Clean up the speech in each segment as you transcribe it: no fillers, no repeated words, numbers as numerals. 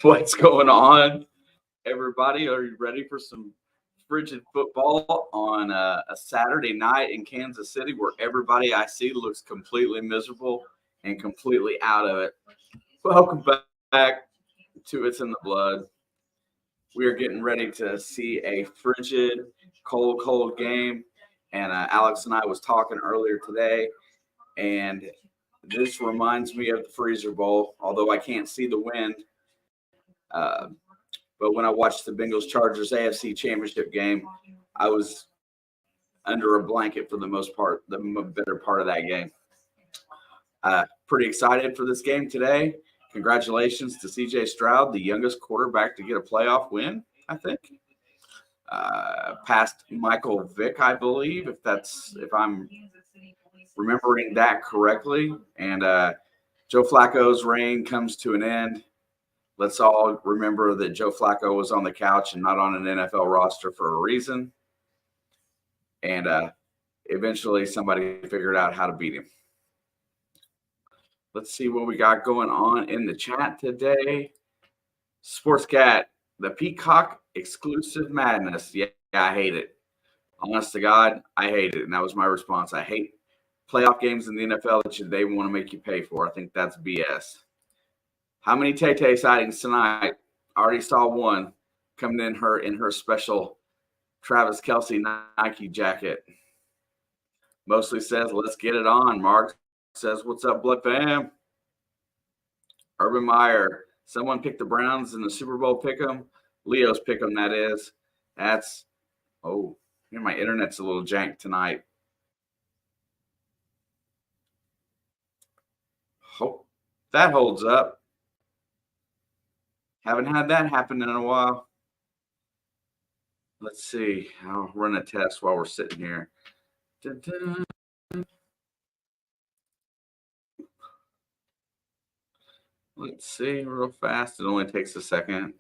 What's going on, everybody? Are you ready for some frigid football on a Saturday night in Kansas City where everybody I see looks completely miserable and completely out of it? Welcome back to It's in the Blood. We are getting ready to see a frigid, cold game. And Alex and I was talking earlier today, and this reminds me of the Freezer Bowl, although I can't see the wind. But when I watched the Bengals Chargers AFC Championship game, I was under a blanket for the most part, the better part of that game. Pretty excited for this game today. Congratulations to CJ Stroud, the youngest quarterback to get a playoff win, I think. Past Michael Vick, I believe, if I'm remembering that correctly. And Joe Flacco's reign comes to an end. Let's all remember that Joe Flacco was on the couch and not on an NFL roster for a reason. And eventually somebody figured out how to beat him. Let's see what we got going on in the chat today. Sports Cat, the Peacock exclusive madness. Yeah, I hate it. Honest to God, I hate it. And that was my response. I hate playoff games in the NFL that they want to make you pay for. I think that's BS. How many Tay-Tay sightings tonight? I already saw one coming in her special Travis Kelce Nike jacket. Mostly says, let's get it on. Mark says, what's up, Blood fam? Urban Meyer, someone picked the Browns in the Super Bowl pick'em. Leo's pick'em, that is. My internet's a little jank tonight. Hope that holds up. Haven't had that happen in a while. Let's see. I'll run a test while we're sitting here. Dun-dun. Let's see real fast. It only takes a second.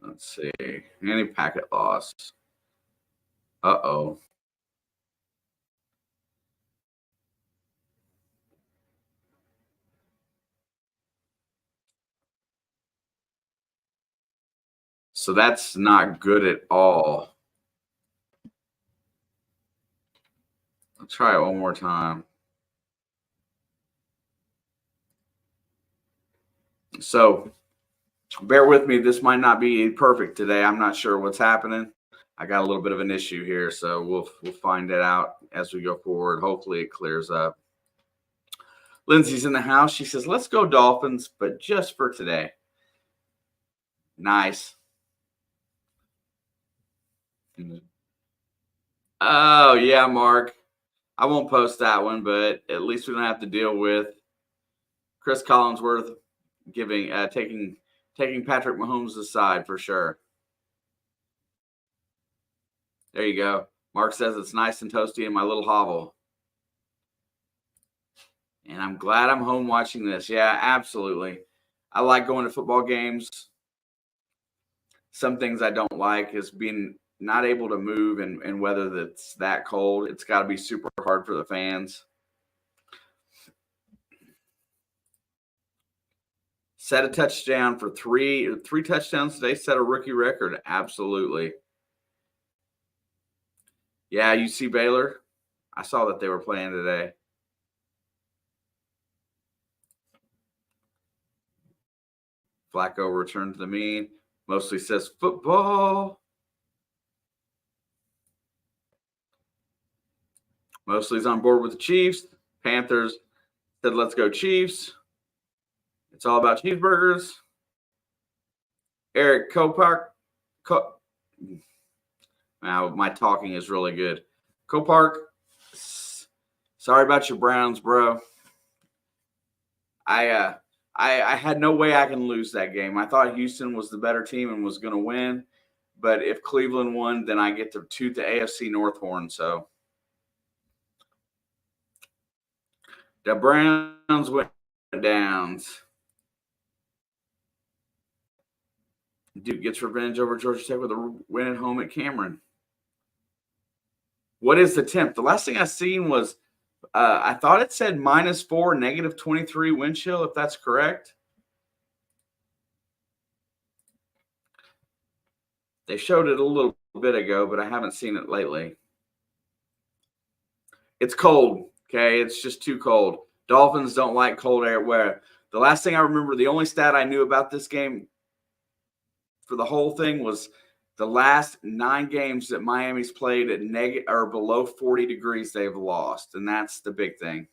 Let's see. Any packet loss. Uh-oh. So that's not good at all. Let's try it one more time. So bear with me. This might not be perfect today. I'm not sure what's happening. I got a little bit of an issue here, so we'll find it out as we go forward. Hopefully it clears up. Lindsay's in the house. She says, let's go Dolphins, but just for today. Nice. Oh, yeah, Mark. I won't post that one, but at least we don't have to deal with Chris Collinsworth taking Patrick Mahomes aside for sure. There you go. Mark says it's nice and toasty in my little hovel. And I'm glad I'm home watching this. Yeah, absolutely. I like going to football games. Some things I don't like is being not able to move in weather that's that cold. It's got to be super hard for the fans. Set a touchdown for three touchdowns today. Set a rookie record. Absolutely. Yeah, UC Baylor. I saw that they were playing today. Flacco returned to the mean. Mostly says football. Mostly's on board with the Chiefs. Panthers said, let's go Chiefs. It's all about cheeseburgers. Eric Copark. Now, my talking is really good. Copark, sorry about your Browns, bro. I had no way I can lose that game. I thought Houston was the better team and was going to win. But if Cleveland won, then I get to toot the AFC North horn. So the Browns went downs. Duke gets revenge over Georgia Tech with a win at home at Cameron. What is the temp? The last thing I seen was I thought it said -4, -23 wind chill, if that's correct. They showed it a little bit ago, but I haven't seen it lately. It's cold. Okay, it's just too cold. Dolphins don't like cold air. Where the last thing I remember, the only stat I knew about this game for the whole thing was the last 9 games that Miami's played at negative or below 40 degrees, they've lost, and that's the big thing.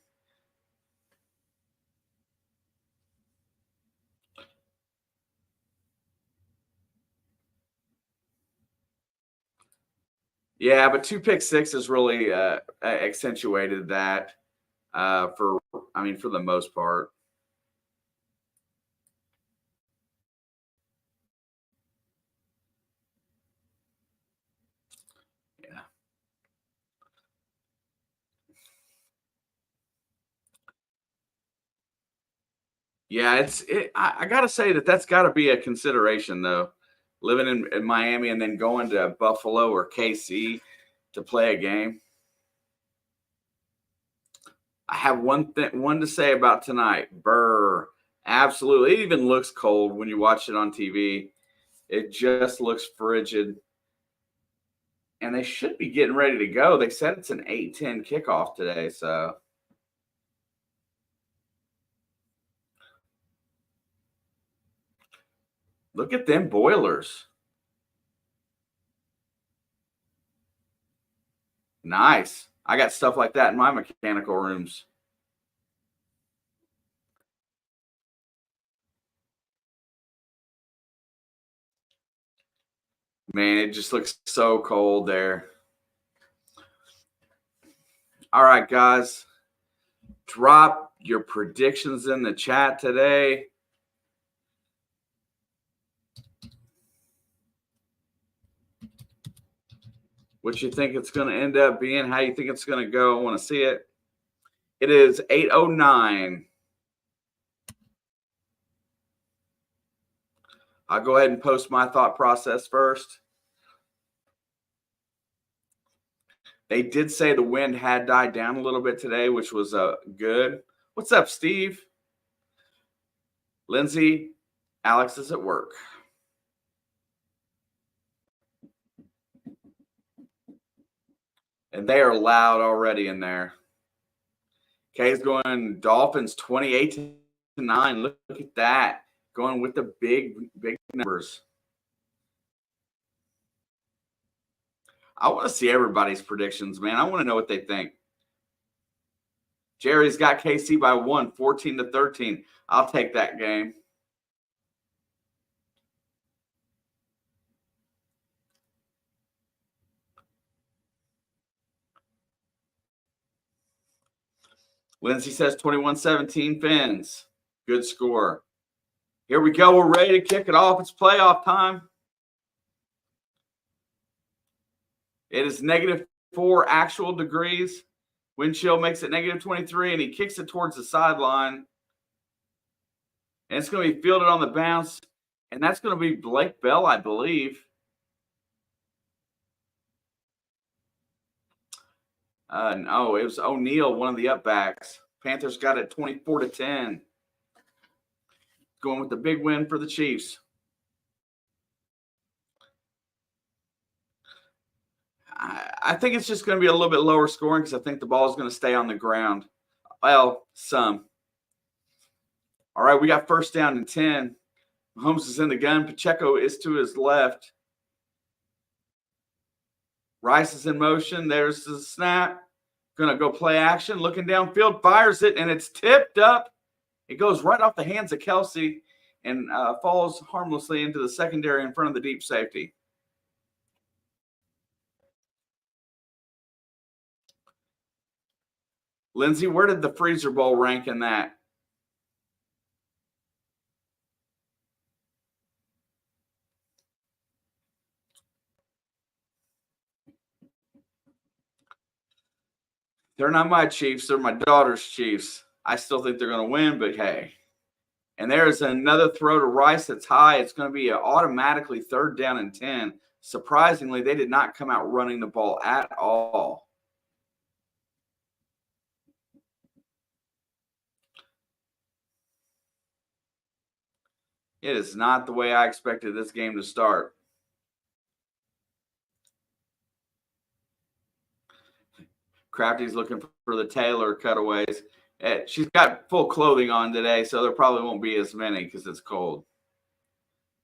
Yeah, but 2 pick sixes really accentuated that for the most part. Yeah. Yeah, I got to say that's got to be a consideration, though. Living in Miami and then going to Buffalo or KC to play a game. I have one to say about tonight. Burr, absolutely. It even looks cold when you watch it on TV. It just looks frigid. And they should be getting ready to go. They said it's an 8:10 kickoff today, so look at them boilers. Nice. I got stuff like that in my mechanical rooms. Man, it just looks so cold there. All right, guys. Drop your predictions in the chat today. What you think it's going to end up being, how you think it's going to go. I want to see it. It is 8:09. I'll go ahead and post my thought process first. They did say the wind had died down a little bit today, which was good. What's up, Steve? Lindsay, Alex is at work. And they are loud already in there. Kay's going Dolphins 28-9. Look at that. Going with the big numbers. I want to see everybody's predictions, man. I want to know what they think. Jerry's got KC by 1, 14-13. I'll take that game. Lindsay says 21-17 Fins. Good score. Here we go. We're ready to kick it off. It's playoff time. It is -4 actual degrees. Wind chill makes it -23, and he kicks it towards the sideline. And it's going to be fielded on the bounce, and that's going to be Blake Bell, I believe. No, it was O'Neal, one of the upbacks. Panthers got it 24-10. Going with the big win for the Chiefs. I think it's just going to be a little bit lower scoring because I think the ball is going to stay on the ground. Well, some. All right, we got first down and 10. Mahomes is in the gun. Pacheco is to his left. Rice is in motion. There's the snap. Going to go play action. Looking downfield, fires it, and it's tipped up. It goes right off the hands of Kelsey and falls harmlessly into the secondary in front of the deep safety. Lindsay, where did the Freezer Bowl rank in that? They're not my Chiefs. They're my daughter's Chiefs. I still think they're going to win, but hey. And there's another throw to Rice that's high. It's going to be automatically third down and 10. Surprisingly, they did not come out running the ball at all. It is not the way I expected this game to start. Crafty's looking for the Taylor cutaways. She's got full clothing on today, so there probably won't be as many because it's cold.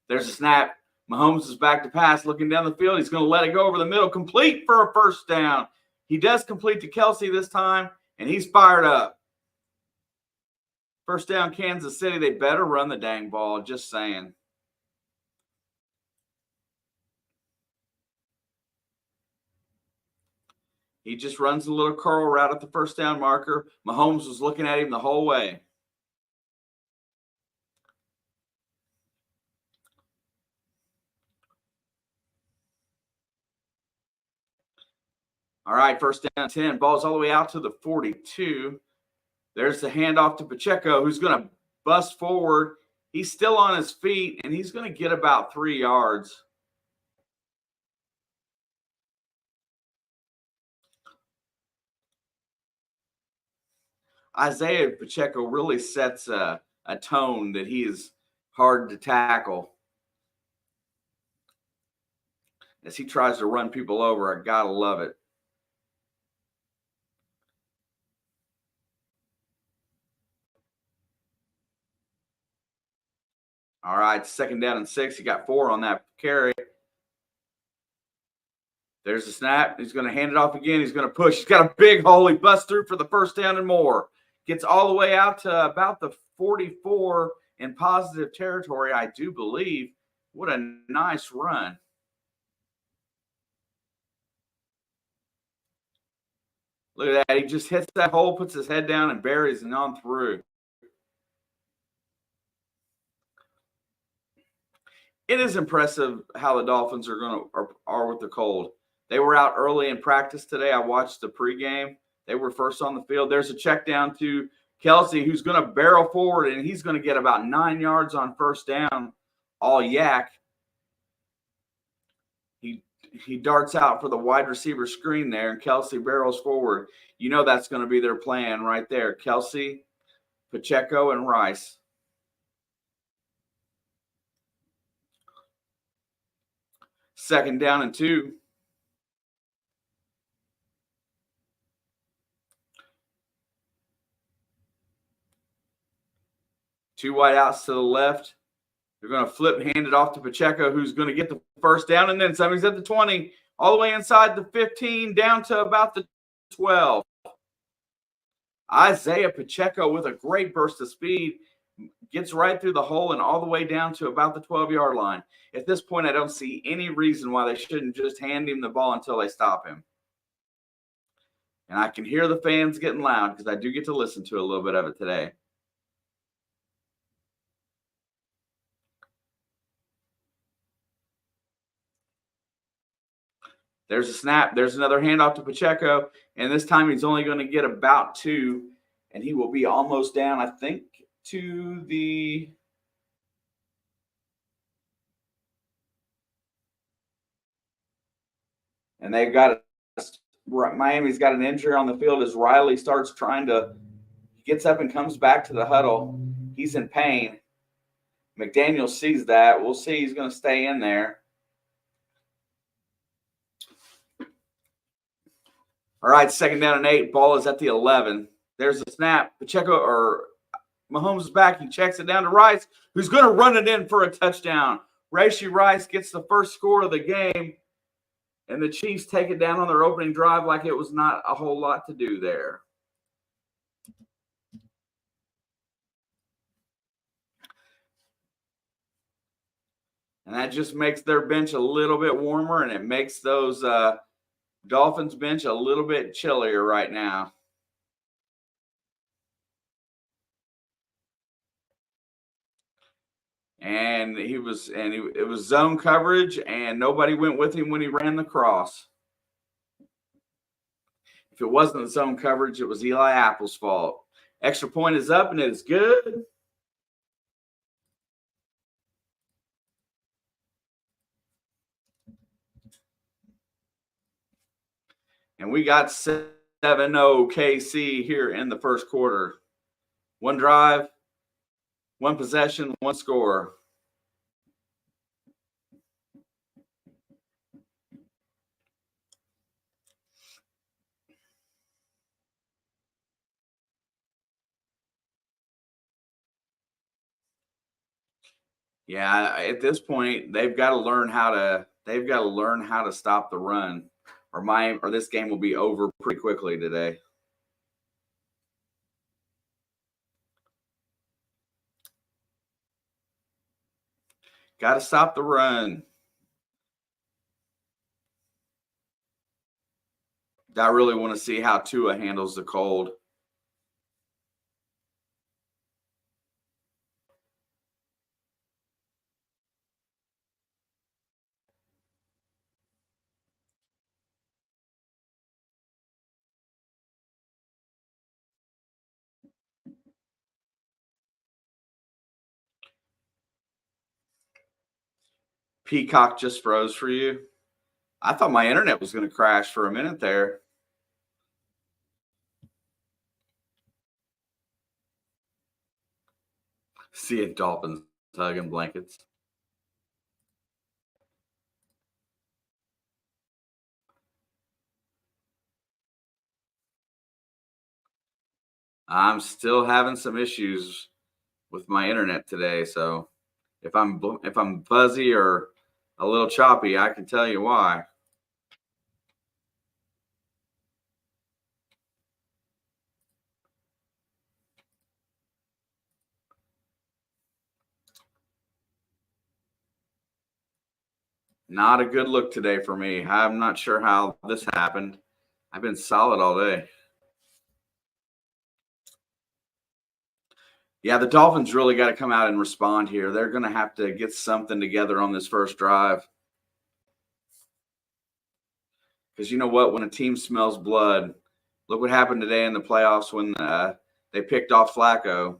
There's a snap. Mahomes is back to pass, looking down the field. He's going to let it go over the middle, complete for a first down. He does complete to Kelsey this time, and he's fired up. First down, Kansas City. They better run the dang ball, just saying. He just runs a little curl route at the first down marker. Mahomes was looking at him the whole way. All right, first down 10. Ball's all the way out to the 42. There's the handoff to Pacheco, who's going to bust forward. He's still on his feet, and he's going to get about 3 yards. Isaiah Pacheco really sets a tone that he is hard to tackle. As he tries to run people over, I got to love it. All right, second down and 6. He got 4 on that carry. There's the snap. He's going to hand it off again. He's going to push. He's got a big hole. He busts through for the first down and more. Gets all the way out to about the 44 in positive territory, I do believe. What a nice run. Look at that. He just hits that hole, puts his head down, and buries it on through. It is impressive how the Dolphins are with the cold. They were out early in practice today. I watched the pregame. They were first on the field. There's a check down to Kelsey, who's going to barrel forward, and he's going to get about 9 yards on first down, all yak. He darts out for the wide receiver screen there, and Kelsey barrels forward. You know that's going to be their plan right there. Kelsey, Pacheco, and Rice. Second down and 2. Two wide outs to the left. They're going to flip, hand it off to Pacheco, who's going to get the first down, and then somebody's at the 20, all the way inside the 15, down to about the 12. Isaiah Pacheco with a great burst of speed gets right through the hole and all the way down to about the 12-yard line. At this point, I don't see any reason why they shouldn't just hand him the ball until they stop him. And I can hear the fans getting loud because I do get to listen to a little bit of it today. There's a snap. There's another handoff to Pacheco, and this time he's only going to get about 2, and he will be almost down, I think, to the – and they've got – Miami's got an injury on the field as Riley starts trying to – he gets up and comes back to the huddle. He's in pain. McDaniel sees that. We'll see. He's going to stay in there. All right, second down and 8. Ball is at the 11. There's a snap. Pacheco or Mahomes is back. He checks it down to Rice, who's going to run it in for a touchdown. Rashee Rice gets the first score of the game, and the Chiefs take it down on their opening drive like it was not a whole lot to do there. And that just makes their bench a little bit warmer, and it makes those Dolphins bench a little bit chillier right now. And it was zone coverage, and nobody went with him when he ran the cross. If it wasn't zone coverage, it was Eli Apple's fault. Extra point is up, and it is good. And we got 7-0 KC here in the first quarter. One drive, one possession, one score. Yeah, at this point, they've got to learn how to stop the run, or this game will be over pretty quickly today. Got to stop the run. I really want to see how Tua handles the cold. Peacock just froze for you. I thought my internet was going to crash for a minute there. Seeing Dolphins hugging blankets. I'm still having some issues with my internet today, so if I'm fuzzy or a little choppy, I can tell you why. Not a good look today for me. I'm not sure how this happened. I've been solid all day. Yeah, the Dolphins really got to come out and respond here. They're going to have to get something together on this first drive. Because you know what? When a team smells blood, look what happened today in the playoffs when they picked off Flacco.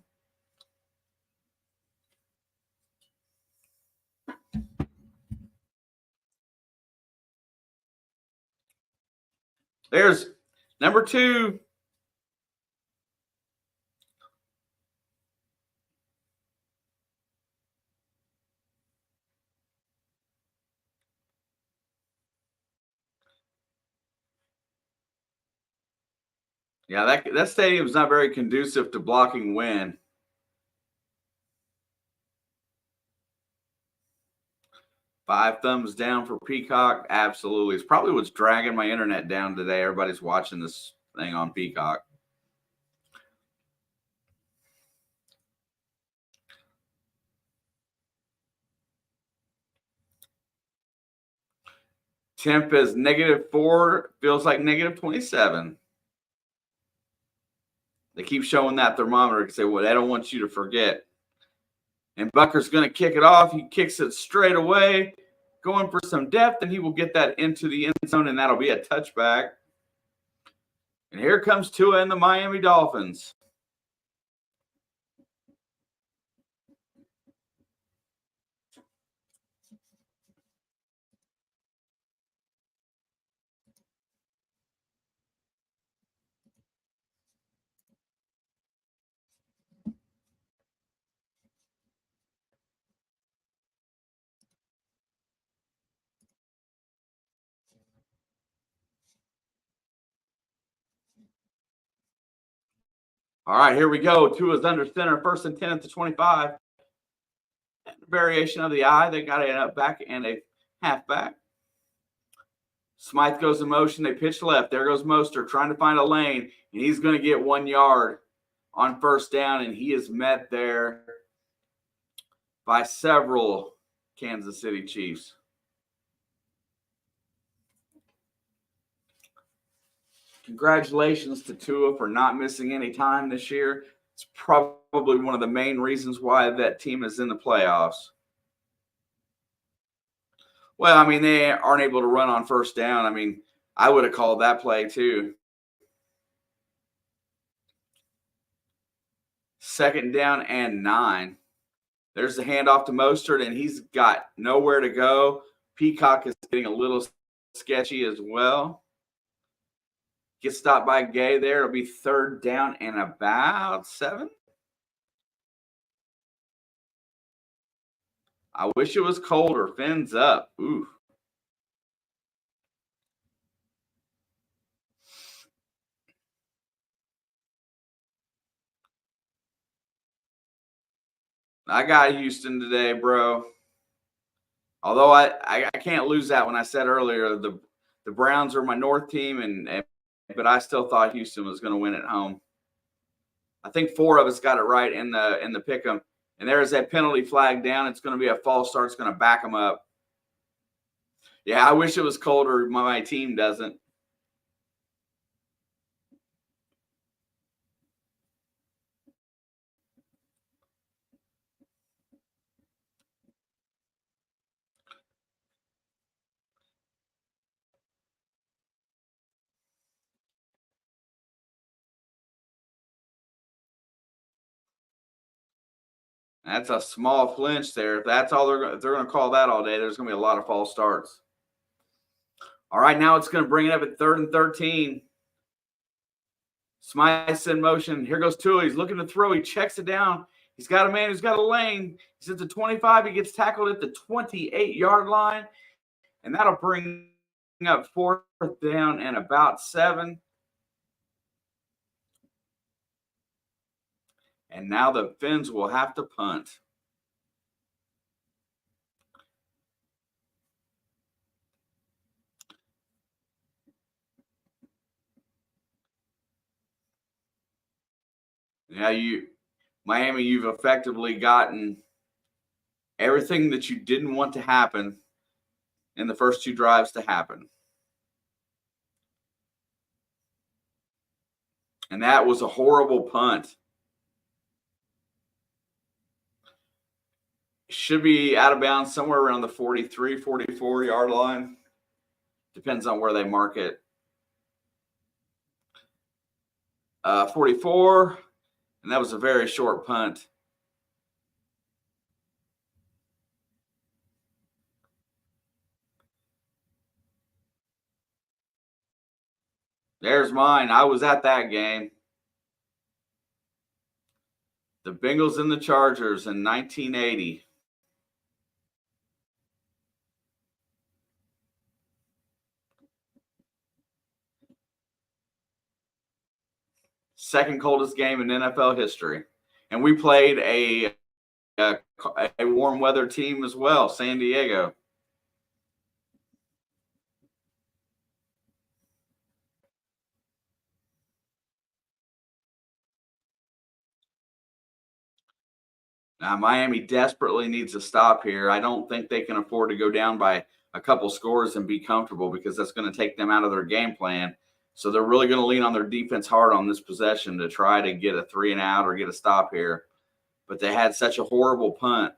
There's number 2. Yeah, that stadium's not very conducive to blocking wind. Five thumbs down for Peacock. Absolutely. It's probably what's dragging my internet down today. Everybody's watching this thing on Peacock. Temp is -4, feels like -27. They keep showing that thermometer to say, well, I don't want you to forget. And Bucker's going to kick it off. He kicks it straight away, going for some depth, and he will get that into the end zone, and that'll be a touchback. And here comes Tua and the Miami Dolphins. All right, here we go. Tua's under center, 1st and 10 at the 25. Variation of the eye. They got a back and a halfback. Smythe goes in motion. They pitch left. There goes Mostert trying to find a lane, and he's going to get 1 yard on 1st down, and he is met there by several Kansas City Chiefs. Congratulations to Tua for not missing any time this year. It's probably one of the main reasons why that team is in the playoffs. Well, I mean, they aren't able to run on 1st down. I mean, I would have called that play too. 2nd down and 9. There's the handoff to Mostert, and he's got nowhere to go. Peacock is getting a little sketchy as well. Gets stopped by Gay there. It'll be 3rd down and about 7. I wish it was colder. Fins up. Ooh. I got Houston today, bro. Although I can't lose that when I said earlier the Browns are my North team, but I still thought Houston was going to win at home. I think 4 of us got it right in the pick 'em. And there's that penalty flag down. It's going to be a false start. It's going to back them up. Yeah, I wish it was colder. My team doesn't. That's a small flinch there. If that's all they're going to call that all day, there's going to be a lot of false starts. All right, now it's going to bring it up at 3rd and 13. Smythe's in motion. Here goes Tua. He's looking to throw. He checks it down. He's got a man who's got a lane. He's at the 25. He gets tackled at the 28-yard line. And that'll bring up 4th down and about 7. And now the Fins will have to punt. Now Miami, you've effectively gotten everything that you didn't want to happen in the first 2 drives to happen. And that was a horrible punt. Should be out of bounds somewhere around the 43, 44-yard line. Depends on where they mark it. 44, and that was a very short punt. There's mine. I was at that game. The Bengals and the Chargers in 1980. Second coldest game in NFL history. And we played a warm weather team as well, San Diego. Now, Miami desperately needs a stop here. I don't think they can afford to go down by a couple scores and be comfortable because that's going to take them out of their game plan. So they're really going to lean on their defense hard on this possession to try to get a 3 and out or get a stop here. But they had such a horrible punt.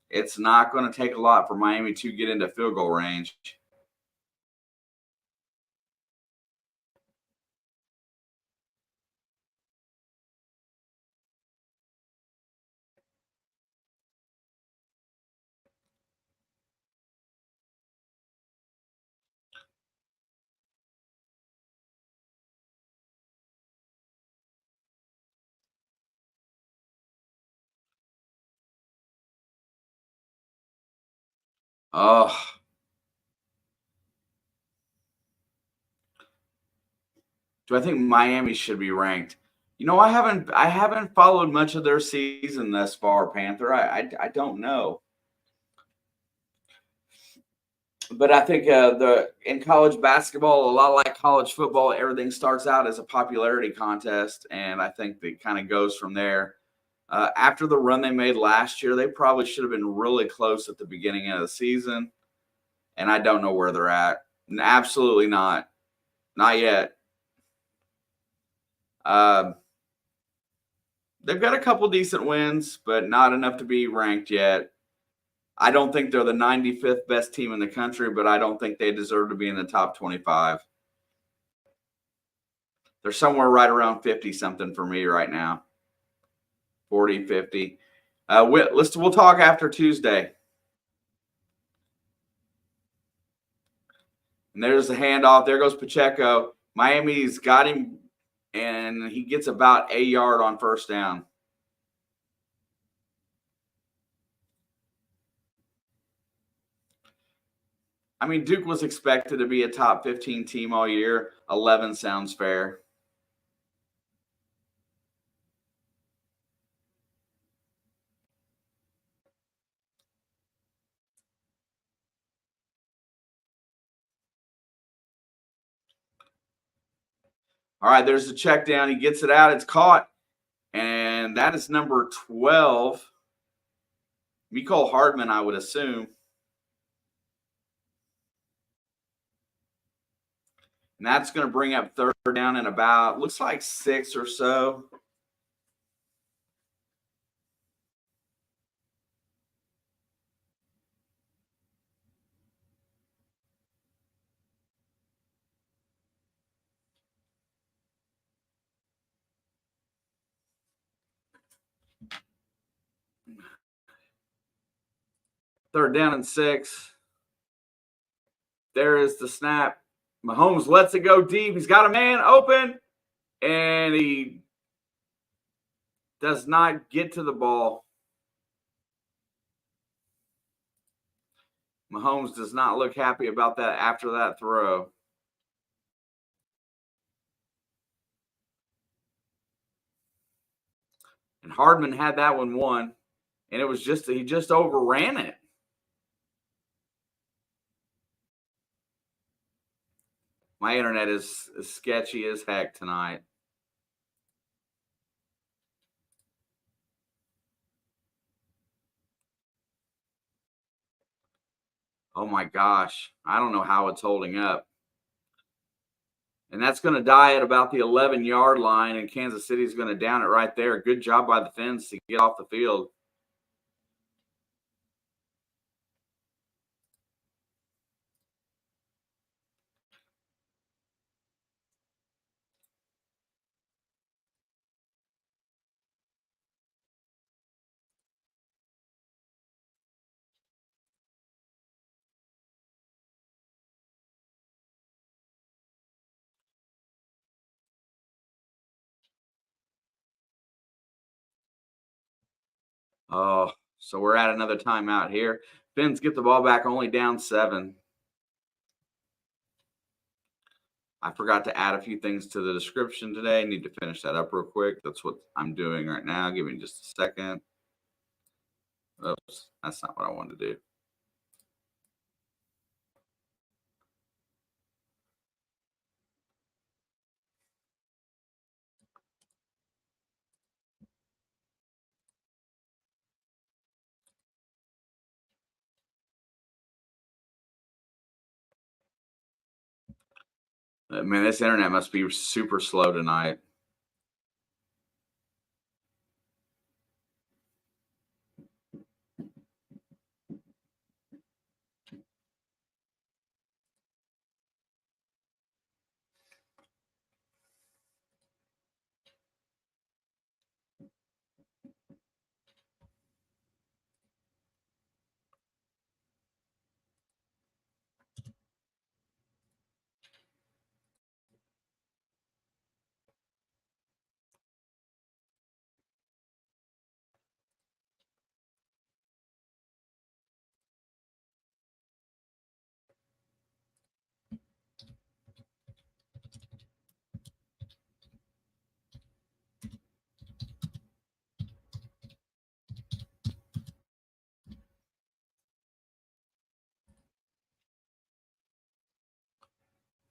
It's not going to take a lot for Miami to get into field goal range. Oh, do I think Miami should be ranked? I haven't followed much of their season thus far, Panther. I don't know. But I think in college basketball, a lot like college football, everything starts out as a popularity contest, and I think it kind of goes from there. After the run they made last year, they probably should have been really close at the beginning of the season, and I don't know where they're at. Absolutely not yet. They've got a couple decent wins, but not enough to be ranked yet. I don't think they're the 95th best team in the country, but I don't think they deserve to be in the top 25. They're somewhere right around 50-something for me right now. 40, 50. We'll talk after Tuesday. And there's the handoff. There goes Pacheco. Miami's got him, and he gets about a yard on first down. I mean, Duke was expected to be a top 15 team all year. 11 sounds fair. All right, there's the check down. He gets it out. It's caught. And that is number 12. Mecole Hardman, I would assume. And that's going to bring up third down in about, looks like 6 or so. Third down and 6. There is the snap. Mahomes lets it go deep. He's got a man open, and he does not get to the ball. Mahomes does not look happy about that after that throw. And Hardman had that one won, and it was just he just overran it. My internet is sketchy as heck tonight. Oh my gosh. I don't know how it's holding up. And that's going to die at about the 11-yard line, and Kansas City is going to down it right there. Good job by the Fins to get off the field. Oh, so we're at another timeout here. Fins get the ball back, only down 7. I forgot to add a few things to the description today. I need to finish that up real quick. That's what I'm doing right now. Give me just a second. Oops, that's not what I wanted to do. Man, this internet must be super slow tonight.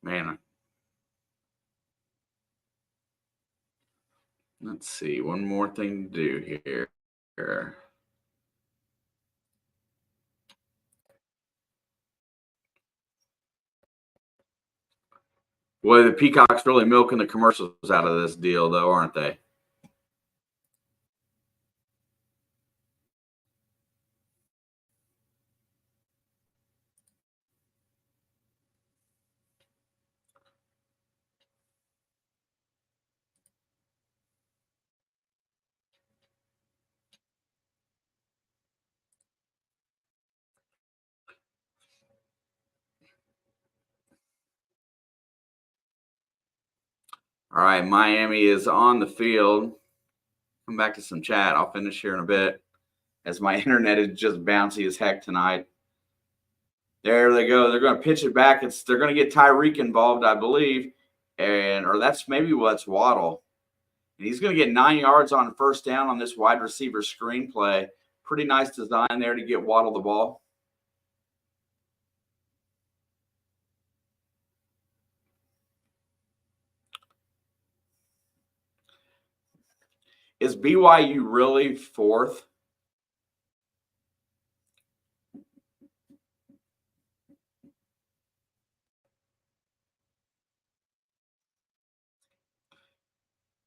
Man, let's see. One more thing to do here. Boy, the Peacock's really milking the commercials out of this deal, though, aren't they? All right, Miami is on the field. Come back to some chat. I'll finish here in a bit as my internet is just bouncy as heck tonight. There they go. They're going to pitch it back. They're going to get Tyreek involved, I believe, or that's maybe what's Waddle. And he's going to get 9 yards on first down on this wide receiver screen play. Pretty nice design there to get Waddle the ball. Is BYU really fourth?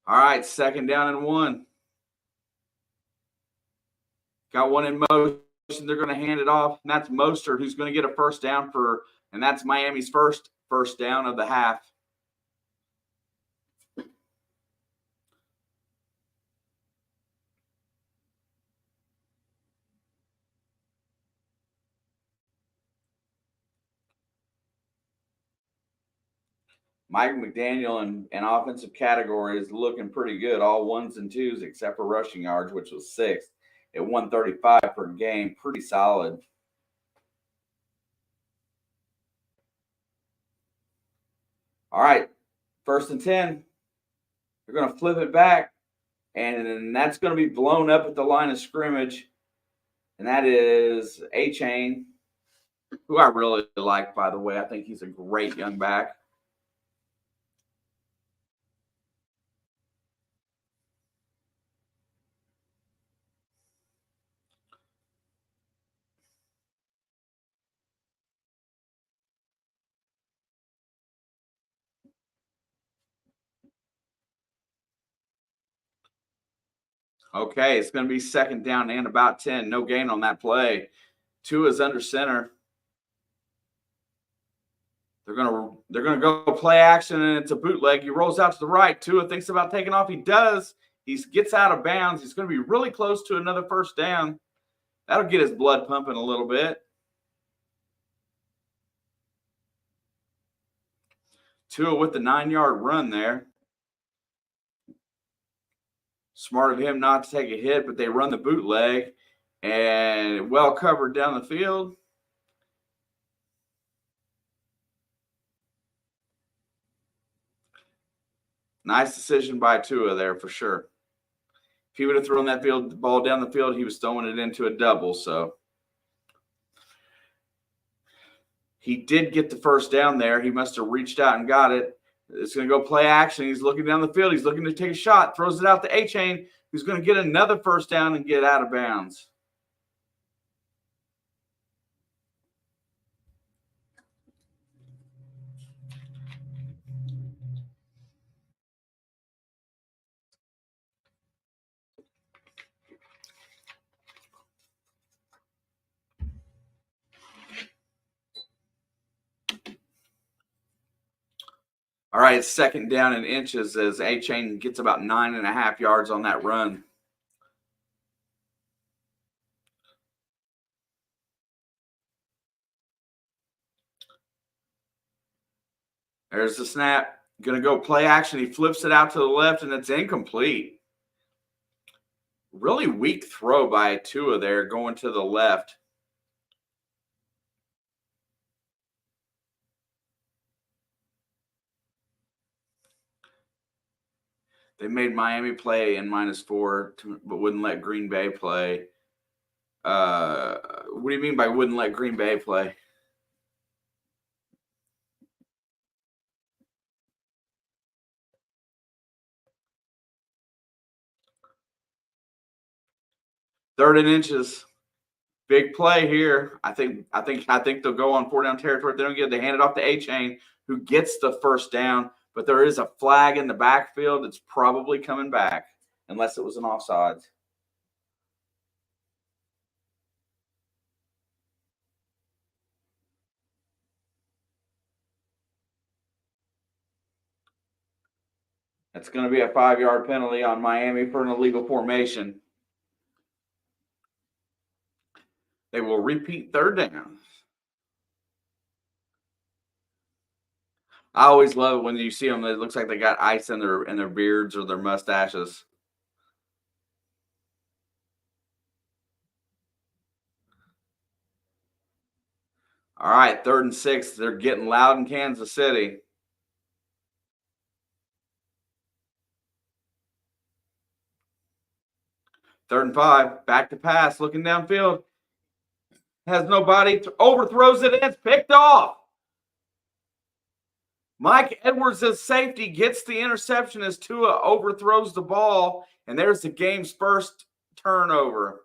All right, 2nd down and 1. Got one in motion. They're going to hand it off, and that's Mostert, who's going to get a first down and that's Miami's first down of the half. Mike McDaniel in offensive category is looking pretty good. All 1s and 2s except for rushing yards, which was 6th at 135 per game. Pretty solid. All right, 1st and 10. They're going to flip it back, and that's going to be blown up at the line of scrimmage. And that is A-Chain, who I really like, by the way. I think he's a great young back. Okay, it's going to be 2nd down and about 10. No gain on that play. Tua's under center. They're gonna go play action, and it's a bootleg. He rolls out to the right. Tua thinks about taking off. He does. He gets out of bounds. He's going to be really close to another first down. That'll get his blood pumping a little bit. Tua with the 9-yard run there. Smart of him not to take a hit, but they run the bootleg and well covered down the field. Nice decision by Tua there for sure. If he would have thrown that ball down the field, he was throwing it into a double. So he did get the first down there. He must have reached out and got it. It's going to go play action. He's looking down the field. He's looking to take a shot. Throws it out to A-Chain, who's going to get another first down and get out of bounds. All right, 2nd down in inches as A-Chain gets about 9.5 yards on that run. There's the snap. Going to go play action. He flips it out to the left, and it's incomplete. Really weak throw by Tua there going to the left. They made Miami play in -4, but wouldn't let Green Bay play. What do you mean by wouldn't let Green Bay play? Third and inches. Big play here. I think they'll go on 4-down territory. If they don't get it, they hand it off to A-Chain, who gets the first down. But there is a flag in the backfield that's probably coming back, unless it was an offsides. That's going to be a 5-yard penalty on Miami for an illegal formation. They will repeat 3rd down. I always love it when you see them. It looks like they got ice in their beards or their mustaches. All right, 3rd and 6. They're getting loud in Kansas City. Third and 5. Back to pass. Looking downfield. Has nobody. Overthrows it. And it's picked off. Mike Edwards' safety gets the interception as Tua overthrows the ball, And there's the game's first turnover.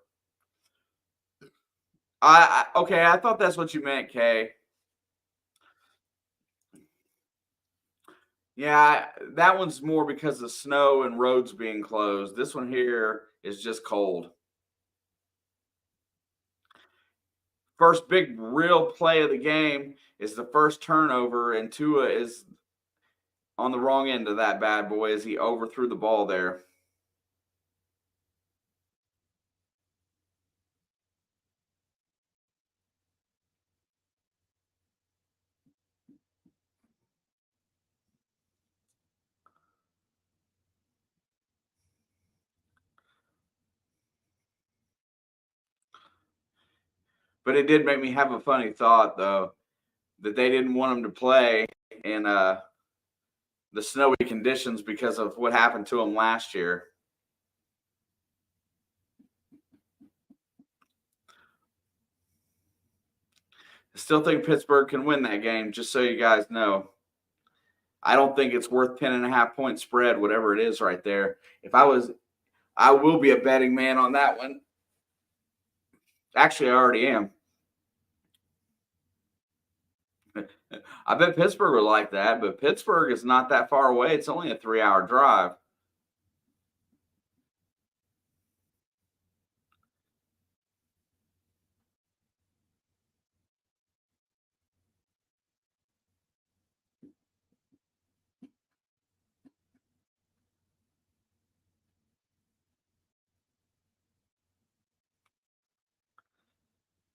Okay, I thought that's what you meant, Kay. Yeah, that one's more because of snow and roads being closed. This one here is just cold. First big real play of the game is the first turnover, and Tua is on the wrong end of that bad boy as he overthrew the ball there. But it did make me have a funny thought, though, that they didn't want him to play in the snowy conditions because of what happened to him last year. I still think Pittsburgh can win that game, just so you guys know. I don't think it's worth 10.5 point spread, whatever it is right there. If I was, I will be a betting man on that one. Actually, I already am. I bet Pittsburgh would like that, but Pittsburgh is not that far away. It's only a 3-hour drive.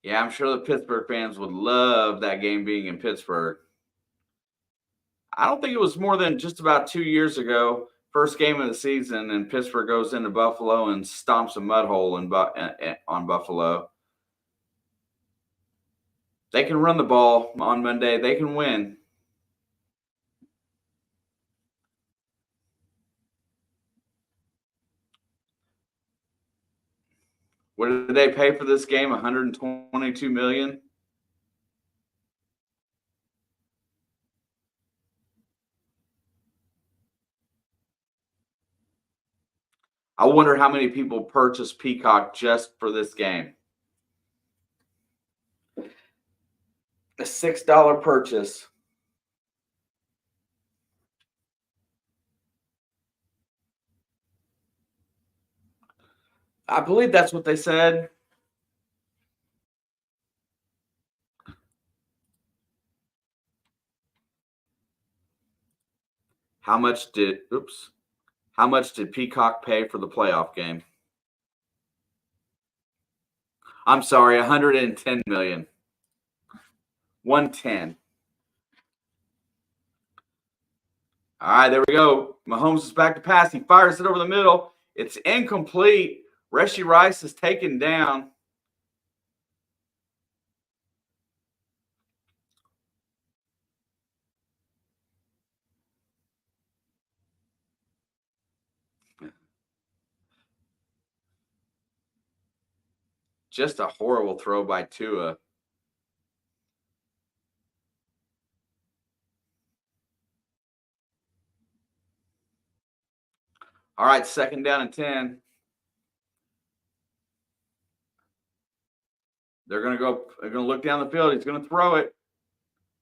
Yeah, I'm sure the Pittsburgh fans would love that game being in Pittsburgh. I don't think it was more than just about 2 years ago, first game of the season, and Pittsburgh goes into Buffalo and stomps a mud hole on Buffalo. They can run the ball on Monday. They can win. What did they pay for this game? 122 million. I wonder how many people purchased Peacock just for this game. A $6 purchase. I believe that's what they said. How much did How much did Peacock pay for the playoff game? I'm sorry, 110 million. 110. All right, there we go. Mahomes is back to pass. He fires it over the middle. It's incomplete. Rashee Rice is taken down. Just a horrible throw by Tua. All right, second down and 10. They're going to look down the field. He's going to throw it.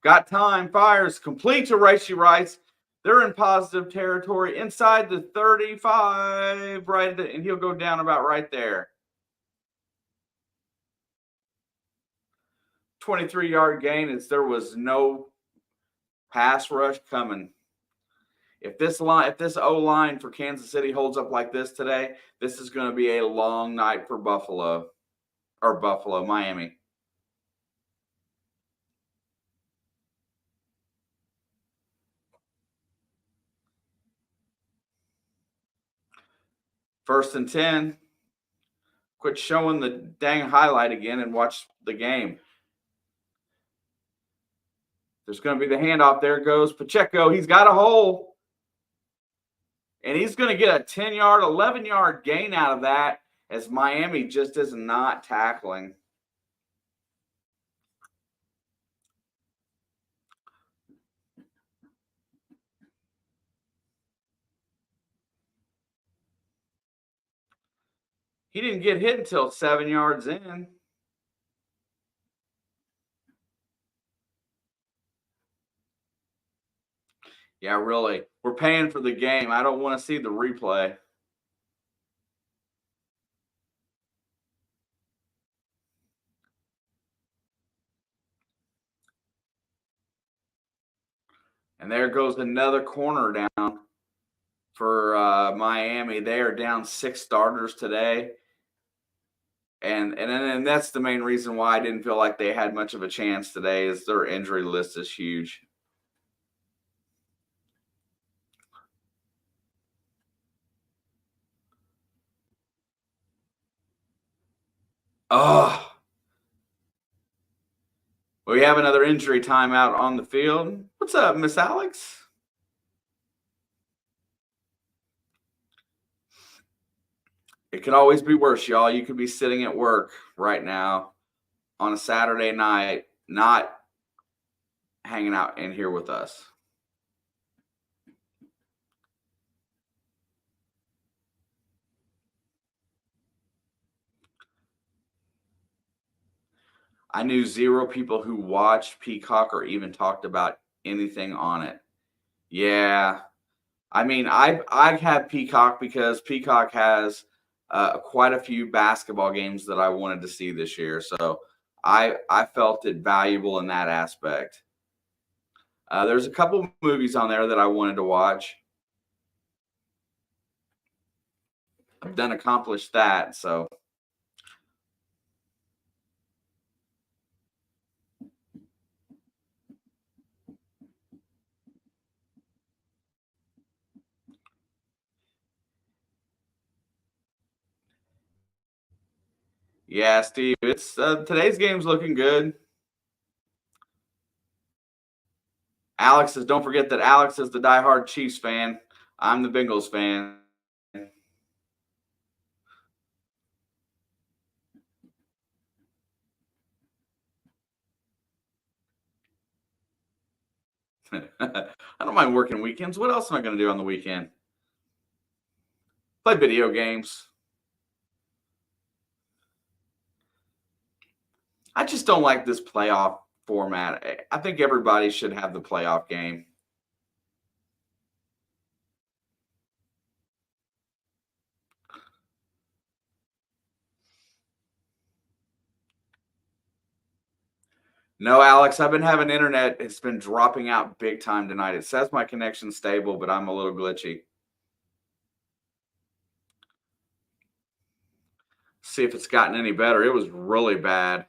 Got time, fires, complete to Rashee Rice. They're in positive territory inside the 35, right, and he'll go down about right there. 23-yard gain as there was no pass rush coming. If this O line for Kansas City holds up like this today, this is going to be a long night for Miami. First and 10. Quit showing the dang highlight again and watch the game. There's going to be the handoff. There goes Pacheco. He's got a hole. And he's going to get a 10-yard, 11-yard gain out of that as Miami just is not tackling. He didn't get hit until 7 yards in. Yeah, really. We're paying for the game. I don't want to see the replay. And there goes another corner down for Miami. They are down 6 starters today. And that's the main reason why I didn't feel like they had much of a chance today is their injury list is huge. Oh, we have another injury timeout on the field. What's up, Miss Alex? It could always be worse, y'all. You could be sitting at work right now on a Saturday night, not hanging out in here with us. I knew 0 people who watched Peacock or even talked about anything on it. Yeah. I mean, I have Peacock because Peacock has quite a few basketball games that I wanted to see this year. So I felt it valuable in that aspect. There's a couple movies on there that I wanted to watch. I've done accomplished that. So yeah, Steve, it's today's game's looking good. Alex says, don't forget that Alex is the diehard Chiefs fan. I'm the Bengals fan. I don't mind working weekends. What else am I going to do on the weekend? Play video games. I just don't like this playoff format. I think everybody should have the playoff game. No, Alex, I've been having internet. It's been dropping out big time tonight. It says my connection's stable, but I'm a little glitchy. See if it's gotten any better. It was really bad.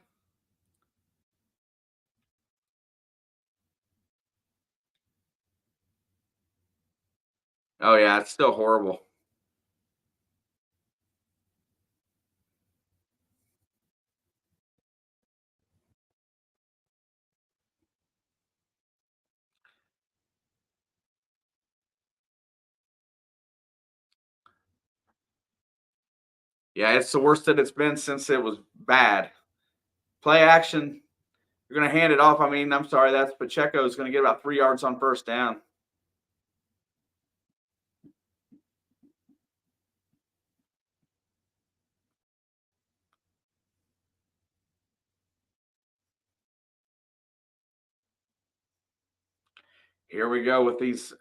Oh, yeah, it's still horrible. Yeah, it's the worst that it's been since it was bad. Play action. You're going to hand it off. I mean, I'm sorry, that's Pacheco is going to get about 3 yards on first down. Here we go with these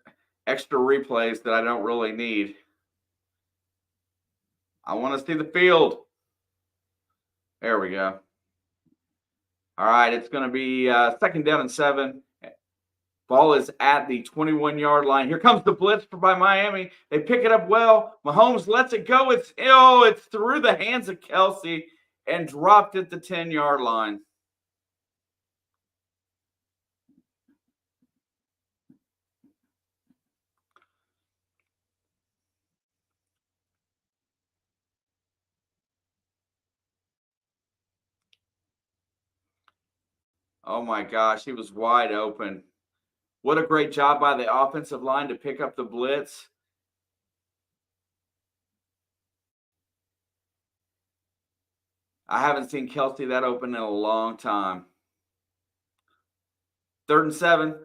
extra replays that I don't really need. I want to see the field. There we go. All right, it's going to be second down and 7. Ball is at the 21-yard line. Here comes the blitz by Miami. They pick it up well. Mahomes lets it go. It's through the hands of Kelsey and dropped at the 10-yard line. Oh my gosh, he was wide open. What a great job by the offensive line to pick up the blitz. I haven't seen Kelsey that open in a long time. 3rd and 7.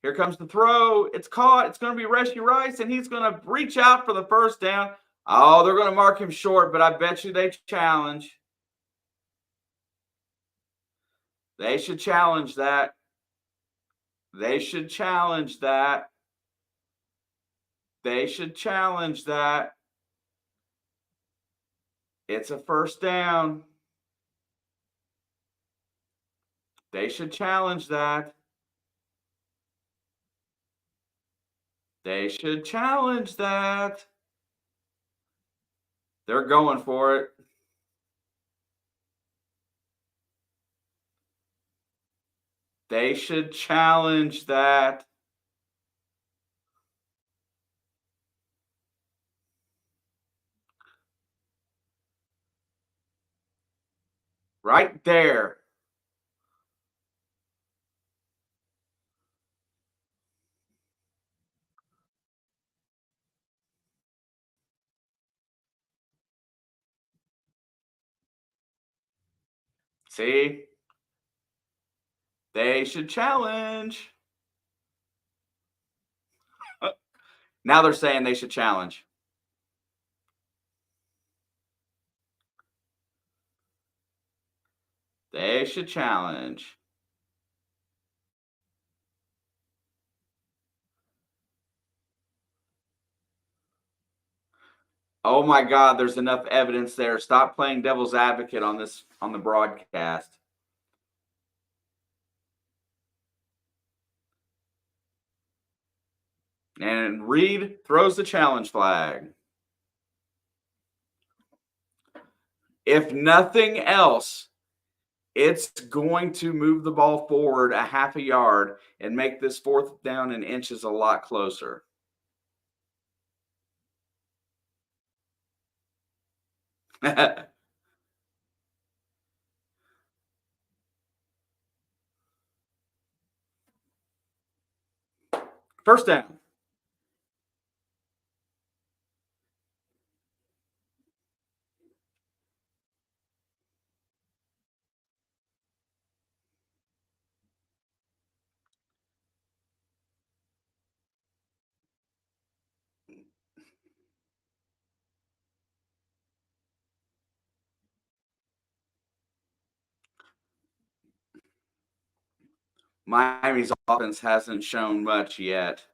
Here comes the throw. It's caught. It's going to be Rashee Rice, and he's going to reach out for the first down. Oh, they're going to mark him short, but I bet you they challenge. They should challenge that. They should challenge that. They should challenge that. It's a first down. They should challenge that. They should challenge that. They're going for it. They should challenge that. Right there. See? They should challenge. Now they're saying they should challenge. They should challenge. Oh my God, there's enough evidence there. Stop playing devil's advocate on the broadcast. And Reed throws the challenge flag. If nothing else, it's going to move the ball forward a half a yard and make this fourth down and inches a lot closer. First down. Miami's offense hasn't shown much yet.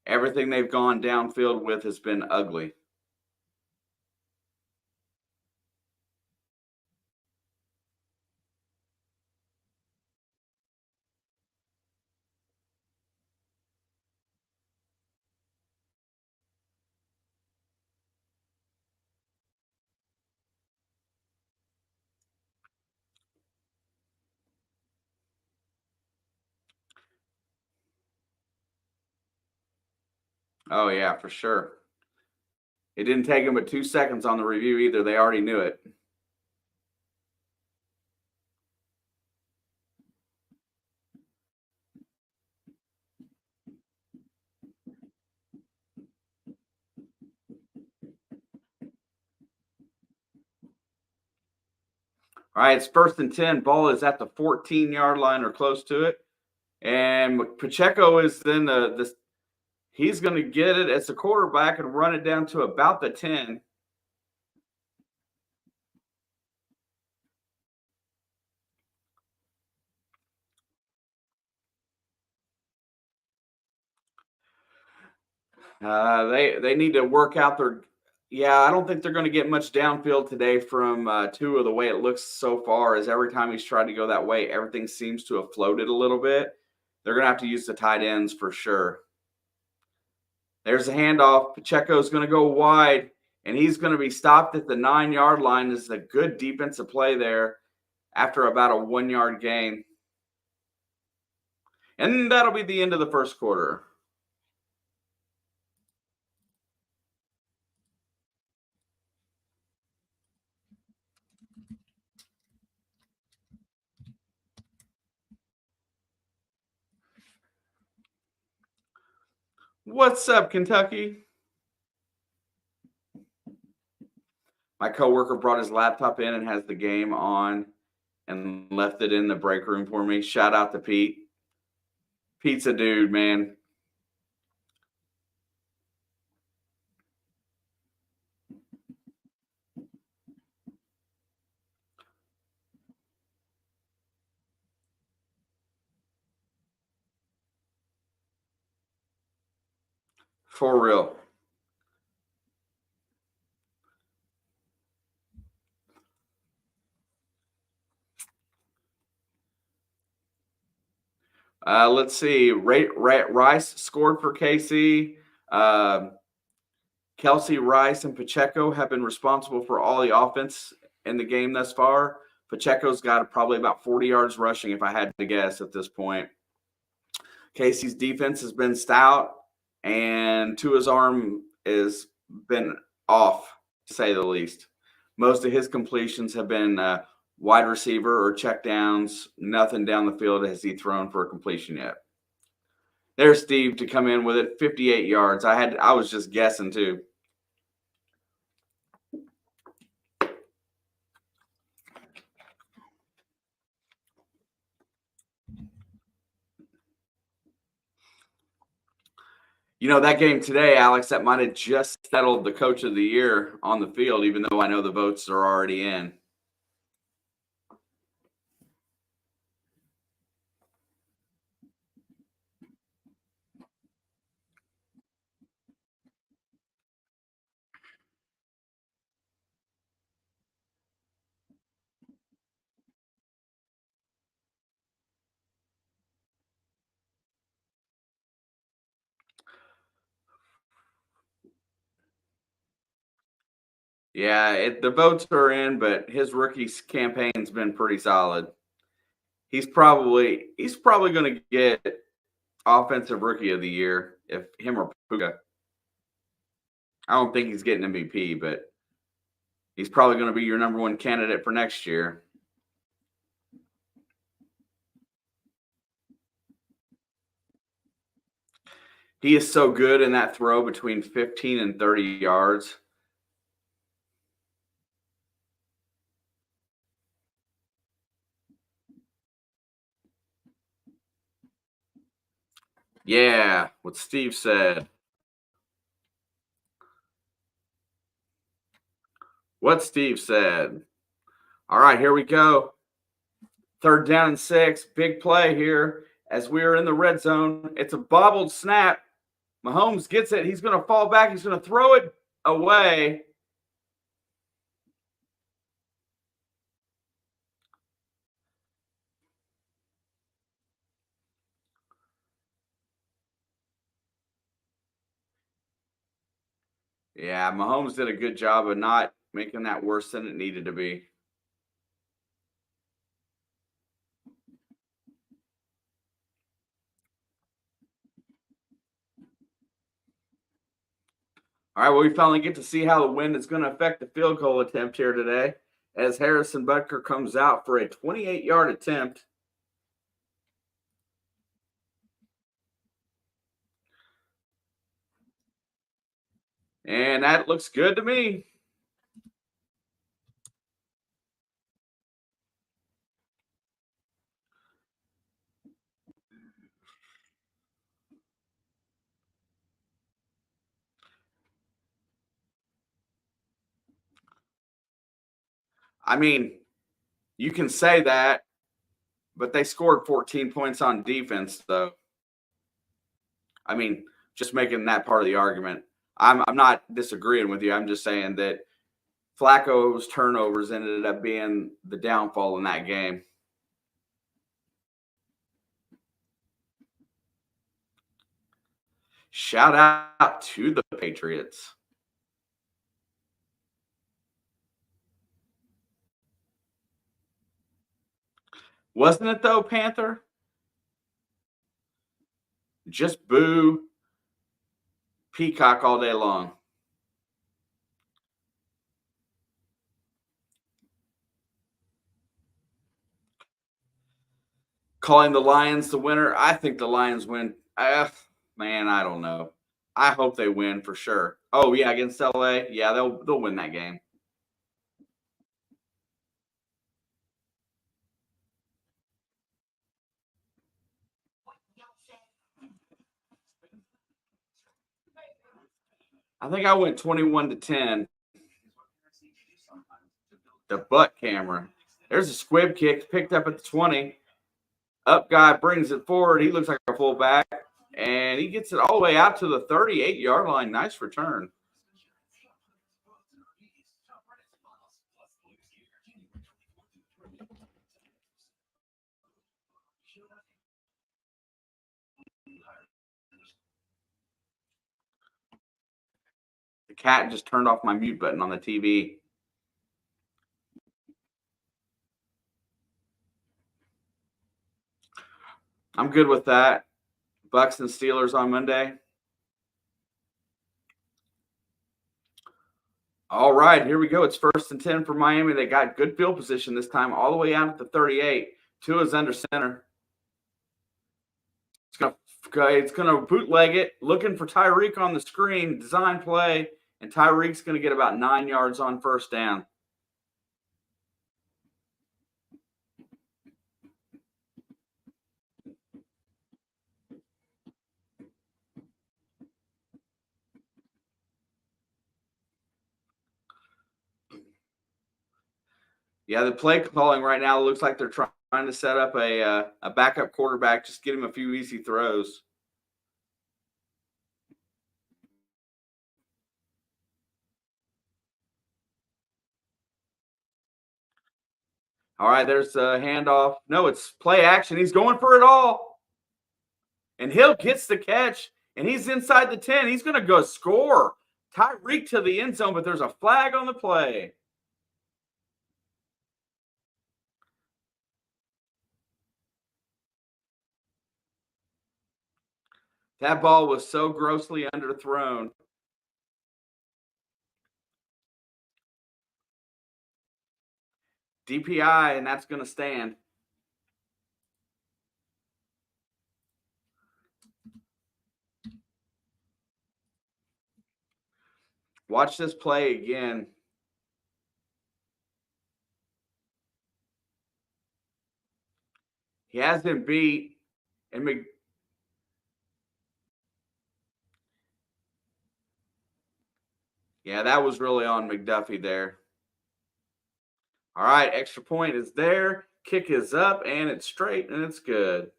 Everything they've gone downfield with has been ugly. Oh, yeah, for sure. It didn't take them but 2 seconds on the review either. They already knew it. All right, it's 1st and 10. Ball is at the 14-yard line or close to it. And Pacheco is then he's going to get it as a quarterback and run it down to about the 10. They need to work out their. Yeah, I don't think they're going to get much downfield today from Tua. The way it looks so far is every time he's tried to go that way, everything seems to have floated a little bit. They're going to have to use the tight ends for sure. There's a handoff. Pacheco's going to go wide, and he's going to be stopped at the 9-yard line. This is a good defensive play there after about a 1-yard gain. And that'll be the end of the first quarter. What's up, Kentucky? My coworker brought his laptop in and has the game on and left it in the break room for me. Shout out to Pete. Pete's a dude, man. For real. Let's see. Rice scored for KC. Kelsey, Rice, and Pacheco have been responsible for all the offense in the game thus far. Pacheco's got probably about 40 yards rushing, if I had to guess at this point. Casey's defense has been stout, and Tua's arm has been off, to say the least. Most of his completions have been wide receiver or check downs. Nothing down the field has he thrown for a completion yet. There's Steve to come in with it, 58 yards. I was just guessing too. You know, that game today, Alex, that might have just settled the coach of the year on the field, even though I know the votes are already in. Yeah, the votes are in, but his rookie campaign's been pretty solid. He's probably going to get offensive rookie of the year if him or Puka. I don't think he's getting MVP, but he's probably going to be your number one candidate for next year. He is so good in that throw between 15 and 30 yards. Yeah, what Steve said. What Steve said. All right, here we go. 3rd down and 6. Big play here as we are in the red zone. It's a bobbled snap. Mahomes gets it. He's going to fall back. He's going to throw it away. Yeah, Mahomes did a good job of not making that worse than it needed to be. All right, well, we finally get to see how the wind is going to affect the field goal attempt here today as Harrison Butker comes out for a 28-yard attempt. And that looks good to me. I mean, you can say that, but they scored 14 points on defense, though. I mean, just making that part of the argument. I'm not disagreeing with you. I'm just saying that Flacco's turnovers ended up being the downfall in that game. Shout out to the Patriots. Wasn't it, though, Panther? Just boo Peacock all day long. Calling the Lions the winner. I think the Lions win. Man, I don't know. I hope they win for sure. Oh yeah, against LA. Yeah, they'll win that game. I think I went 21-10. The butt camera. There's a squib kick picked up at the 20. Up guy brings it forward. He looks like a fullback. And he gets it all the way out to the 38-yard line. Nice return. The cat just turned off my mute button on the TV. I'm good with that. Bucks and Steelers on Monday. All right, here we go. It's 1st and 10 for Miami. They got good field position this time, all the way out at the 38. Tua's under center. It's gonna bootleg it, looking for Tyreek on the screen, design play, and Tyreek's gonna get about 9 yards on 1st down. Yeah, the play calling right now looks like they're trying to set up a backup quarterback, just get him a few easy throws. All right, there's a handoff. No, it's play action. He's going for it all. And Hill gets the catch, and he's inside the 10. He's going to go score. Tyreek to the end zone, but there's a flag on the play. That ball was so grossly underthrown. DPI, and that's going to stand. Watch this play again. He has him beat, and yeah, that was really on McDuffie there. All right, extra point is there. Kick is up, and it's straight, and it's good.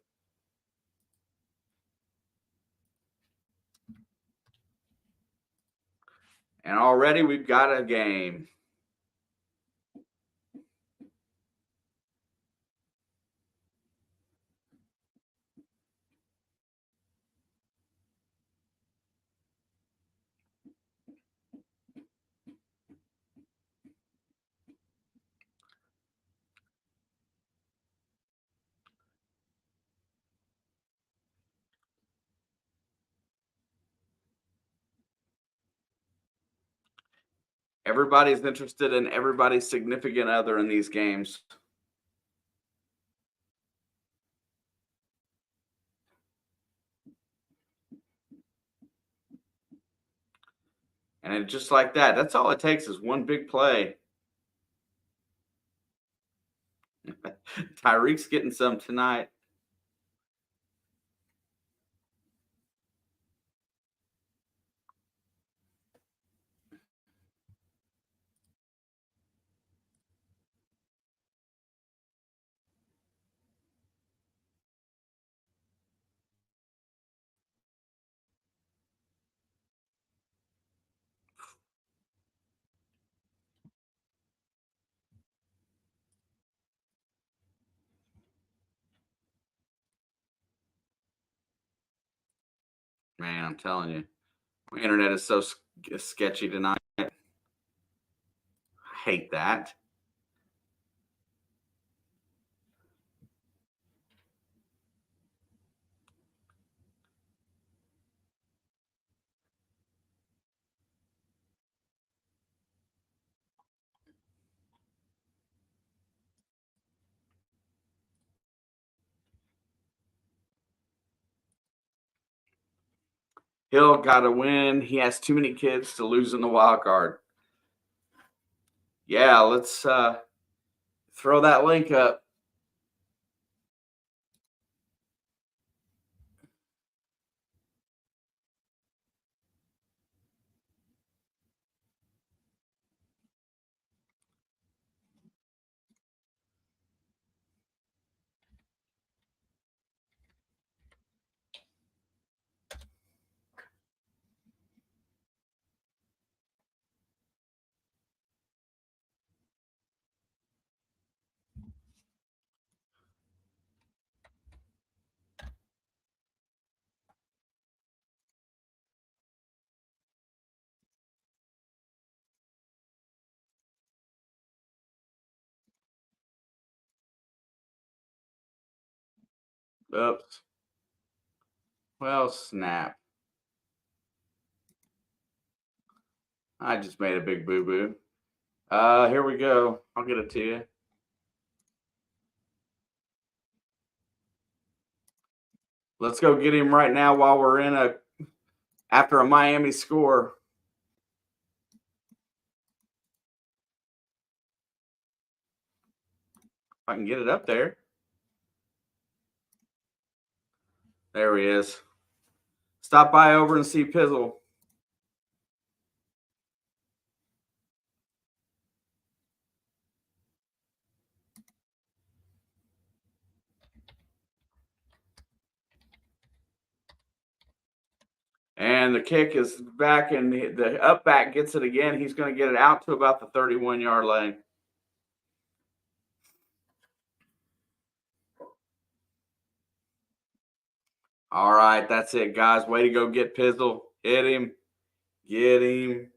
And already we've got a game. Everybody's interested in everybody's significant other in these games. And just like that, that's all it takes is one big play. Tyreek's getting some tonight. Man, I'm telling you, my internet is so sketchy tonight. I hate that. Hill got to win. He has too many kids to lose in the wild card. Yeah, let's throw that link up. Oops. Well, snap. I just made a big boo-boo. Here we go. I'll get it to you. Let's go get him right now while we're after a Miami score. If I can get it up there. There he is. Stop by over and see Pizzle. And the kick is back, and the up back gets it again. He's going to get it out to about the 31-yard line. All right, that's it, guys. Way to go get Pizzle. Hit him. Get him.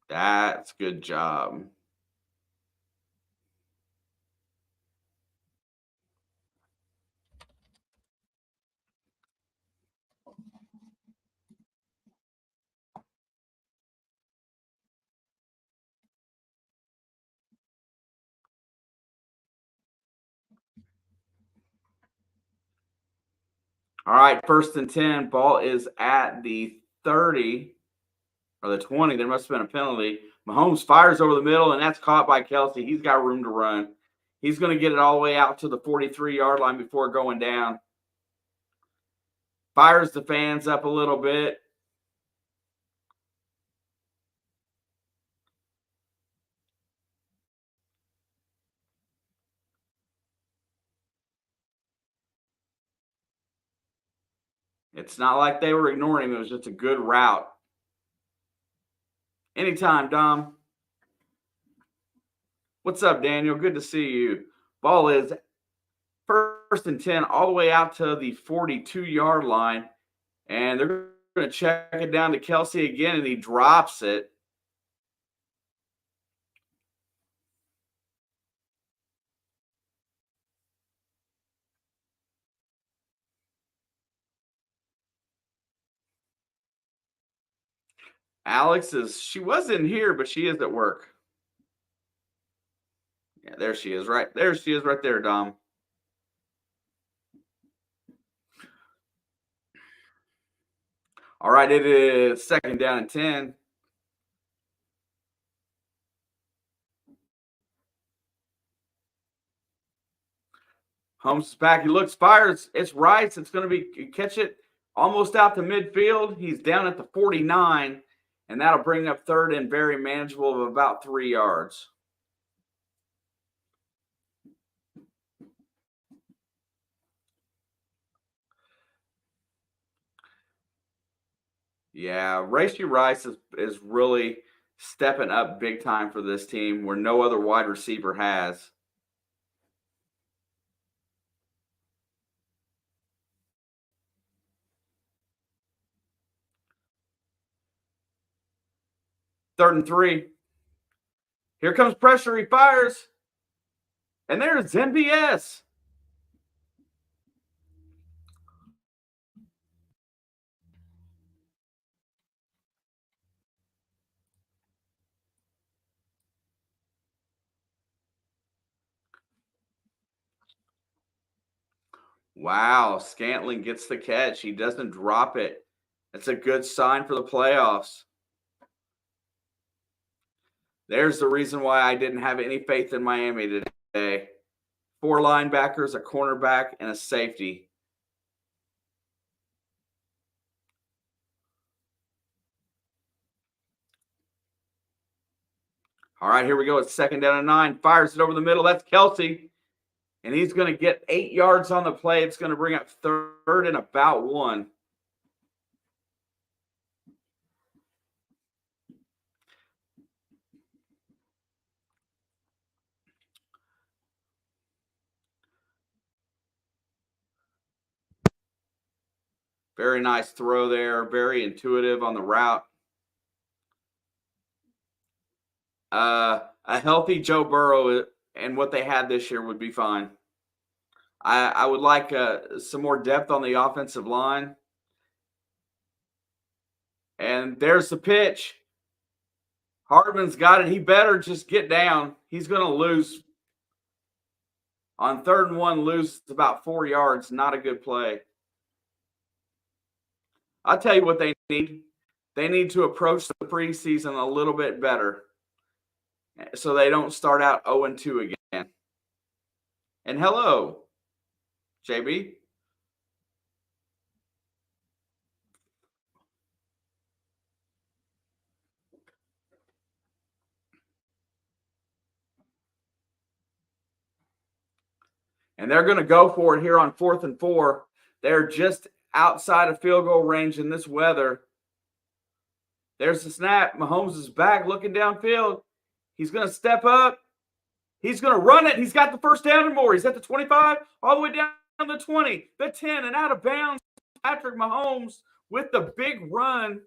That's good job. All right, 1st and 10. Ball is at the 30 or the 20. There must have been a penalty. Mahomes fires over the middle, and that's caught by Kelsey. He's got room to run. He's going to get it all the way out to the 43-yard line before going down. Fires the fans up a little bit. It's not like they were ignoring him. It was just a good route. Anytime, Dom. What's up, Daniel? Good to see you. Ball is 1st and 10 all the way out to the 42-yard line. And they're going to check it down to Kelsey again, and he drops it. She was in here, but she is at work. Yeah, there she is, right there, Dom. All right, it is 2nd down and 10. Holmes is back. He looks, fires. It's Rice. It's going to be catch it almost out to midfield. He's down at the 49, and that'll bring up 3rd and very manageable of about 3 yards. Yeah, Rashee Rice is really stepping up big time for this team where no other wide receiver has. Third and 3. Here comes pressure. He fires. And there's MBS. Wow, Scantling gets the catch. He doesn't drop it. That's a good sign for the playoffs. There's the reason why I didn't have any faith in Miami today. 4 linebackers, a cornerback, and a safety. All right, here we go. It's 2nd down and 9. Fires it over the middle. That's Kelsey. And he's going to get 8 yards on the play. It's going to bring up 3rd and about 1. Very nice throw there. Very intuitive on the route. A healthy Joe Burrow and what they had this year would be fine. I would like some more depth on the offensive line. And there's the pitch. Hardman's got it. He better just get down. He's going to lose. On 3rd and 1, lose about 4 yards. Not a good play. I'll tell you what they need. They need to approach the preseason a little bit better so they don't start out 0-2 again. And hello, JB. And they're going to go for it here on 4th and 4. They're just outside of field goal range in this weather. There's the snap. Mahomes is back looking downfield. He's going to step up. He's going to run it. He's got the first down and more. He's at the 25, all the way down to the 20, the 10, and out of bounds. Patrick Mahomes with the big run.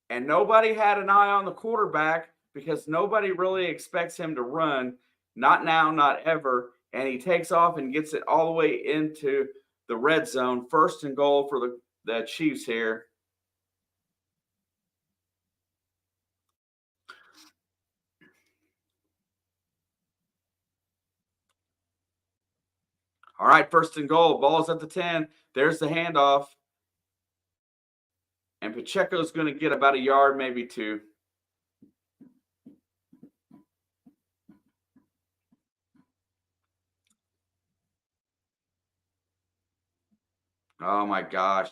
And nobody had an eye on the quarterback because nobody really expects him to run. Not now, not ever. And he takes off and gets it all the way into the red zone. 1st and goal for the Chiefs here. All right, 1st and goal. Ball's at the 10. There's the handoff. And Pacheco's going to get about a yard, maybe 2. Oh, my gosh.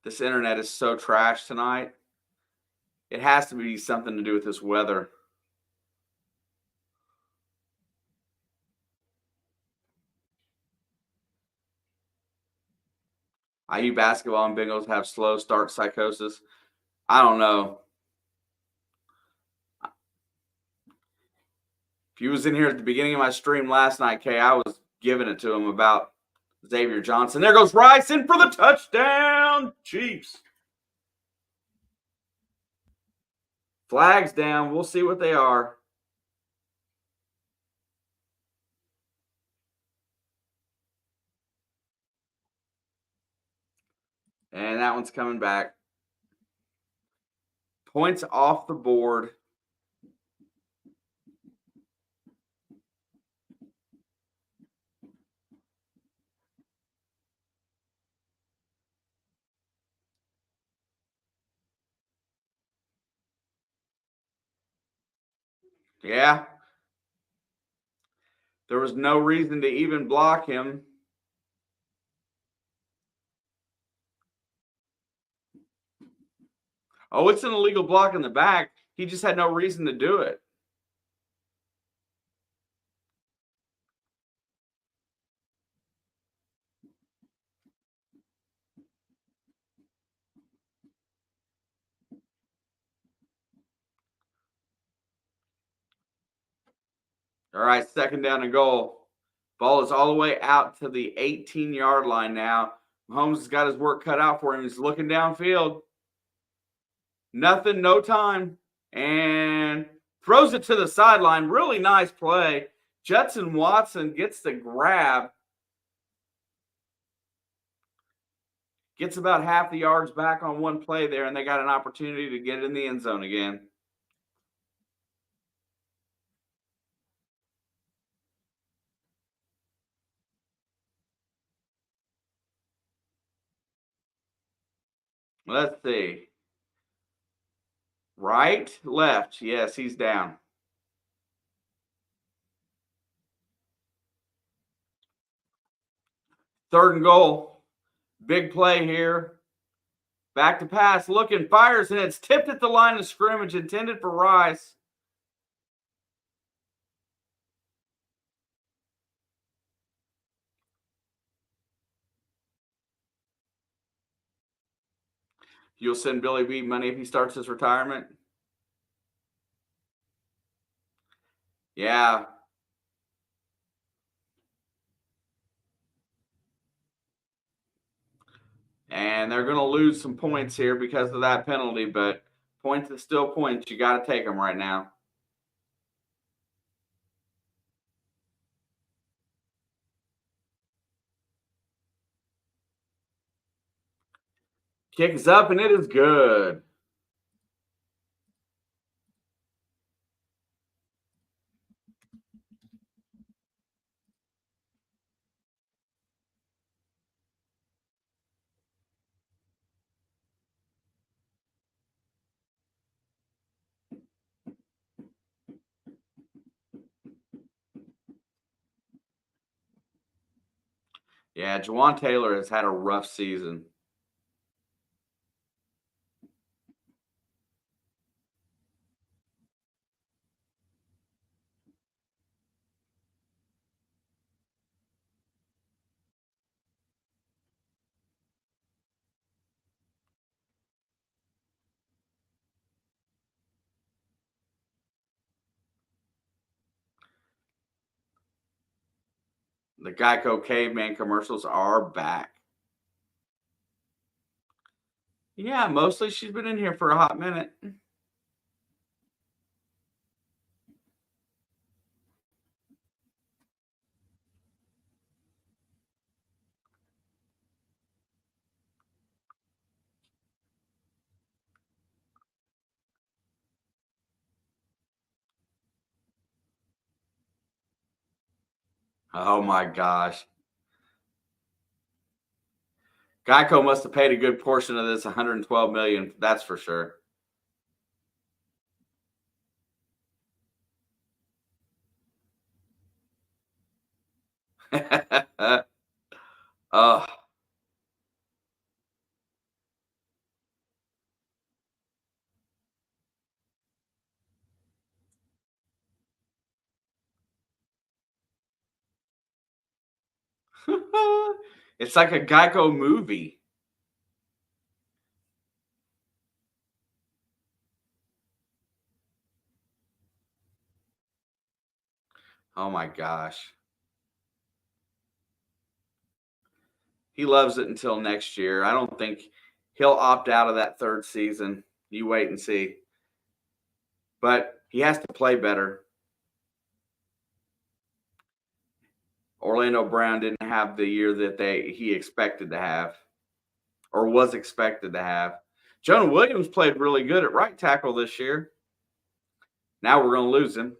This internet is so trash tonight. It has to be something to do with this weather. IU basketball and Bengals have slow start psychosis. I don't know. If he was in here at the beginning of my stream last night, Kay, I was giving it to him about Xavier Johnson. There goes Rice in for the touchdown. Chiefs. Flags down. We'll see what they are. And that one's coming back. Points off the board. Yeah. There was no reason to even block him. Oh, it's an illegal block in the back. He just had no reason to do it. All right, 2nd down and goal. Ball is all the way out to the 18-yard line now. Mahomes has got his work cut out for him. He's looking downfield. Nothing, no time. And throws it to the sideline. Really nice play. Judson Watson gets the grab. Gets about half the yards back on one play there, and they got an opportunity to get in the end zone again. Let's see. Right, left. Yes, he's down. 3rd and goal. Big play here. Back to pass. Looking, fires, and it's tipped at the line of scrimmage, intended for Rice. You'll send Billy B money if he starts his retirement? Yeah. And they're going to lose some points here because of that penalty, but points is still points. You got to take them right now. Kick is up, and it is good. Yeah, Jawan Taylor has had a rough season. The Geico Caveman commercials are back. Yeah, mostly she's been in here for a hot minute. Oh my gosh. Geico must have paid a good portion of this 112 million, that's for sure. Oh, it's like a Geico movie. Oh my gosh. He loves it until next year. I don't think he'll opt out of that third season. You wait and see. But he has to play better. Orlando Brown didn't have the year that he expected to have or was expected to have. Jonah Williams played really good at right tackle this year. Now we're going to lose him.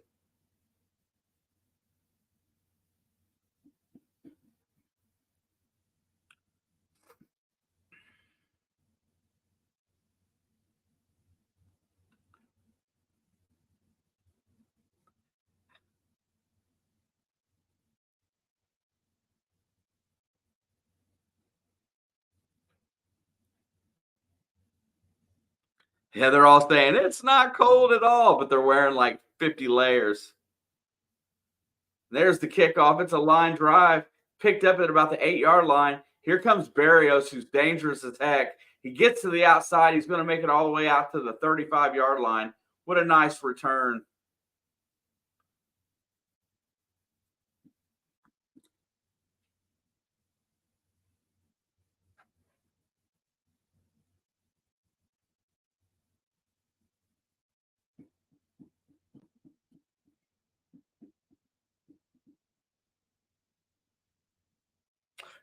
Yeah, they're all saying it's not cold at all, but they're wearing like 50 layers. There's the kickoff. It's a line drive, picked up at about the 8-yard line. Here comes Barrios, who's dangerous as heck. He gets to the outside. He's going to make it all the way out to the 35-yard line. What a nice return.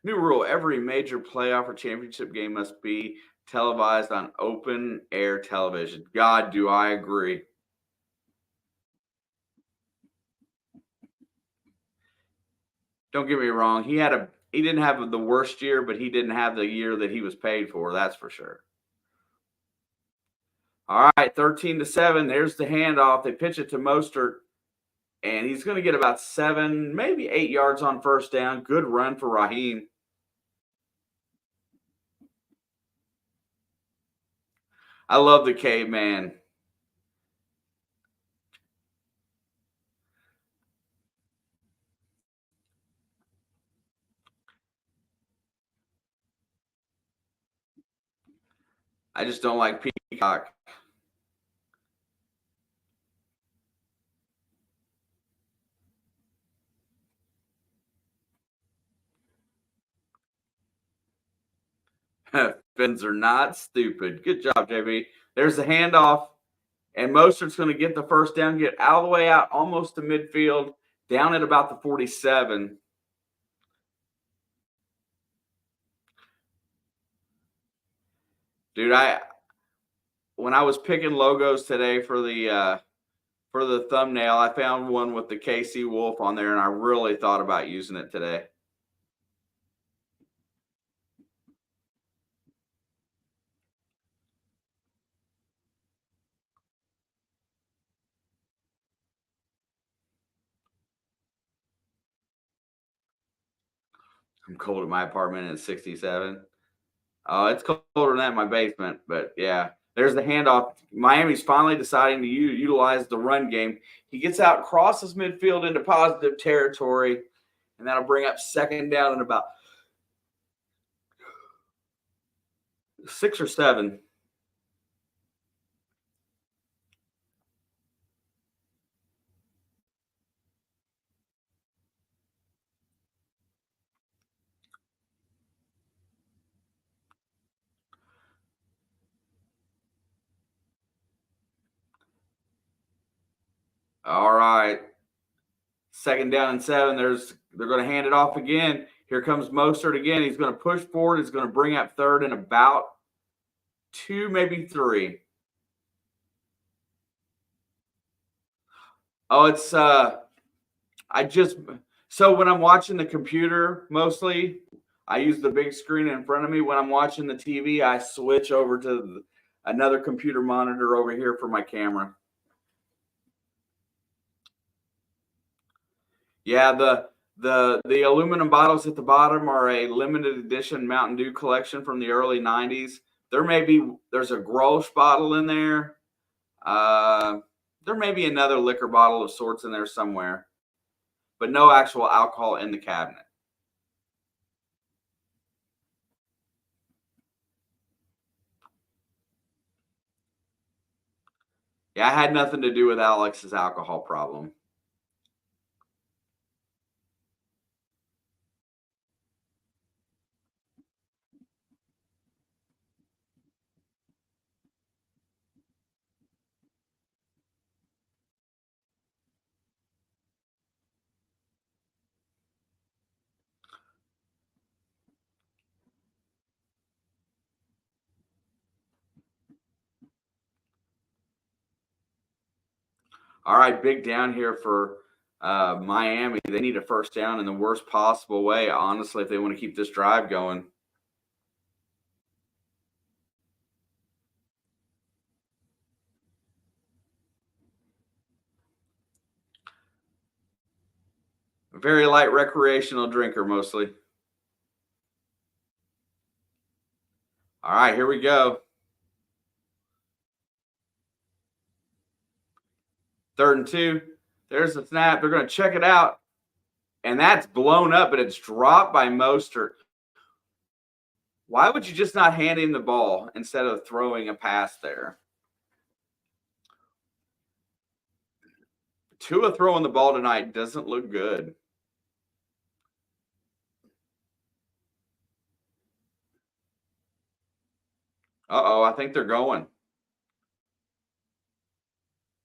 New rule: every major playoff or championship game must be televised on open air television. God, do I agree. Don't get me wrong. He didn't have the worst year, but he didn't have the year that he was paid for. That's for sure. All right, 13-7. There's the handoff. They pitch it to Mostert, and he's going to get about 7, maybe 8 yards on first down. Good run for Raheem. I love the caveman. I just don't like Peacock. Fins are not stupid. Good job, JB. There's the handoff, and Mostert's going to get the first down, get all the way out almost to midfield, down at about the 47. Dude, when I was picking logos today for the thumbnail, I found one with the KC Wolf on there, and I really thought about using it today. I'm cold in my apartment and it's 67. It's colder than that in my basement, but yeah. There's the handoff. Miami's finally deciding to utilize the run game. He gets out, crosses midfield into positive territory, and that'll bring up second down and about 6 or 7. All right. Second down and 7. They're going to hand it off again. Here comes Mostert again. He's going to push forward. He's going to bring up third and about 2, maybe 3. Oh, it's so when I'm watching the computer mostly, I use the big screen in front of me. When I'm watching the TV, I switch over to another computer monitor over here for my camera. Yeah, the aluminum bottles at the bottom are a limited edition Mountain Dew collection from the early 90s. There's a Grolsch bottle in there. There may be another liquor bottle of sorts in there somewhere, but no actual alcohol in the cabinet. Yeah, I had nothing to do with Alex's alcohol problem. All right, big down here for Miami. They need a first down in the worst possible way, honestly, if they want to keep this drive going. A very light recreational drinker, mostly. All right, here we go. 3rd and 2. There's the snap. They're going to check it out. And that's blown up, but it's dropped by Mostert. Why would you just not hand him the ball instead of throwing a pass there? Tua throwing the ball tonight doesn't look good. Uh-oh, I think they're going.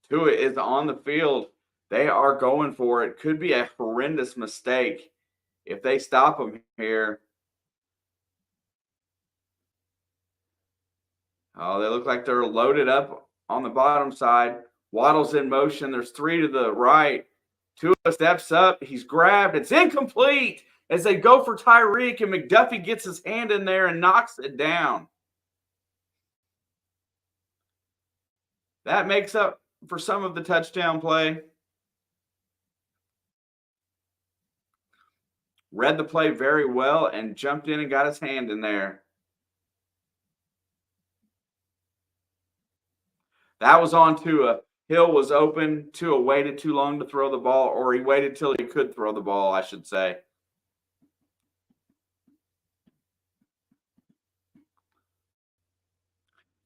Tua is on the field. They are going for it. Could be a horrendous mistake if they stop him here. Oh, they look like they're loaded up on the bottom side. Waddle's in motion. There's 3 to the right. Tua steps up. He's grabbed. It's incomplete as they go for Tyreek, and McDuffie gets his hand in there and knocks it down. That makes up for some of the touchdown play. Read the play very well and jumped in and got his hand in there. That was on Tua. Hill was open. Tua waited too long to throw the ball, or he waited till he could throw the ball, I should say.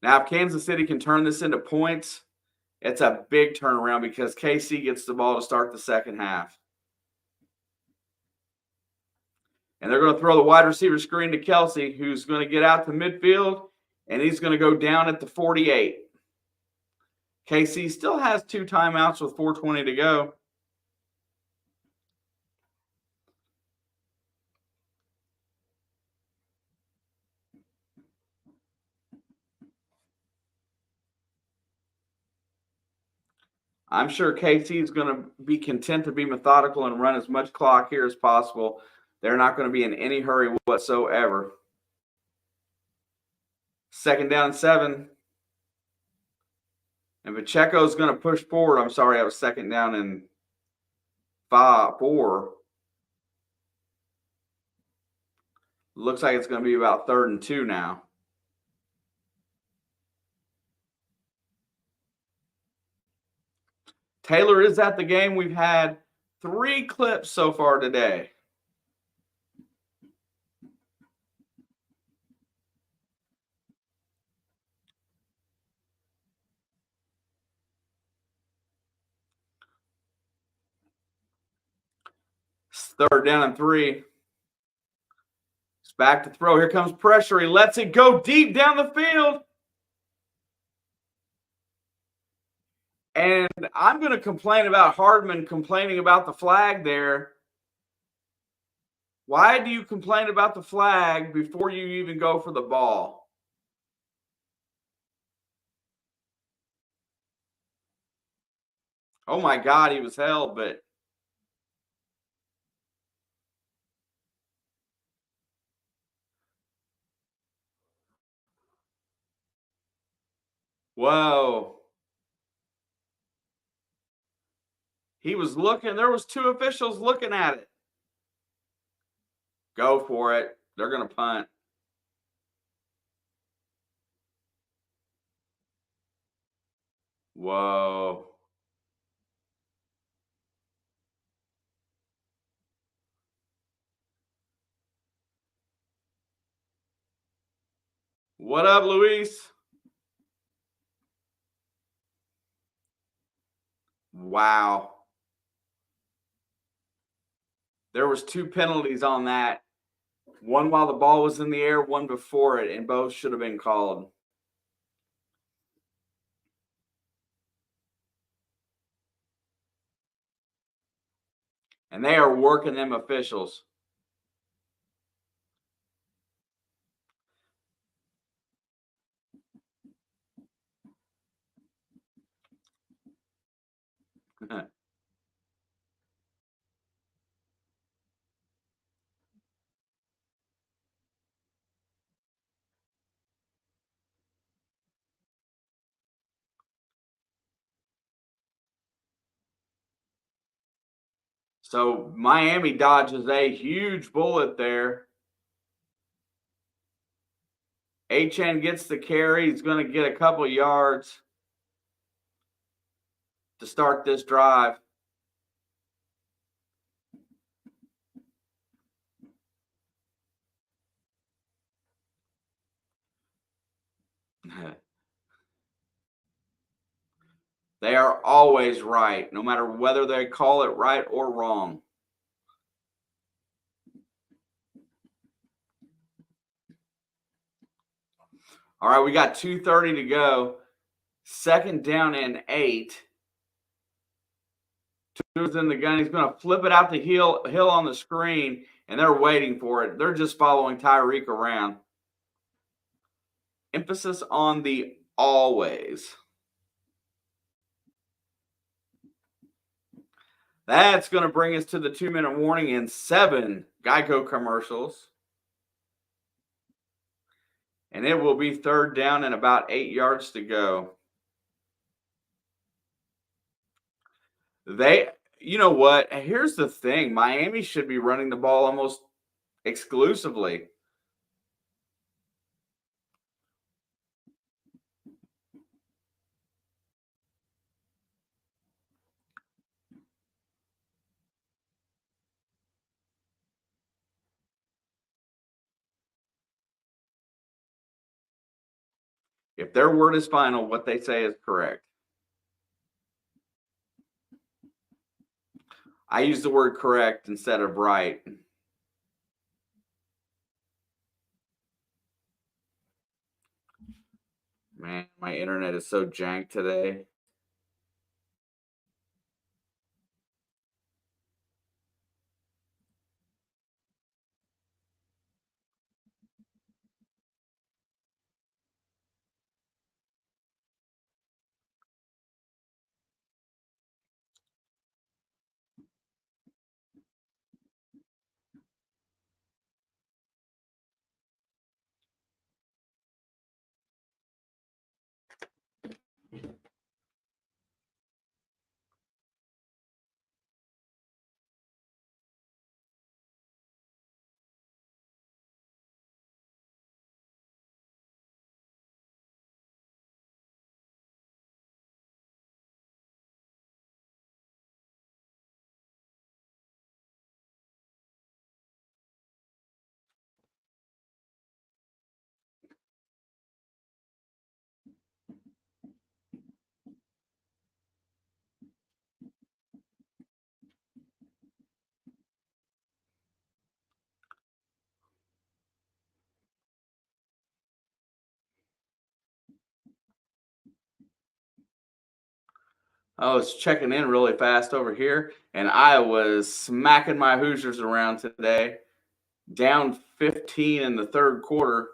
Now, if Kansas City can turn this into points, it's a big turnaround because KC gets the ball to start the second half. And they're going to throw the wide receiver screen to Kelsey, who's going to get out to midfield, and he's going to go down at the 48. KC still has 2 timeouts with 4:20 to go. I'm sure KC is going to be content to be methodical and run as much clock here as possible. They're not going to be in any hurry whatsoever. 2nd down and 7. And Pacheco's going to push forward. I'm sorry, I was 2nd down and 4. Looks like it's going to be about 3rd and 2 now. Taylor is at the game. We've had 3 clips so far today. It's 3rd down and 3. It's back to throw. Here comes pressure. He lets it go deep down the field. And I'm going to complain about Hardman complaining about the flag there. Why do you complain about the flag before you even go for the ball? Oh my God, he was held, but whoa. He was looking. There was 2 officials looking at it. Go for it. They're going to punt. Whoa. What up, Luis? Wow. There was 2 penalties on that. One while the ball was in the air, one before it, and both should have been called. And they are working them officials. So Miami dodges a huge bullet there. HN gets the carry. He's going to get a couple yards to start this drive. They are always right, no matter whether they call it right or wrong. All right, we got 2:30 to go. 2nd down and 8. Tua's in the gun. He's going to flip it out the hill on the screen, and they're waiting for it. They're just following Tyreek around. Emphasis on the always. That's going to bring us to the 2-minute warning and 7 Geico commercials. And it will be 3rd down and about 8 yards to go. You know what? Here's the thing. Miami should be running the ball almost exclusively. If their word is final, what they say is correct. I use the word correct instead of right. Man, my internet is so jank today. I was checking in really fast over here, and I was smacking my Hoosiers around today, down 15 in the third quarter.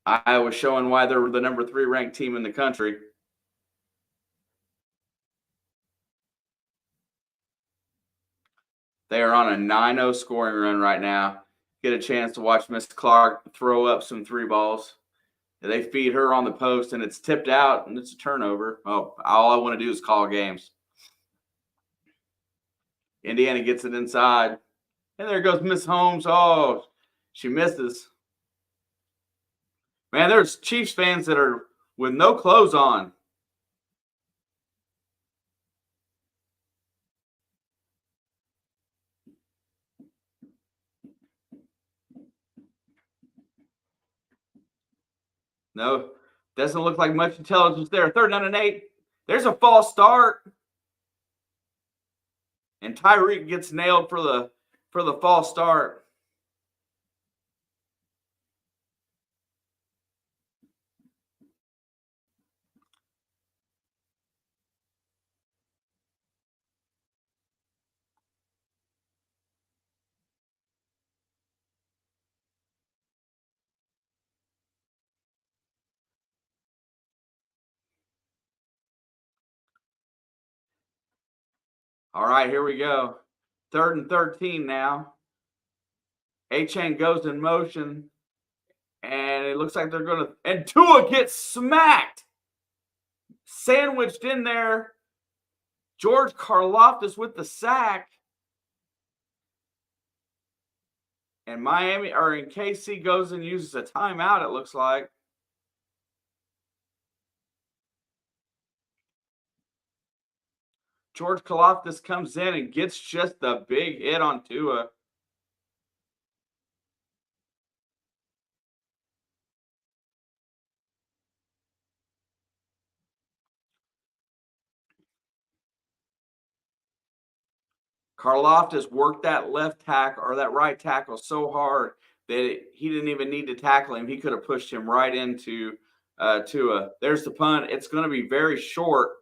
I was showing why they're the number 3 ranked team in the country. They are on a 9-0 scoring run right now. Get a chance to watch Miss Clark throw up some 3 balls. They feed her on the post, and it's tipped out, and it's a turnover. Oh, all I want to do is call games. Indiana gets it inside. And there goes Miss Holmes. Oh, she misses. Man, there's Chiefs fans that are with no clothes on. No, doesn't look like much intelligence there. 3rd down and 8. There's a false start. And Tyreek gets nailed for the false start. All right, here we go. 3rd and 13 now. A-Chain goes in motion, and it looks like they're going to – and Tua gets smacked. Sandwiched in there. George Karlaftis with the sack. And KC goes and uses a timeout, it looks like. George Karlaftis comes in and gets just the big hit on Tua. Karlaftis worked that left tackle or that right tackle so hard that he didn't even need to tackle him. He could have pushed him right into Tua. There's the punt. It's going to be very short,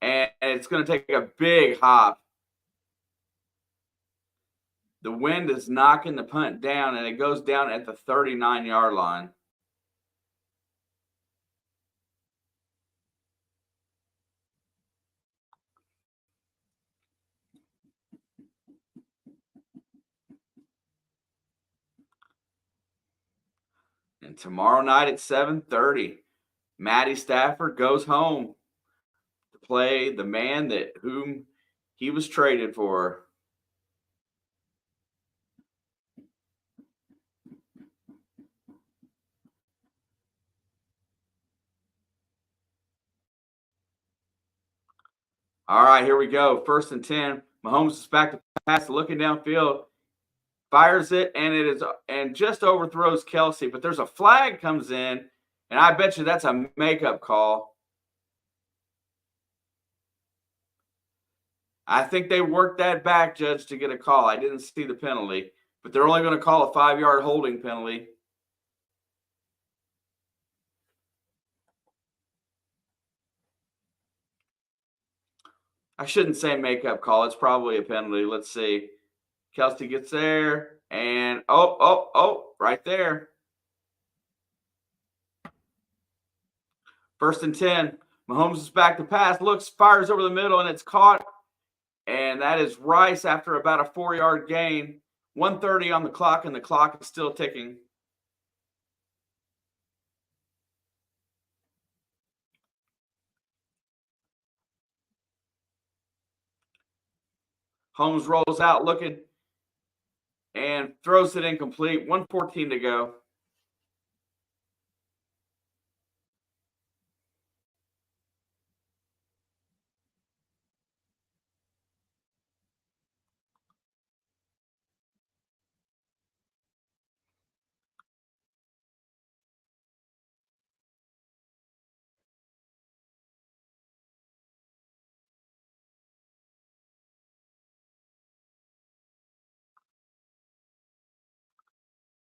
and it's going to take a big hop. The wind is knocking the punt down, and it goes down at the 39-yard line. And tomorrow night at 7:30, Matty Stafford goes home to play the man whom he was traded for. All right, here we go. 1st and 10. Mahomes is back to pass, looking downfield, fires it, and just overthrows Kelsey. But there's a flag comes in, and I bet you that's a makeup call. I think they worked that back, Judge, to get a call. I didn't see the penalty, but they're only going to call a 5-yard holding penalty. I shouldn't say makeup call. It's probably a penalty. Let's see. Kelsey gets there, and right there. 1st and 10. Mahomes is back to pass, looks, fires over the middle, and it's caught. And that is Rice after about a 4-yard gain. 1:30 on the clock, and the clock is still ticking. Holmes rolls out looking and throws it incomplete. 1:14 to go.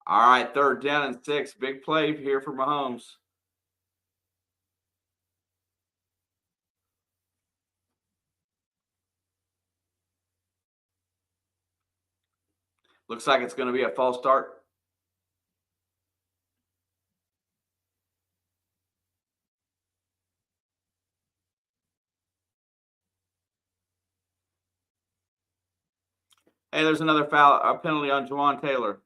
All right, 3rd down and 6. Big play here for Mahomes. Looks like it's going to be a false start. Hey, there's another foul, a penalty on Juwan Taylor.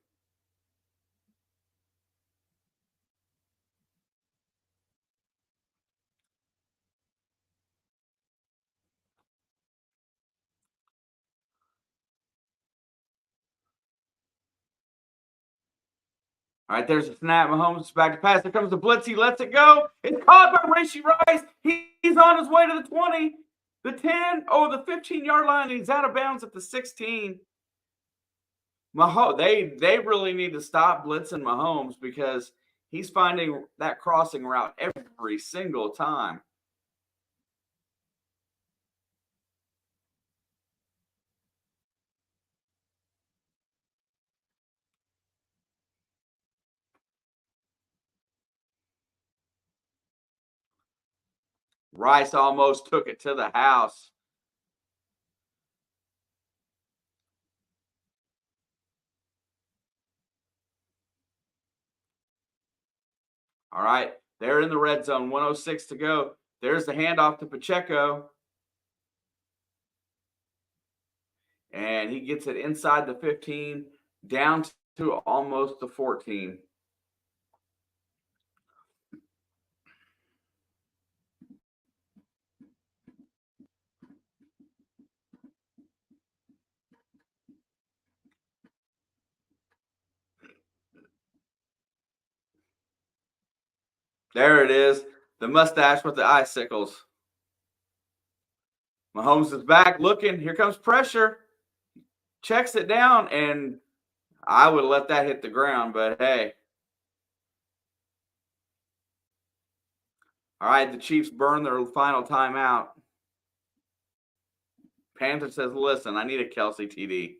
All right, there's a snap. Mahomes is back to pass. Here comes the blitz. He lets it go. It's caught by Rashee Rice. He's on his way to the 20, the 10, the 15-yard line. He's out of bounds at the 16. They really need to stop blitzing Mahomes because he's finding that crossing route every single time. Rice almost took it to the house. All right, they're in the red zone. 106 to go. There's the handoff to Pacheco. And he gets it inside the 15, down to almost the 14. There it is, the mustache with the icicles. Mahomes is back looking. Here comes pressure. Checks it down, and I would have let that hit the ground, but hey. All right, the Chiefs burn their final timeout. Panther says, listen, I need a Kelsey TD.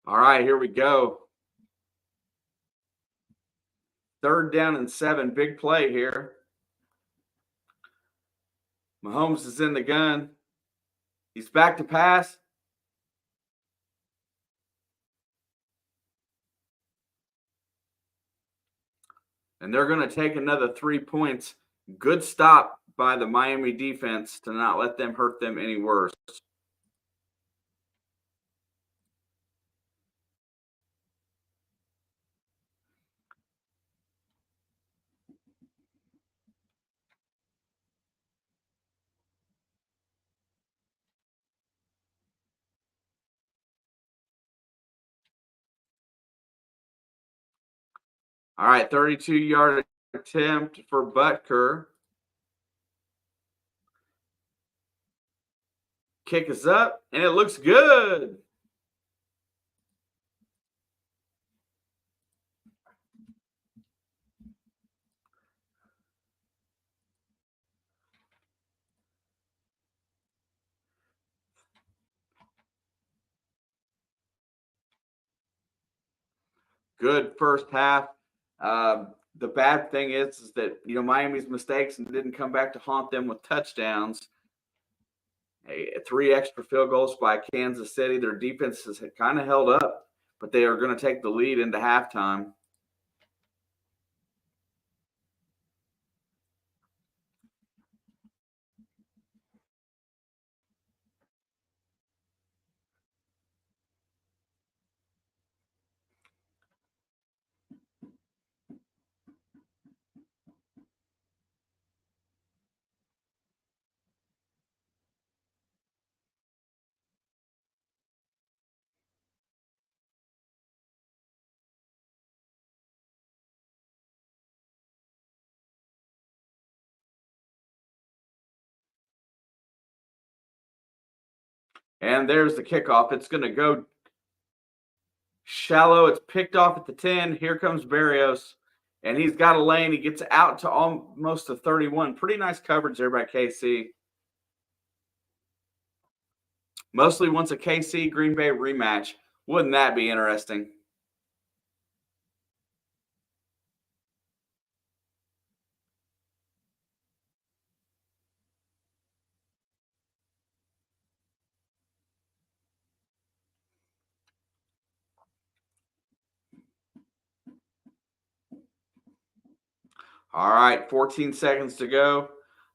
All right, here we go. 3rd down and 7. Big play here. Mahomes is in the gun. He's back to pass. And they're going to take another 3 points. Good stop by the Miami defense to not let them hurt them any worse. All right, 32-yard attempt for Butker. Kick is up, and it looks good. Good first half. The bad thing is that Miami's mistakes and didn't come back to haunt them with touchdowns. 3 extra field goals by Kansas City. Their defense has kind of held up, but they are going to take the lead into halftime. And there's the kickoff. It's going to go shallow. It's picked off at the 10. Here comes Barrios, and he's got a lane. He gets out to almost the 31. Pretty nice coverage there by KC. Mostly wants a KC Green Bay rematch. Wouldn't that be interesting? All right, 14 seconds to go.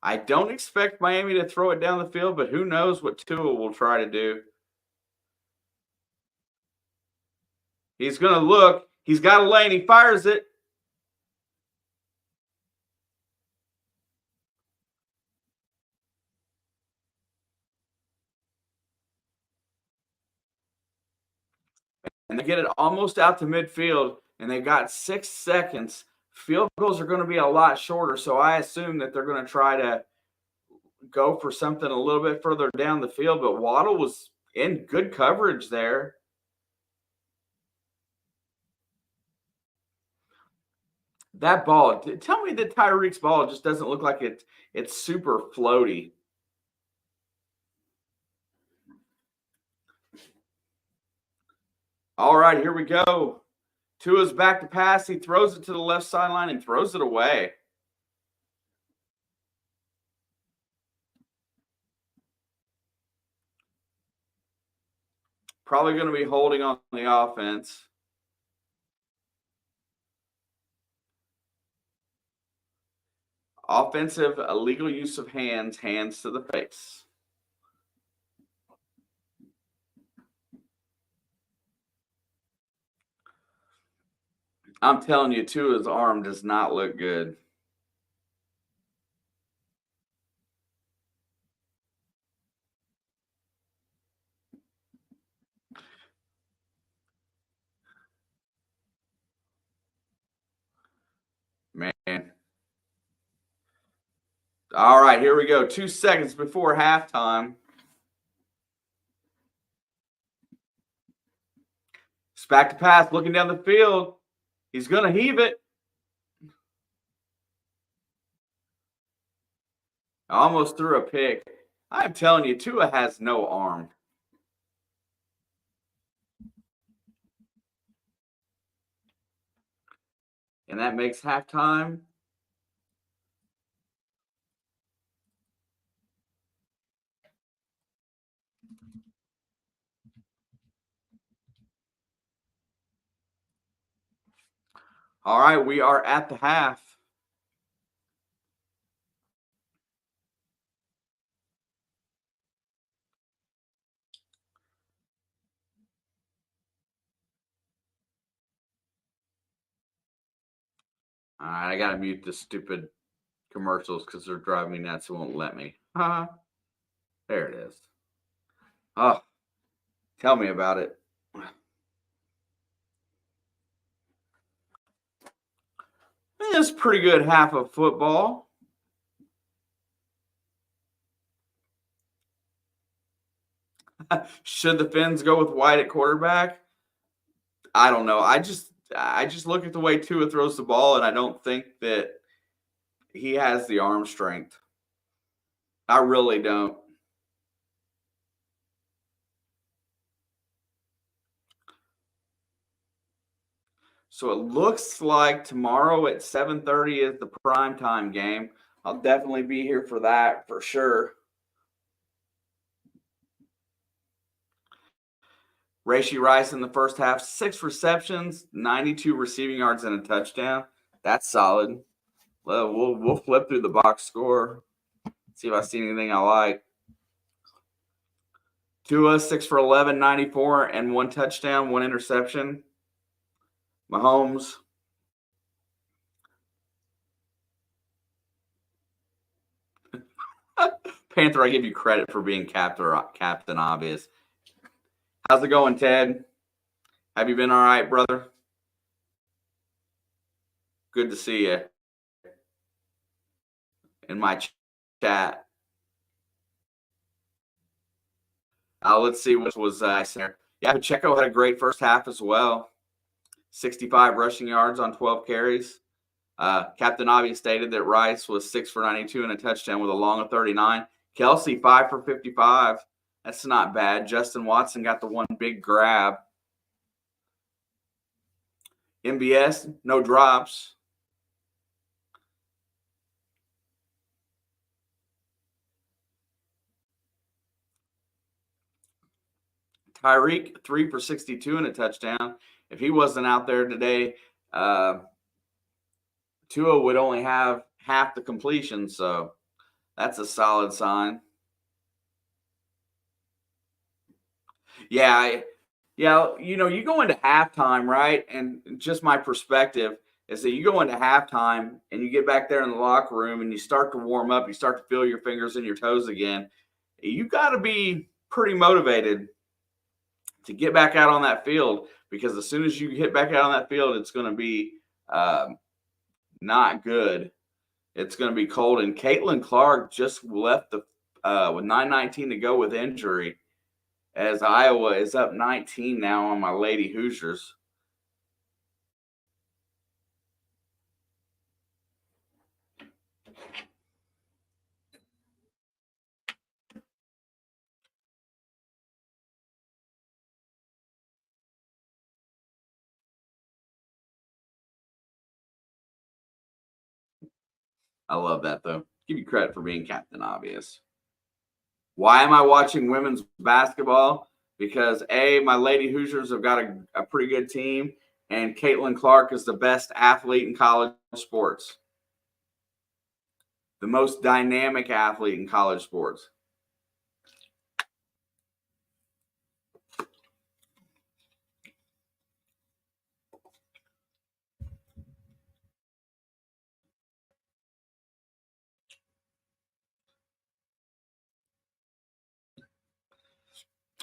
I don't expect Miami to throw it down the field, but who knows what Tua will try to do. He's going to look. He's got a lane. He fires it. And they get it almost out to midfield, and they've got 6 seconds. Field goals are going to be a lot shorter, so I assume that they're going to try to go for something a little bit further down the field, but Waddle was in good coverage there. That ball, tell me that Tyreek's ball just doesn't look like it's super floaty. All right, here we go. Tua's back to pass. He throws it to the left sideline and throws it away. Probably going to be holding on the offense. Offensive illegal use of hands to the face. I'm telling you, Tua's arm does not look good. Man. All right, here we go. 2 seconds before halftime. It's back to pass, looking down the field. He's going to heave it. Almost threw a pick. I'm telling you, Tua has no arm. And that makes halftime. All right, we are at the half. All right, I got to mute the stupid commercials because they're driving me nuts. It won't let me. There it is. Oh, tell me about it. It's pretty good half of football. Should the Finns go with White at quarterback? I don't know. I just look at the way Tua throws the ball, and I don't think that he has the arm strength. I really don't. So it looks like tomorrow at 7:30 is the primetime game. I'll definitely be here for that for sure. Rashee Rice in the first half, 6 receptions, 92 receiving yards, and a touchdown. That's solid. Well, we'll flip through the box score, see if I see anything I like. Tua, 6 for 11, 94, and 1 touchdown, 1 interception. Mahomes, Panther, I give you credit for being captain obvious. How's it going, Ted? Have you been all right, brother? Good to see you in my chat. Let's see what was there. Yeah, Pacheco had a great first half as well. 65 rushing yards on 12 carries. Captain Obvious stated that Rice was 6 for 92 and a touchdown with a long of 39. Kelsey, 5 for 55. That's not bad. Justin Watson got the one big grab. MBS, no drops. Tyreek, 3 for 62 and a touchdown. If he wasn't out there today, Tua would only have half the completion, so that's a solid sign. Yeah, you know, you go into halftime, right? And just my perspective is that you go into halftime and you get back there in the locker room and you start to warm up, you start to feel your fingers and your toes again. You got to be pretty motivated to get back out on that field, because as soon as you get back out on that field, it's going to be not good. It's going to be cold. And Caitlin Clark just left with 9:19 to go with injury, as Iowa is up 19 now on my Lady Hoosiers. I love that, though. Give you credit for being Captain Obvious. Why am I watching women's basketball? Because A, my Lady Hoosiers have got a pretty good team, and Caitlin Clark is the best athlete in college sports. The most dynamic athlete in college sports.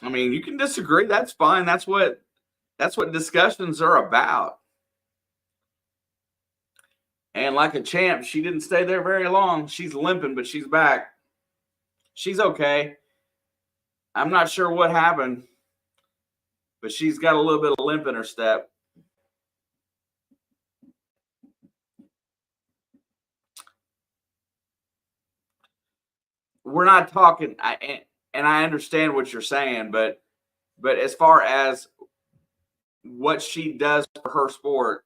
I mean, you can disagree. That's fine. That's what discussions are about. And like a champ, she didn't stay there very long. She's limping, but she's back. She's okay. I'm not sure what happened, but she's got a little bit of limp in her step. We're not talking, and I understand what you're saying, but as far as what she does for her sport,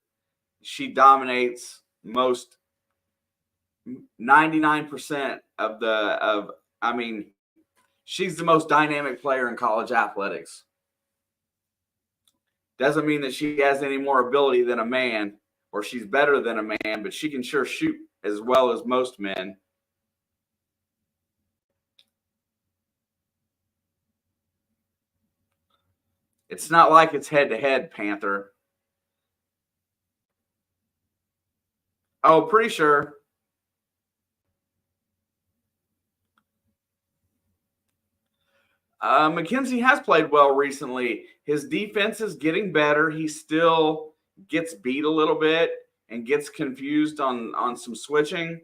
she dominates most 99% I mean, she's the most dynamic player in college athletics. Doesn't mean that she has any more ability than a man or she's better than a man, but she can sure shoot as well as most men. It's not like it's head-to-head, Panther. Oh, pretty sure. McKenzie has played well recently. His defense is getting better. He still gets beat a little bit, and gets confused on some switching.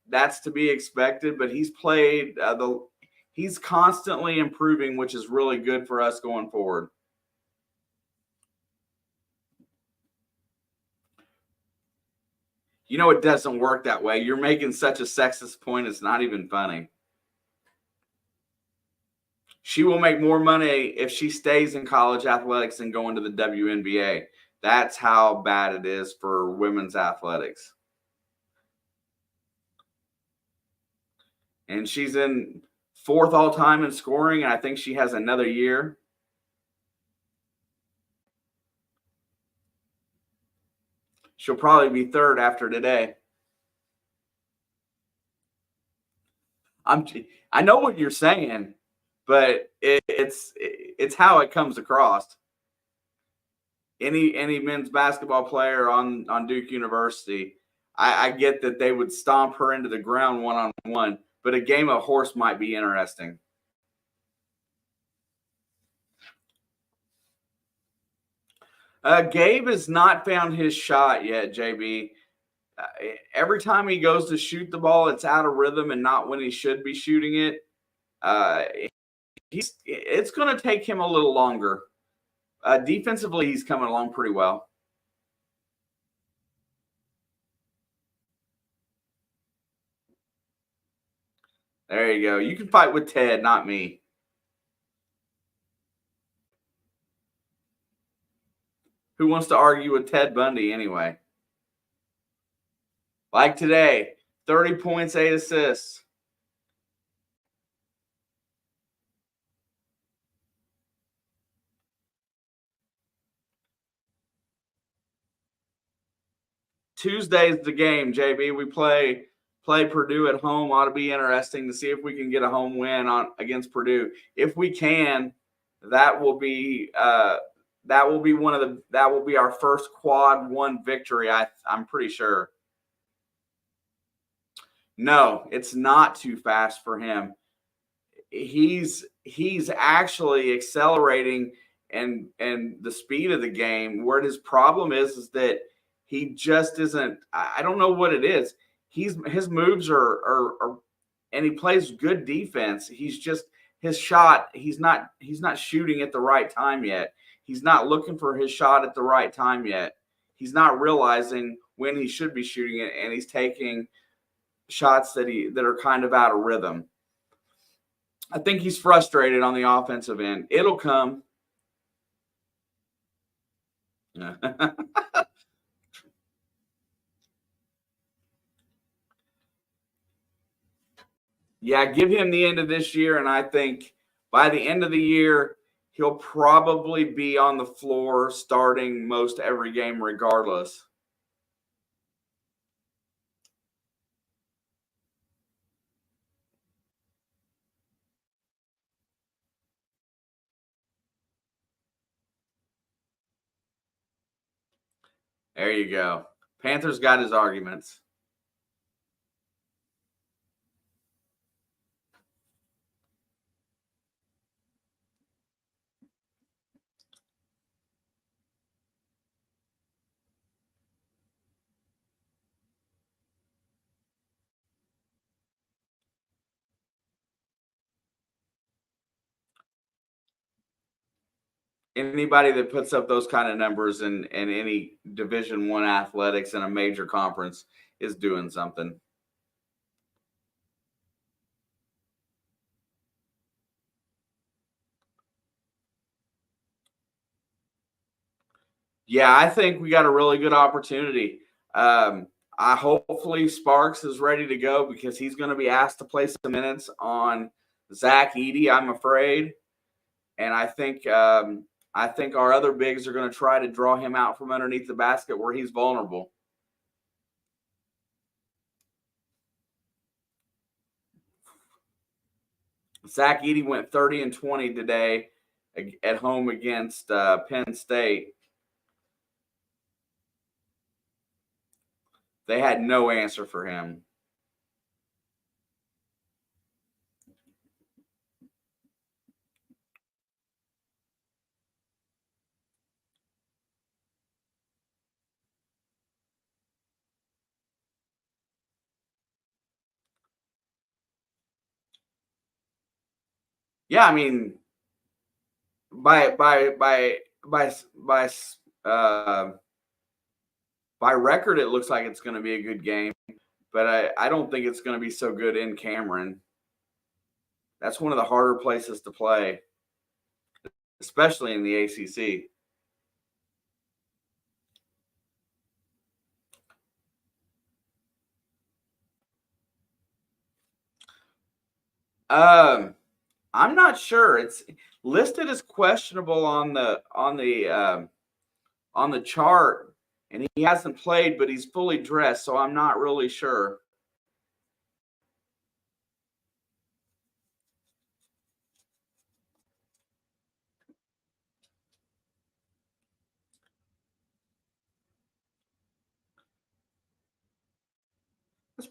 That's to be expected, but he's played he's constantly improving, which is really good for us going forward. You know, it doesn't work that way. You're making such a sexist point, it's not even funny. She will make more money if she stays in college athletics than going to the WNBA. That's how bad it is for women's athletics. And she's in fourth all time in scoring, and I think she has another year. She'll probably be third after today. I know what you're saying, but it's how it comes across. Any men's basketball player on Duke University, I get that they would stomp her into the ground one-on-one, but a game of horse might be interesting. Gabe has not found his shot yet, JB. Every time he goes to shoot the ball, it's out of rhythm and not when he should be shooting it. It's going to take him a little longer. Defensively, he's coming along pretty well. There you go. You can fight with Ted, not me. Who wants to argue with Ted Bundy anyway? Like today, 30 points, 8 assists. Tuesday's the game, JB. We play Purdue at home. Ought to be interesting to see if we can get a home win against Purdue. If we can, that will be our first quad one victory. I'm pretty sure. No, it's not too fast for him. He's actually accelerating and the speed of the game. Where his problem is that he just isn't. I don't know what it is. His moves are and he plays good defense. He's just his shot. He's not shooting at the right time yet. He's not looking for his shot at the right time yet. He's not realizing when he should be shooting it, and he's taking shots that are kind of out of rhythm. I think he's frustrated on the offensive end. It'll come. Yeah, give him the end of this year, and I think by the end of the year, he'll probably be on the floor starting most every game regardless. There you go. Panthers got his arguments. Anybody that puts up those kind of numbers in any Division I athletics in a major conference is doing something. Yeah, I think we got a really good opportunity. Hopefully Sparks is ready to go because he's going to be asked to play some minutes on Zach Edey, I'm afraid, and I think our other bigs are going to try to draw him out from underneath the basket where he's vulnerable. Zach Edey went 30 and 20 today at home against Penn State. They had no answer for him. Yeah, I mean, by by by by by uh, by record, it looks like it's going to be a good game, but I don't think it's going to be so good in Cameron. That's one of the harder places to play, especially in the ACC. Um, I'm not sure. It's listed as questionable on the chart, and he hasn't played, but he's fully dressed, so I'm not really sure.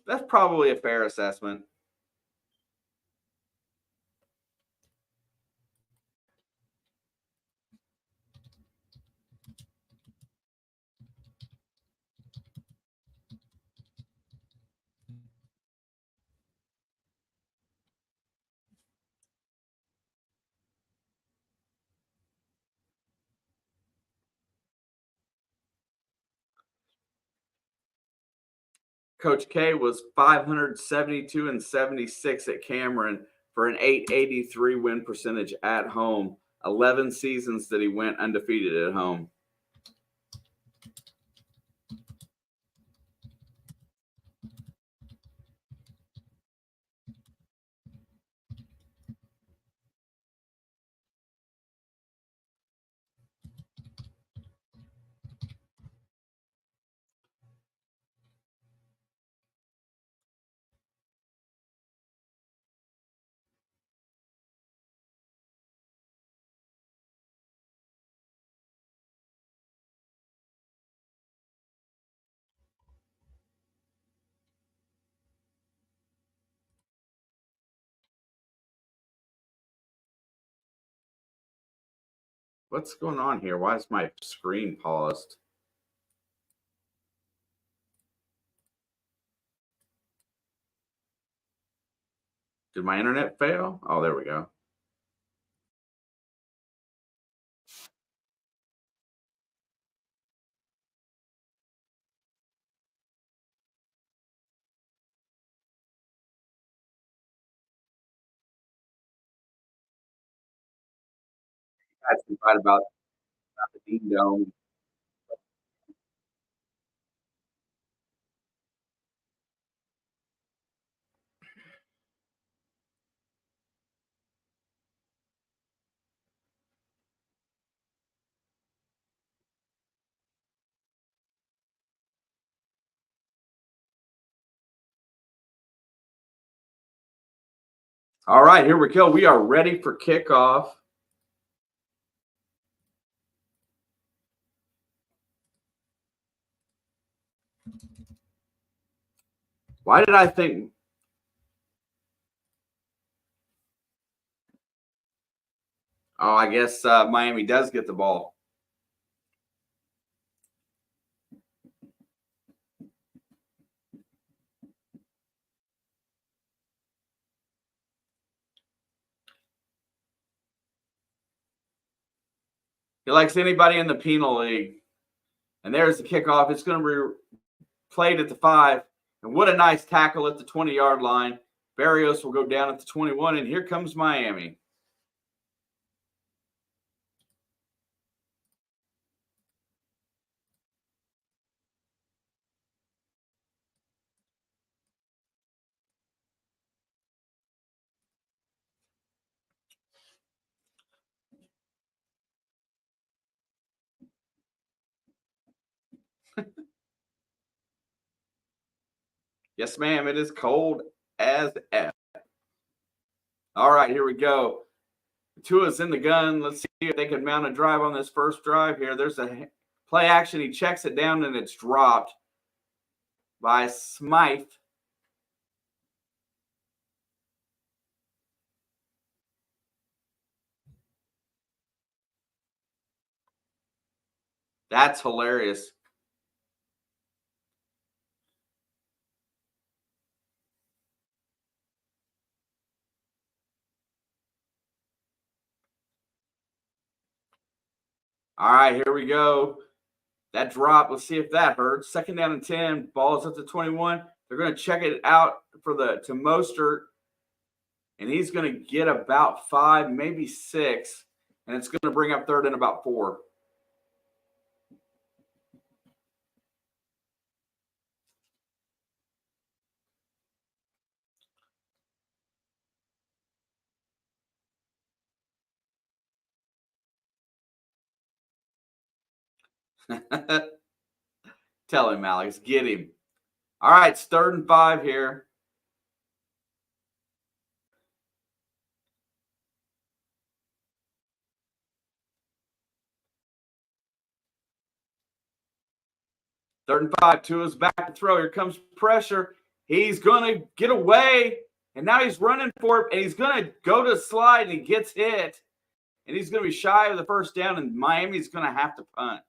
That's probably a fair assessment. Coach K was 572 and 76 at Cameron for an 883 win percentage at home. 11 seasons that he went undefeated at home. What's going on here? Why is my screen paused? Did my internet fail? Oh, there we go. That's right about the Dean Dome. All right, here we go. We are ready for kickoff. Why did I think? Oh, I guess Miami does get the ball. He likes anybody in the penal league. And there's the kickoff. It's going to be played at the 5. And what a nice tackle at the 20-yard line. Barrios will go down at the 21, and here comes Miami. Yes, ma'am. It is cold as F. All right, here we go. Tua's in the gun. Let's see if they can mount a drive on this first drive here. There's a play action. He checks it down, and it's dropped by Smythe. That's hilarious. All right, here we go. That drop, let's see if that hurts. 2nd down and 10, ball is up to 21. They're going to check it out to Mostert, and he's going to get about 5, maybe 6, and it's going to bring up 3rd and about 4. Tell him, Alex. Get him. All right, it's 3rd and 5 here. Third and 5. Tua's back to throw. Here comes pressure. He's going to get away, and now he's running for it, and he's going to go to slide, and he gets hit, and he's going to be shy of the 1st down, and Miami's going to have to punt.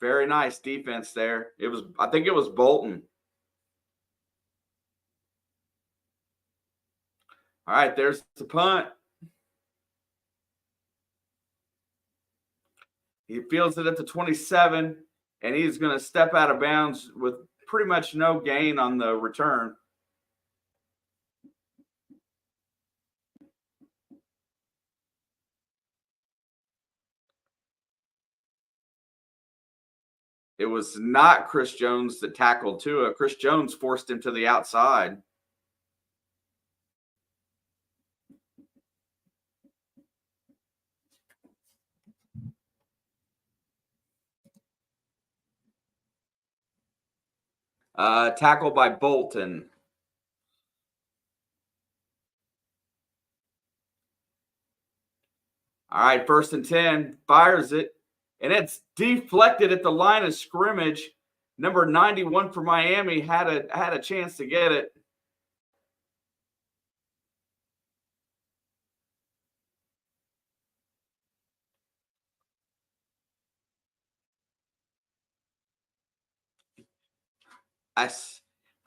Very nice defense there. I think it was Bolton. All right, there's the punt. He fields it at the 27, and he's going to step out of bounds with pretty much no gain on the return. It was not Chris Jones that tackled Tua. Chris Jones forced him to the outside. Tackled by Bolton. All right, 1st and 10, fires it, and it's deflected at the line of scrimmage. Number 91 for Miami had a chance to get it.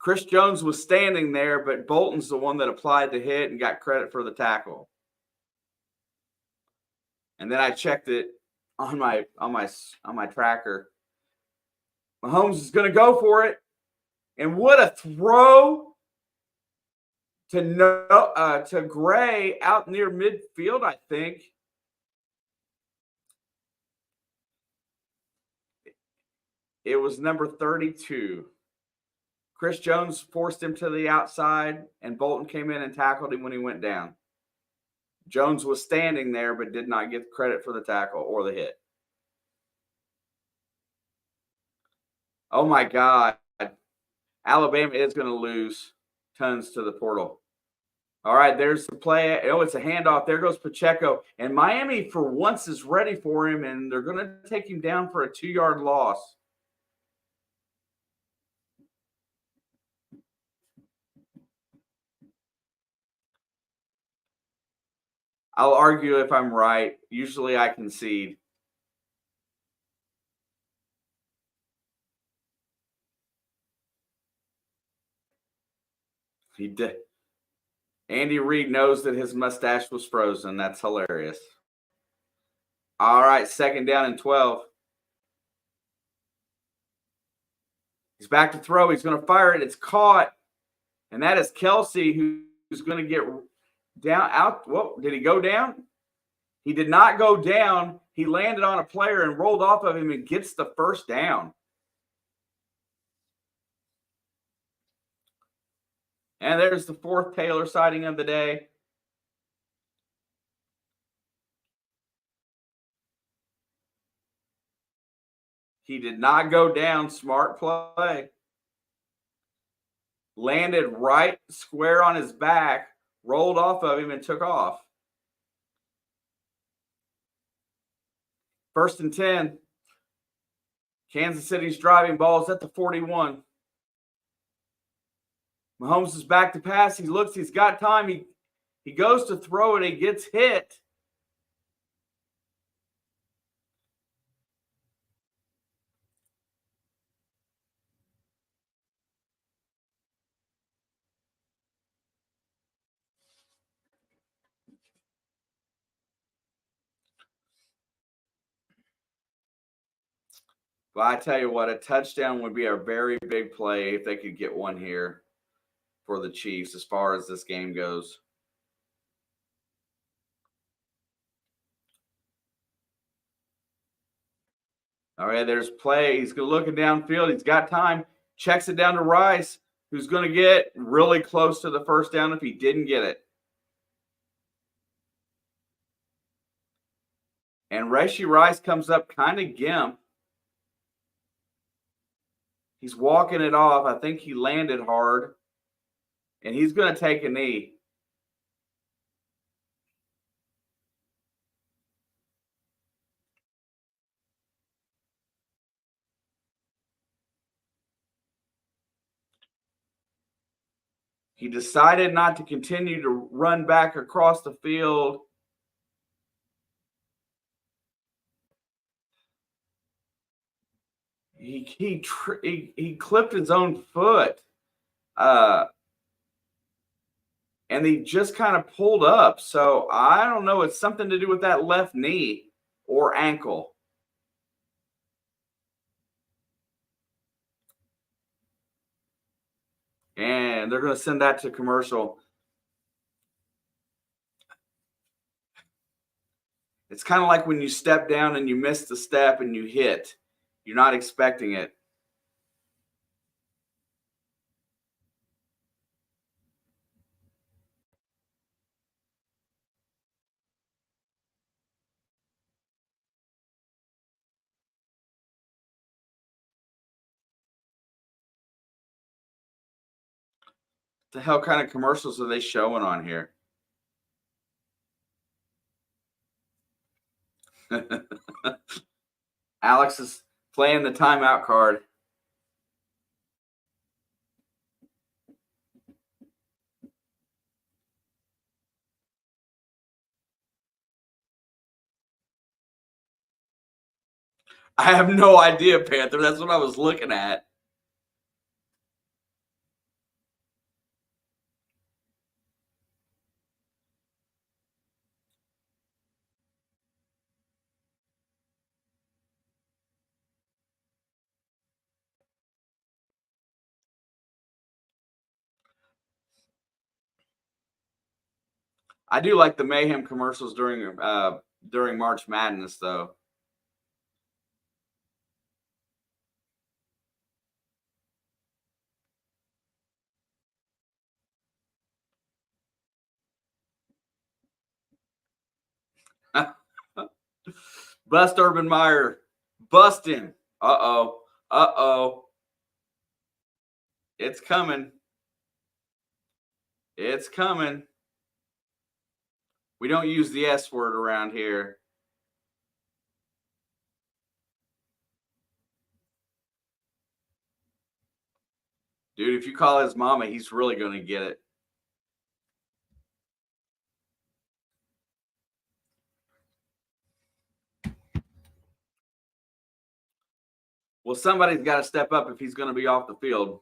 Chris Jones was standing there, but Bolton's the one that applied the hit and got credit for the tackle. And then I checked it on my tracker. Mahomes is going to go for it, and what a throw to Gray out near midfield, I think. It was number 32. Chris Jones forced him to the outside, and Bolton came in and tackled him when he went down. Jones was standing there but did not get credit for the tackle or the hit. Oh, my God. Alabama is going to lose tons to the portal. All right, there's the play. Oh, it's a handoff. There goes Pacheco. And Miami, for once, is ready for him, and they're going to take him down for a 2-yard loss. I'll argue if I'm right. Usually I concede. He did. Andy Reid knows that his mustache was frozen. That's hilarious. All right, 2nd down and 12. He's back to throw. He's going to fire it. It's caught. And that is Kelsey, who's going to get down out. Whoa, did he go down? He did not go down. He landed on a player and rolled off of him and gets the 1st down. And there's the 4th Taylor sighting of the day. He did not go down. Smart play. Landed right square on his back, rolled off of him, and took off. 1st and 10. Kansas City's driving. Ball's at the 41. Mahomes is back to pass. He looks. He's got time. He goes to throw it. He gets hit. But I tell you what, a touchdown would be a very big play if they could get one here for the Chiefs as far as this game goes. All right, there's play. He's looking downfield. He's got time. Checks it down to Rice, who's going to get really close to the first down if he didn't get it. And Rashee Rice comes up kind of gimp. He's walking it off. I think he landed hard. And he's going to take a knee. He decided not to continue to run back across the field. He clipped his own foot. And he just kind of pulled up. So I don't know. It's something to do with that left knee or ankle. And they're going to send that to commercial. It's kind of like when you step down and you miss the step and you hit. You're not expecting it. The hell kind of commercials are they showing on here? Alex is playing the timeout card. I have no idea, Panther. That's what I was looking at. I do like the Mayhem commercials during March Madness, though. Bust Urban Meyer. Bust him. Uh-oh. Uh-oh. It's coming. It's coming. We don't use the S word around here. Dude, if you call his mama, he's really going to get it. Well, somebody's got to step up if he's going to be off the field.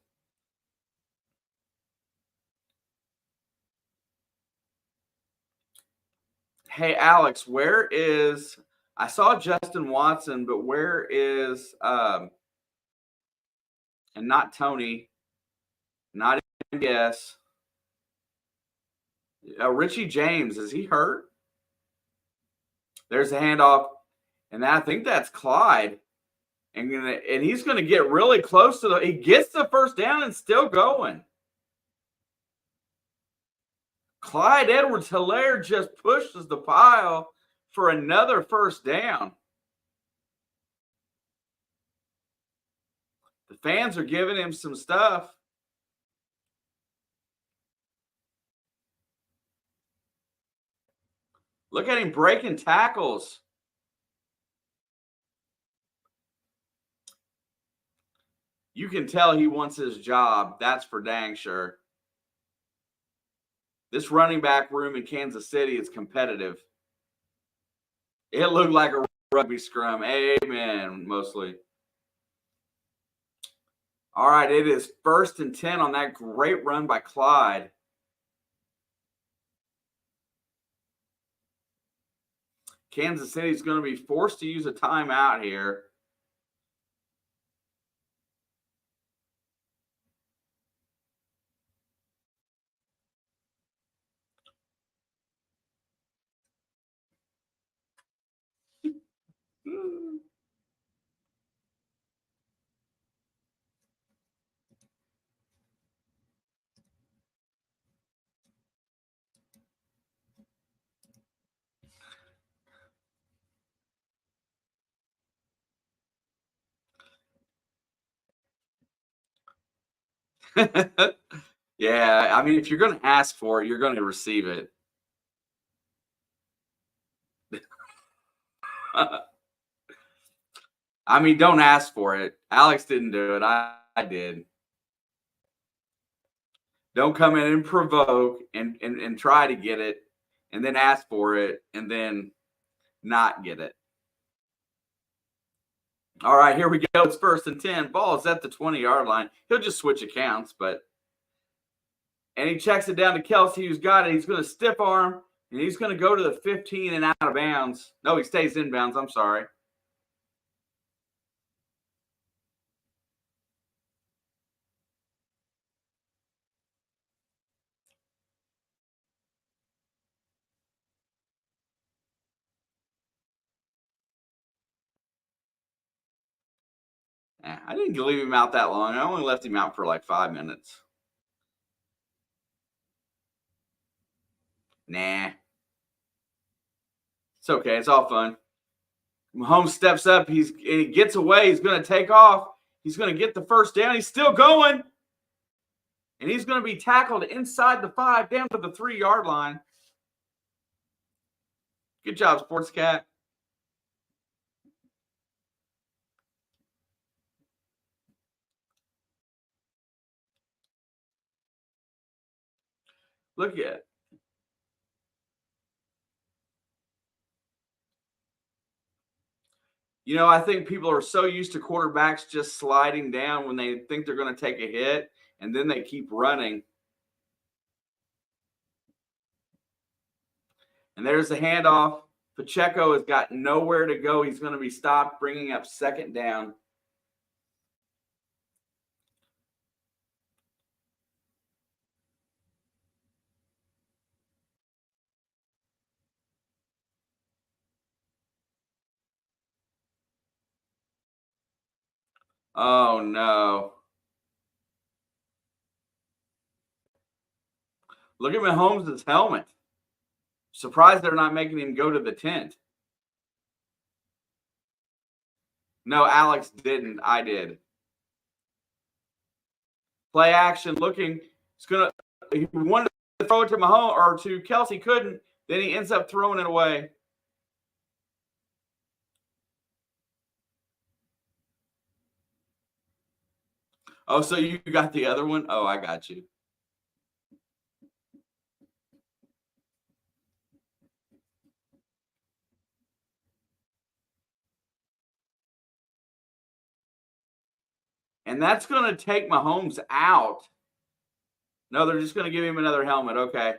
Hey, Alex, where is – I saw Justin Watson, but where is and not Tony, not MBS. Richie James, is he hurt? There's a handoff, and I think that's Clyde. And he's going to get really close to he gets the first down and still going. Clyde Edwards-Helaire just pushes the pile for another first down. The fans are giving him some stuff. Look at him breaking tackles. You can tell he wants his job. That's for dang sure. This running back room in Kansas City is competitive. It looked like a rugby scrum. Amen, mostly. All right, it is 1st and 10 on that great run by Clyde. Kansas City is going to be forced to use a timeout here. Yeah, I mean, if you're going to ask for it, you're going to receive it. I mean, don't ask for it. Alex didn't do it. I did. Don't come in and provoke and try to get it and then ask for it and then not get it. All right, here we go. It's 1st and 10. Ball is at the 20-yard line. He'll just switch accounts, and he checks it down to Kelsey, who's got it. He's going to stiff arm, and he's going to go to the 15 and out of bounds. No, he stays in bounds. I'm sorry. I didn't leave him out that long. I only left him out for like 5 minutes. Nah. It's okay. It's all fun. Mahomes steps up. He gets away. He's going to take off. He's going to get the first down. He's still going. And he's going to be tackled inside the 5 down to the 3-yard line. Good job, Sports Cat. Look at it. You know, I think people are so used to quarterbacks just sliding down when they think they're going to take a hit, and then they keep running. And there's the handoff. Pacheco has got nowhere to go. He's going to be stopped, bringing up 2nd down. Oh, no. Look at Mahomes' helmet. Surprised they're not making him go to the tent. No, Alex didn't. I did. Play action looking. He wanted to throw it to Mahomes or to Kelsey, couldn't. Then he ends up throwing it away. Oh, so you got the other one? Oh, I got you. And that's going to take Mahomes out. No, they're just going to give him another helmet. Okay.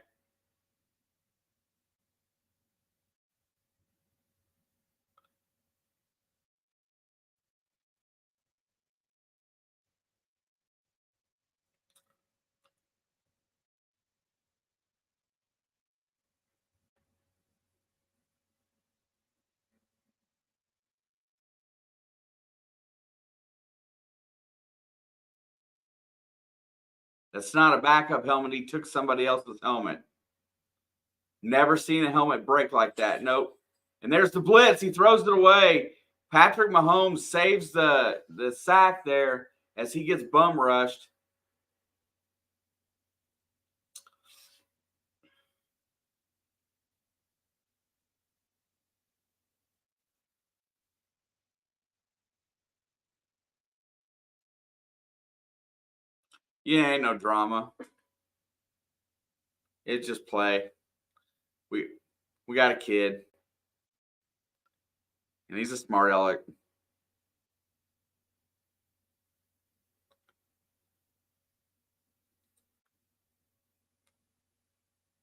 That's not a backup helmet. He took somebody else's helmet. Never seen a helmet break like that. Nope. And there's the blitz. He throws it away. Patrick Mahomes saves the sack there as he gets bum rushed. Yeah, ain't no drama. It's just play. We got a kid, and he's a smart aleck.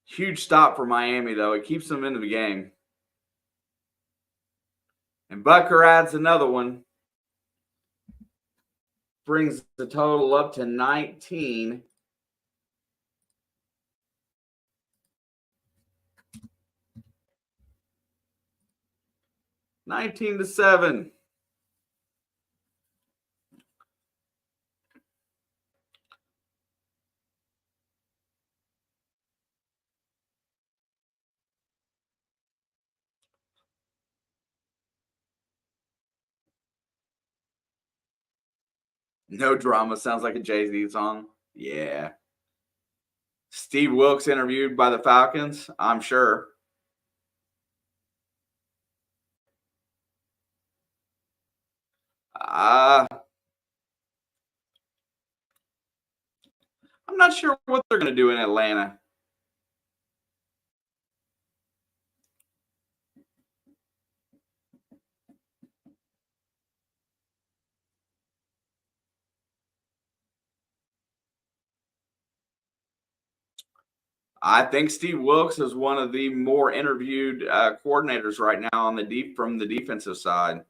Huge stop for Miami, though. It keeps them into the game. And Butker adds another one. Brings the total up to 19. $19 to 7. No drama. Sounds like a Jay-Z song. Yeah. Steve Wilkes interviewed by the Falcons, I'm sure. I'm not sure what they're going to do in Atlanta. I think Steve Wilkes is one of the more interviewed coordinators right now on the from the defensive side.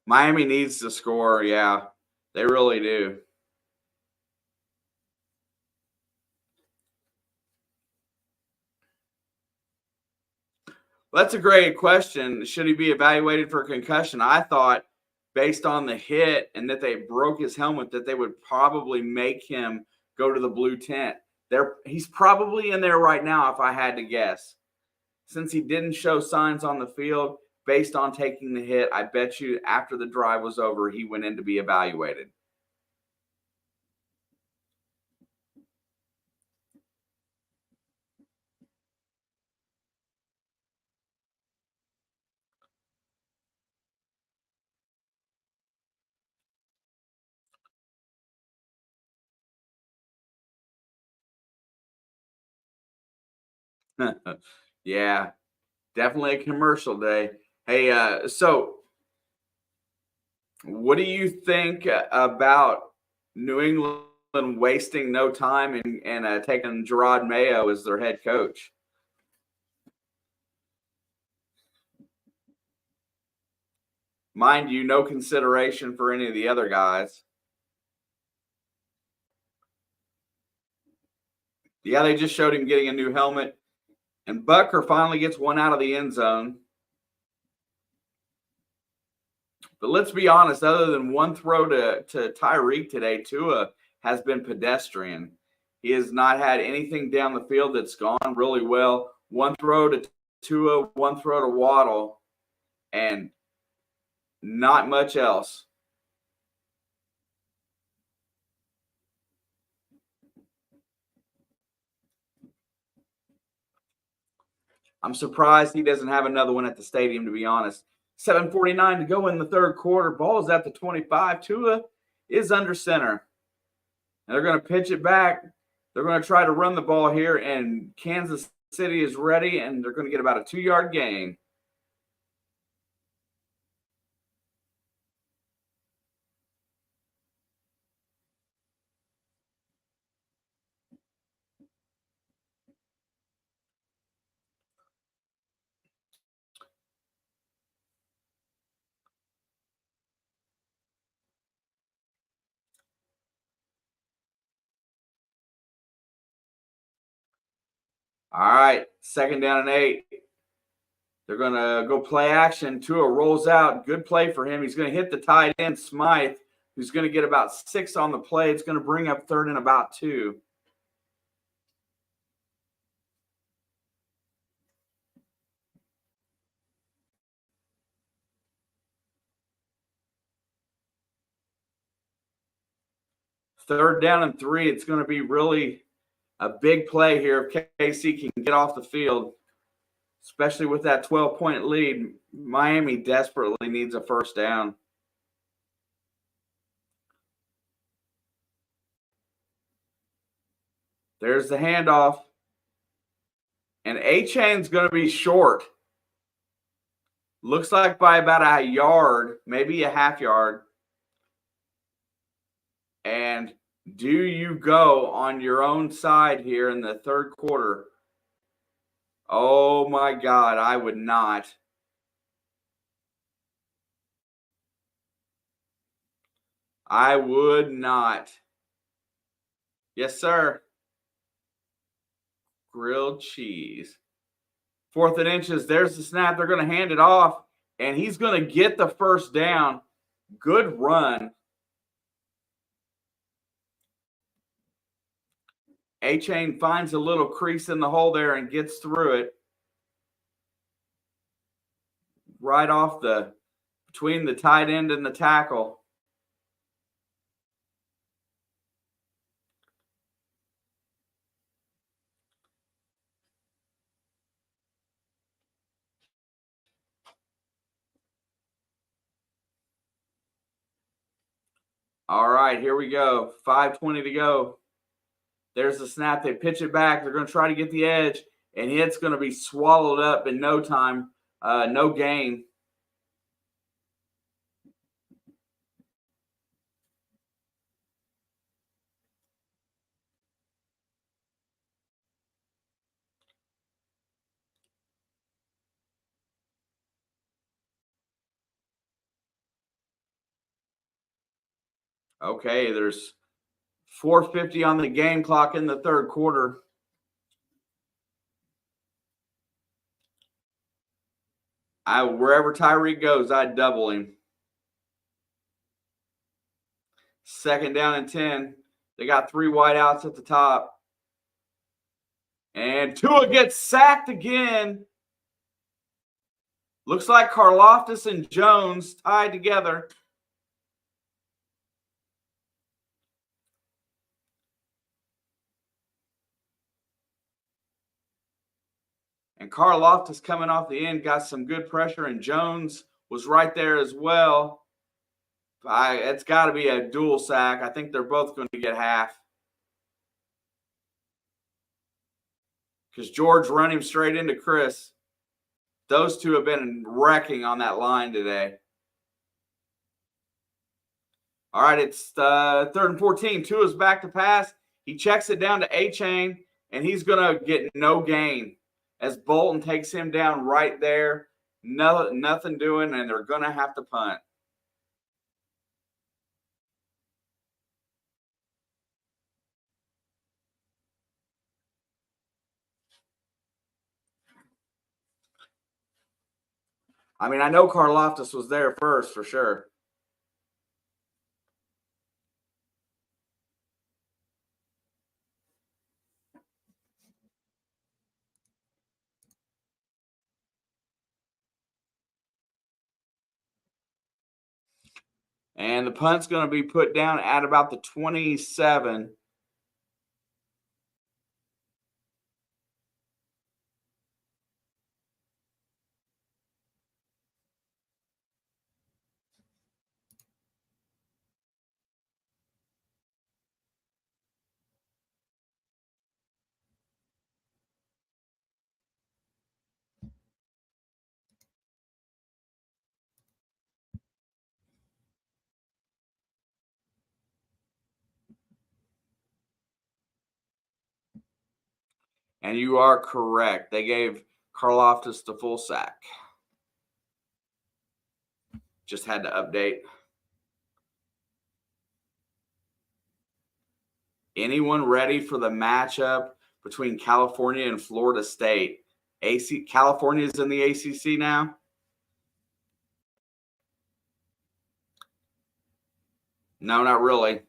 Miami needs to score. Yeah, they really do. Well, that's a great question. Should he be evaluated for concussion? I thought, based on the hit and that they broke his helmet, that they would probably make him go to the blue tent. He's probably in there right now, if I had to guess. Since he didn't show signs on the field, based on taking the hit, I bet you after the drive was over, he went in to be evaluated. Yeah, definitely a commercial day. Hey, so what do you think about New England wasting no time and taking Gerard Mayo as their head coach? Mind you, no consideration for any of the other guys. Yeah, they just showed him getting a new helmet. And Butker finally gets one out of the end zone. But let's be honest, other than one throw to Tyreek today, Tua has been pedestrian. He has not had anything down the field that's gone really well. One throw to Tua, one throw to Waddle, and not much else. I'm surprised he doesn't have another one at the stadium, to be honest. 7:49 to go in the third quarter. Ball is at the 25. Tua is under center. And they're going to pitch it back. They're going to try to run the ball here, and Kansas City is ready, and they're going to get about a 2-yard gain. All right, 2nd down and 8. They're going to go play action. Tua rolls out. Good play for him. He's going to hit the tight end, Smythe, who's going to get about 6 on the play. It's going to bring up 3rd and about 2. 3rd down and 3. It's going to be really a big play here if KC can get off the field, especially with that 12-point lead. Miami desperately needs a 1st down. There's the handoff. And A-Chain's going to be short. Looks like by about a yard, maybe a half yard. And do you go on your own side here in the 3rd quarter? Oh, my God, I would not. I would not. Yes, sir. Grilled cheese. 4th and inches. There's the snap. They're going to hand it off, and he's going to get the 1st down. Good run. A-Chain finds a little crease in the hole there and gets through it. Right off between the tight end and the tackle. All right, here we go. 5:20 to go. There's the snap. They pitch it back. They're going to try to get the edge, and it's going to be swallowed up in no time. No gain. Okay, there's 4:50 on the game clock in the 3rd quarter. Wherever Tyreek goes, I'd double him. 2nd down and 10. They got 3 wideouts at the top. And Tua gets sacked again. Looks like Karlaftis and Jones tied together. And Karlaftis coming off the end got some good pressure, and Jones was right there as well. It's got to be a dual sack. I think they're both going to get half. Because George run him straight into Chris. Those two have been wrecking on that line today. All right, it's 3rd and 14. Tua's back to pass. He checks it down to A-Chain, and he's going to get no gain as Bolton takes him down right there. Nothing doing, and they're going to have to punt. I mean, I know Karlaftis was there first for sure. And the punt's going to be put down at about the 27. And you are correct. They gave Karlaftis the full sack. Just had to update. Anyone ready for the matchup between California and Florida State? California is in the ACC now. No, not really.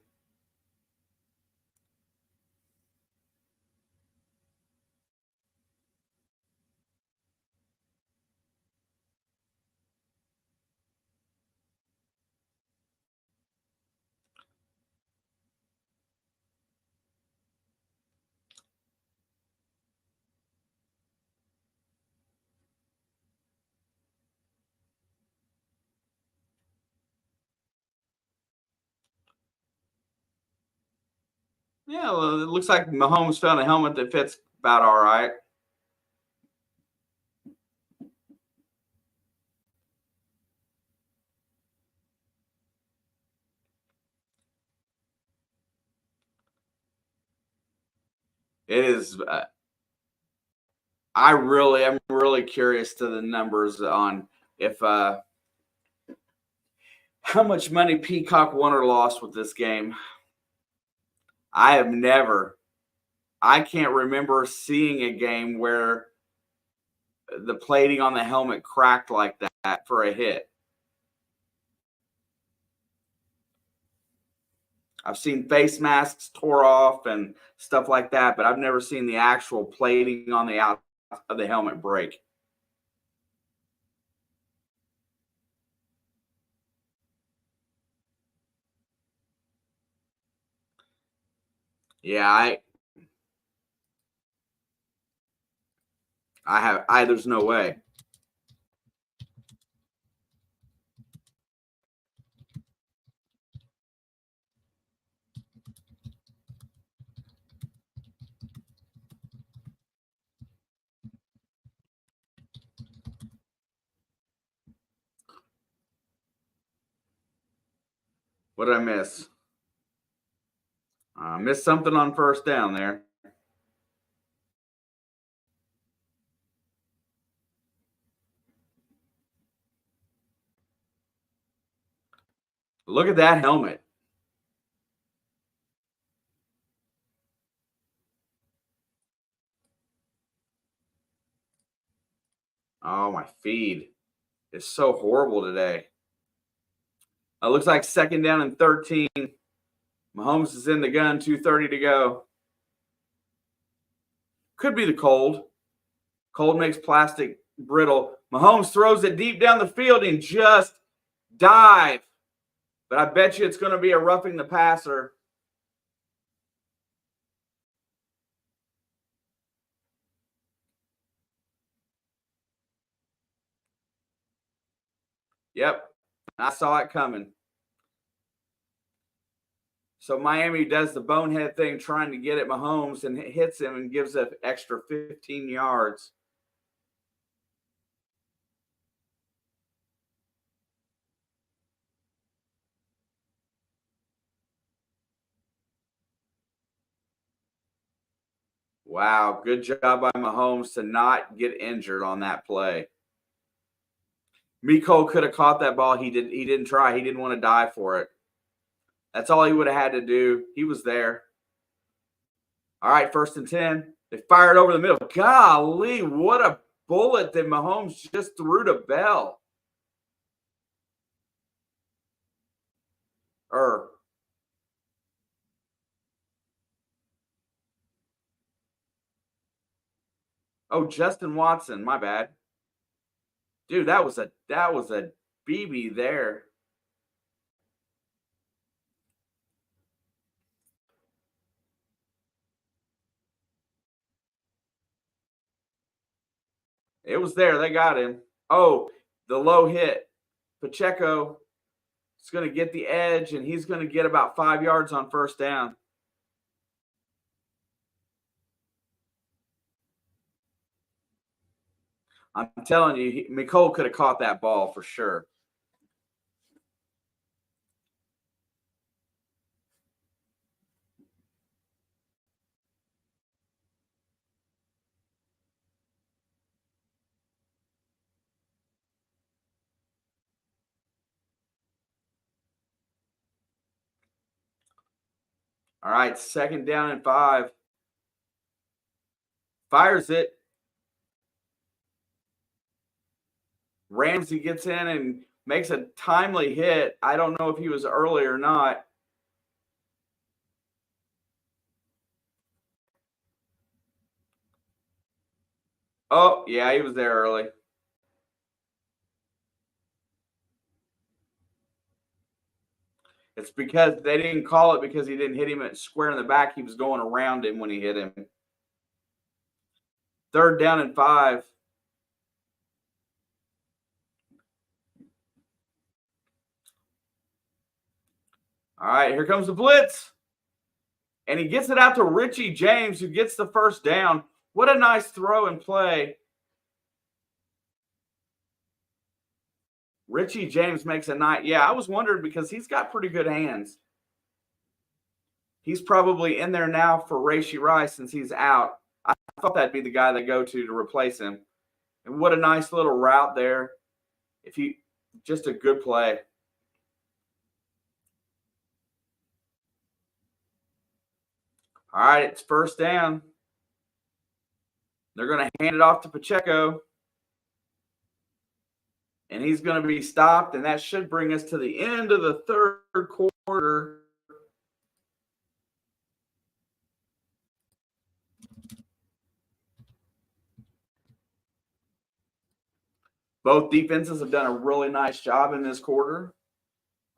Yeah, well, it looks like Mahomes found a helmet that fits about all right. It is. I'm really curious to the numbers on if how much money Peacock won or lost with this game. I have never. I can't remember seeing a game where the plating on the helmet cracked like that for a hit. I've seen face masks tore off and stuff like that, but I've never seen the actual plating on the out of the helmet break. Yeah, I there's no way. What did I miss? Missed something on first down there. Look at that helmet. Oh, my feed is so horrible today. It looks like second down and 13. Mahomes is in the gun, 2:30 to go. Could be the cold. Cold makes plastic brittle. Mahomes throws it deep down the field and just dive. But I bet you it's going to be a roughing the passer. Yep, I saw it coming. So Miami does the bonehead thing trying to get at Mahomes and hits him and gives an extra 15 yards. Wow, good job by Mahomes to not get injured on that play. Miko could have caught that ball. He didn't try. He didn't want to die for it. That's all he would have had to do. He was there. All right, 1st and 10. They fired over the middle. Golly, what a bullet that Mahomes just threw to Bell. Oh, Justin Watson, my bad. Dude, that was a BB there. It was there. They got him. Oh, the low hit. Pacheco is going to get the edge, and he's going to get about 5 yards on first down. I'm telling you, Nicole could have caught that ball for sure. All right, 2nd down and 5. Fires it. Ramsey gets in and makes a timely hit. I don't know if he was early or not. Oh, yeah, he was there early. It's because they didn't call it because he didn't hit him at square in the back. He was going around him when he hit him. 3rd down and 5. All right, here comes the blitz. And he gets it out to Richie James, who gets the first down. What a nice throw and play. Richie James makes a night. Yeah, I was wondering because he's got pretty good hands. He's probably in there now for Rashee Rice since he's out. I thought that'd be the guy they go to replace him. And what a nice little route there. Just a good play. All right, it's first down. They're going to hand it off to Pacheco. And he's going to be stopped, and that should bring us to the end of the third quarter. Both defenses have done a really nice job in this quarter.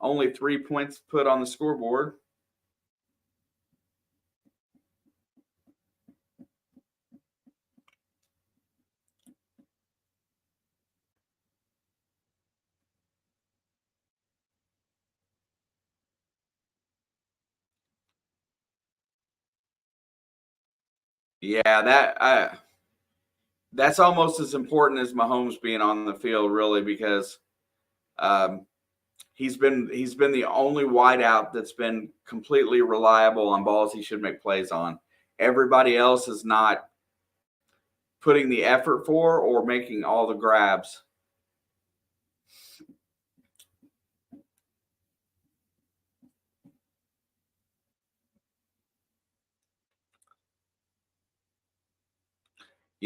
Only 3 points put on the scoreboard. Yeah, that's almost as important as Mahomes being on the field, really, because he's been the only wideout that's been completely reliable on balls he should make plays on. Everybody else is not putting the effort for or making all the grabs.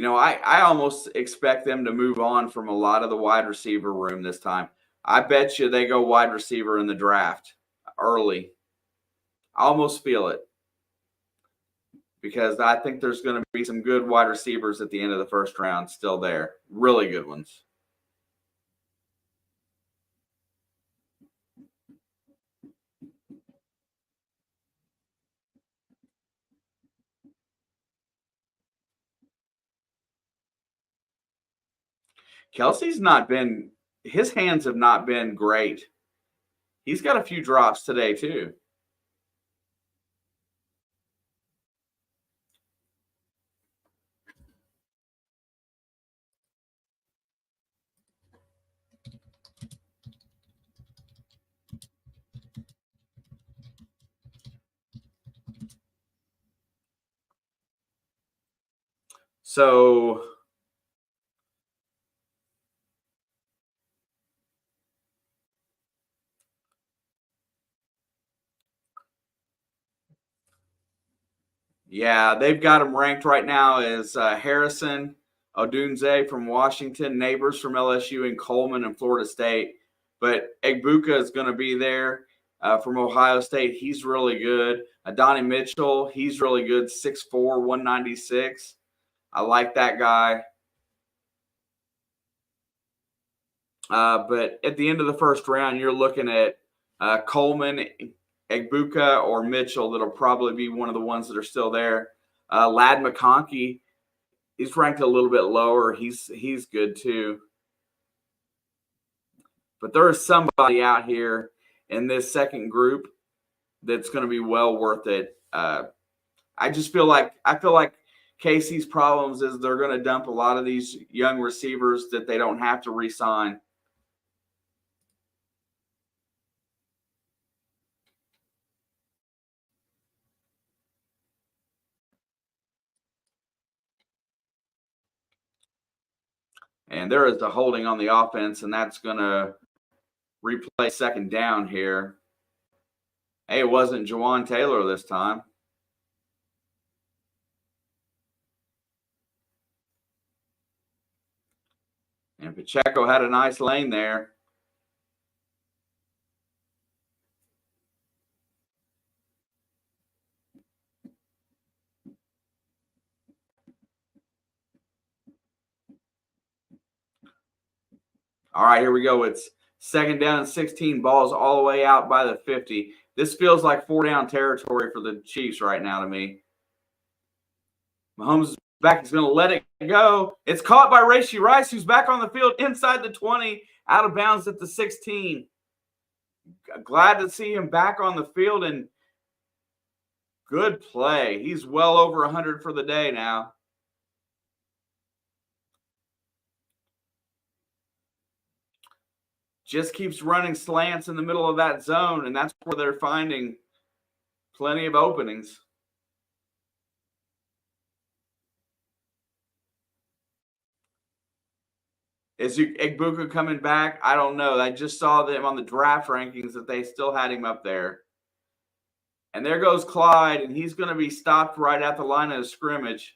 I almost expect them to move on from a lot of the wide receiver room this time. I bet you they go wide receiver in the draft early. I almost feel it because I think there's going to be some good wide receivers at the end of the first round still there. Really good ones. Kelsey's not been – his hands have not been great. He's got a few drops today too. So yeah, they've got him ranked right now as Harrison, Odunze from Washington, Neighbors from LSU, and Coleman in Florida State. But Egbuka is going to be there from Ohio State. He's really good. Adonai Mitchell, he's really good, 6'4", 196. I like that guy. But at the end of the first round, you're looking at Coleman, Egbuka, or Mitchell. That'll probably be one of the ones that are still there. Lad McConkey, he's ranked a little bit lower. He's good too. But there is somebody out here in this second group that's going to be well worth it. I feel like Casey's problems is they're going to dump a lot of these young receivers that they don't have to re-sign. And there is a holding on the offense, and that's going to replay second down here. Hey, it wasn't Jawan Taylor this time. And Pacheco had a nice lane there. All right, here we go. It's second down and 16, balls all the way out by the 50. This feels like 4-down territory for the Chiefs right now to me. Mahomes is back. He's going to let it go. It's caught by Rashee Rice, who's back on the field inside the 20, out of bounds at the 16. Glad to see him back on the field and Good play. He's well over 100 for the day now. Just keeps running slants in the middle of that zone, and that's where they're finding plenty of openings. Is Egbuka coming back? I don't know. I just saw them on the draft rankings that they still had him up there. And there goes Clyde, and he's going to be stopped right at the line of scrimmage.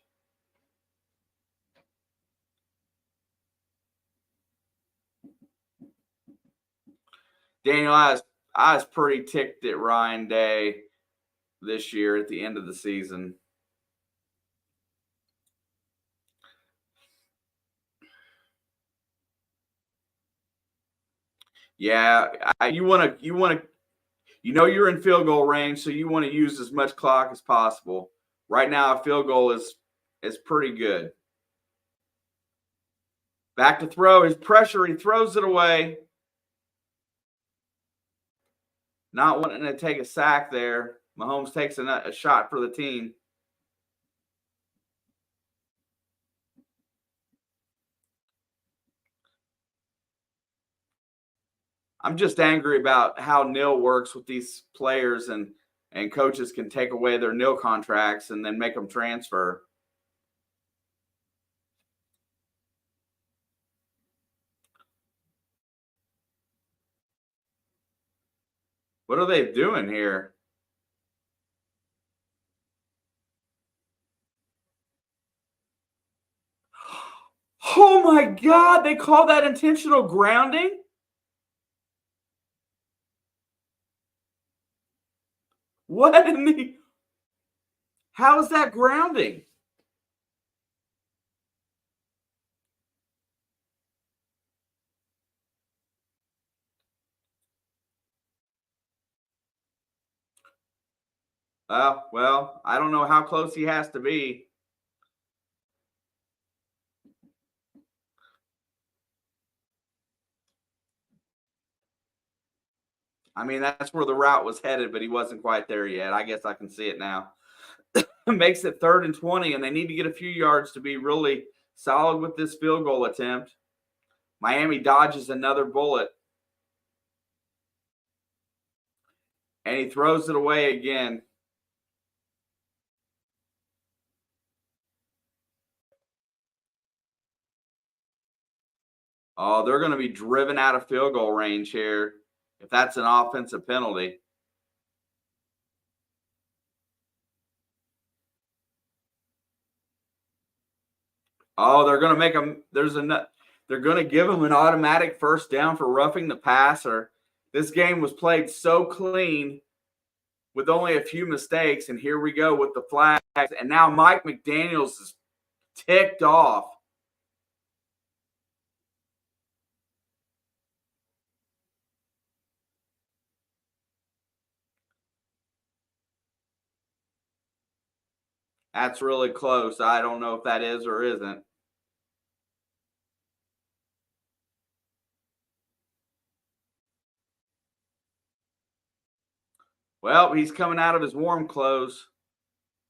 Daniel, I was pretty ticked at Ryan Day this year at the end of the season. Yeah, you're in field goal range, so you want to use as much clock as possible. Right now, a field goal is pretty good. Back to throw. His pressure, he throws it away. Not wanting to take a sack there. Mahomes takes a shot for the team. I'm just angry about how nil works with these players, and coaches can take away their nil contracts and then make them transfer. What are they doing here? Oh my God, they call that intentional grounding? What in the? How is that grounding? Well, I don't know how close he has to be. I mean, that's where the route was headed, but he wasn't quite there yet. I guess I can see it now. Makes it 3rd and 20, and they need to get a few yards to be really solid with this field goal attempt. Miami dodges another bullet. And he throws it away again. Oh, they're going to be driven out of field goal range here if that's an offensive penalty. Oh, they're going to make them. They're going to give them an automatic first down for roughing the passer. This game was played so clean with only a few mistakes, and here we go with the flags. And now Mike McDaniels is ticked off. That's really close. I don't know if that is or isn't. Well, he's coming out of his warm clothes.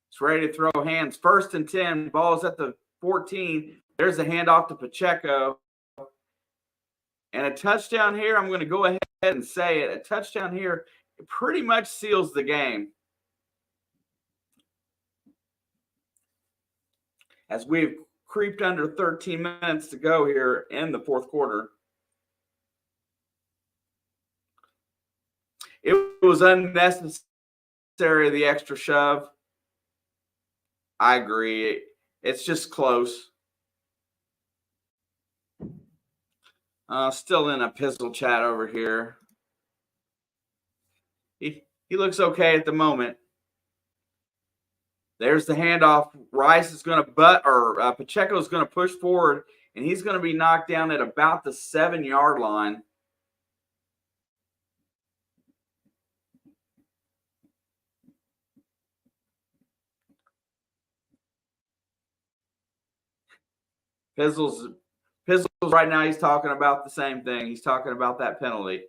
He's ready to throw hands. 1st and 10. Ball's at the 14. There's a handoff to Pacheco. And a touchdown here, I'm going to go ahead and say it. A touchdown here, it pretty much seals the game. As we've creeped under 13 minutes to go here in the 4th quarter. It was unnecessary, the extra shove. I agree. It's just close. Still in a pistol chat over here. He looks okay at the moment. There's the handoff. Rice is going to Pacheco is going to push forward, and he's going to be knocked down at about the 7-yard line. Pizzle's right now, he's talking about the same thing. He's talking about that penalty.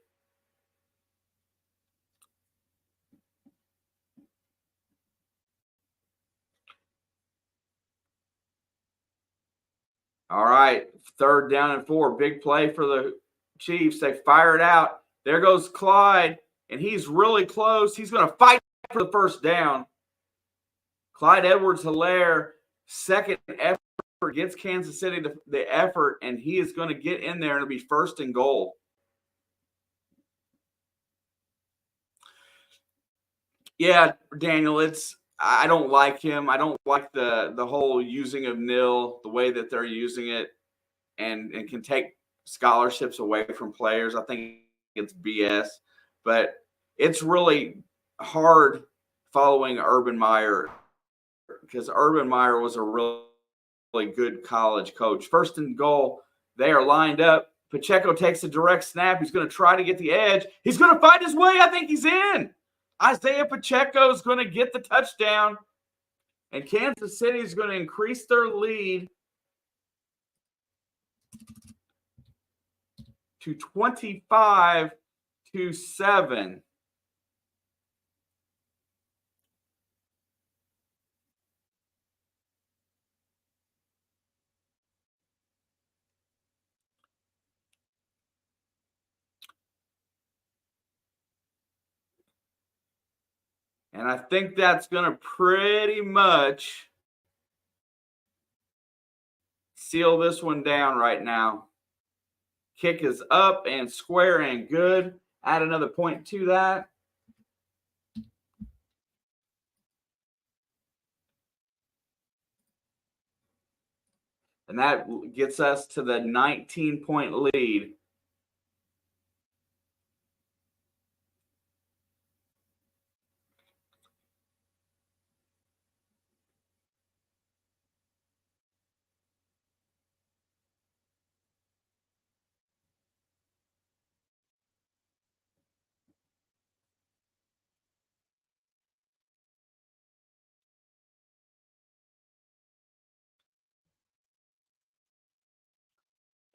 All right, 3rd down and 4. Big play for the Chiefs. They fire it out. There goes Clyde, and he's really close. He's going to fight for the 1st down. Clyde Edwards-Helaire, second effort, gets Kansas City the effort, and he is going to get in there and it'll be 1st and goal. Yeah, Daniel, I don't like him. I don't like the whole using of nil, the way that they're using it, and can take scholarships away from players. I think it's BS, but it's really hard following Urban Meyer because Urban Meyer was a really good college coach. 1st and goal, they are lined up. Pacheco takes a direct snap. He's going to try to get the edge. He's going to fight his way. I think he's in. Isaiah Pacheco is going to get the touchdown, and Kansas City is going to increase their lead to 25-7. And I think that's going to pretty much seal this one down right now. Kick is up and square and good. Add another point to that. And that gets us to the 19-point lead.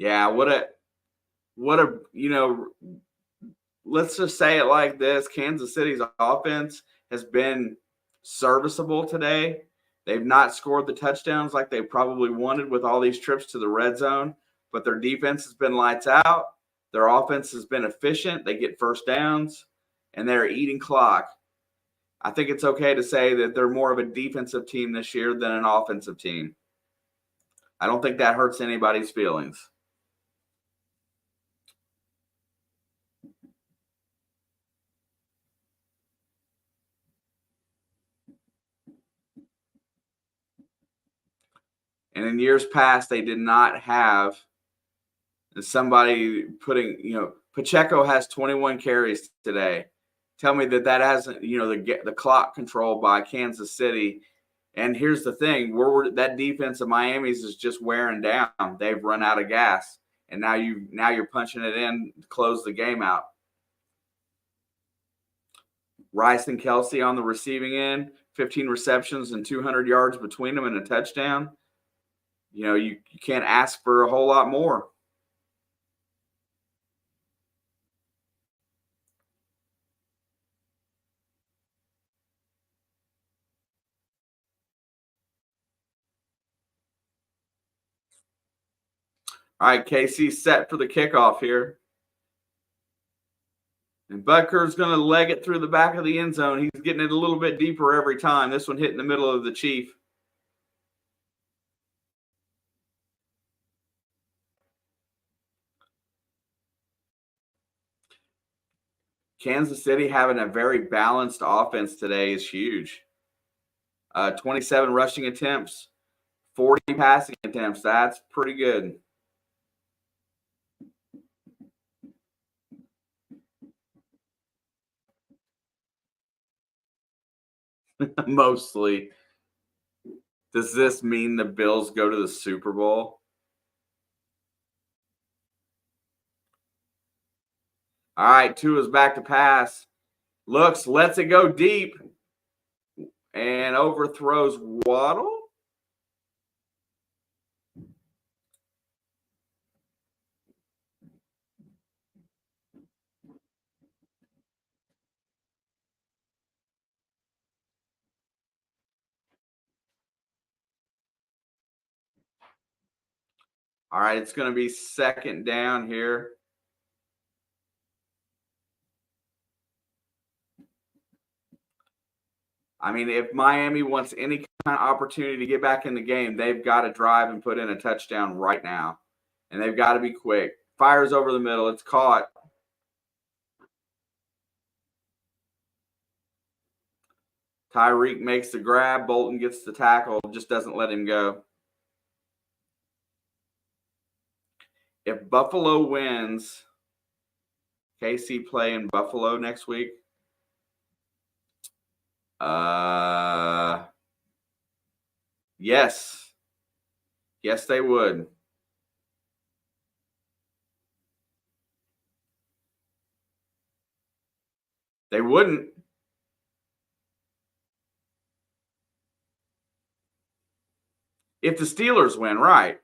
Yeah, what a let's just say it like this. Kansas City's offense has been serviceable today. They've not scored the touchdowns like they probably wanted with all these trips to the red zone, but their defense has been lights out. Their offense has been efficient. They get 1st downs, and they're eating clock. I think it's okay to say that they're more of a defensive team this year than an offensive team. I don't think that hurts anybody's feelings. And in years past, they did not have somebody Pacheco has 21 carries today. Tell me that hasn't, the clock control by Kansas City. And here's the thing, that defense of Miami's is just wearing down. They've run out of gas. And now you're punching it in to close the game out. Rice and Kelsey on the receiving end, 15 receptions and 200 yards between them and a touchdown. You can't ask for a whole lot more. All right, KC set for the kickoff here. And Butker's going to leg it through the back of the end zone. He's getting it a little bit deeper every time. This one hit in the middle of the Chief. Kansas City having a very balanced offense today is huge. 27 rushing attempts, 40 passing attempts. That's pretty good. Mostly. Does this mean the Bills go to the Super Bowl? All right, Tua's back to pass. Lets it go deep, and overthrows Waddle. All right, it's going to be second down here. I mean, if Miami wants any kind of opportunity to get back in the game, they've got to drive and put in a touchdown right now. And they've got to be quick. Fires over the middle. It's caught. Tyreek makes the grab. Bolton gets the tackle. Just doesn't let him go. If Buffalo wins, KC play in Buffalo next week. Yes. Yes, they would. They wouldn't. If the Steelers win, right.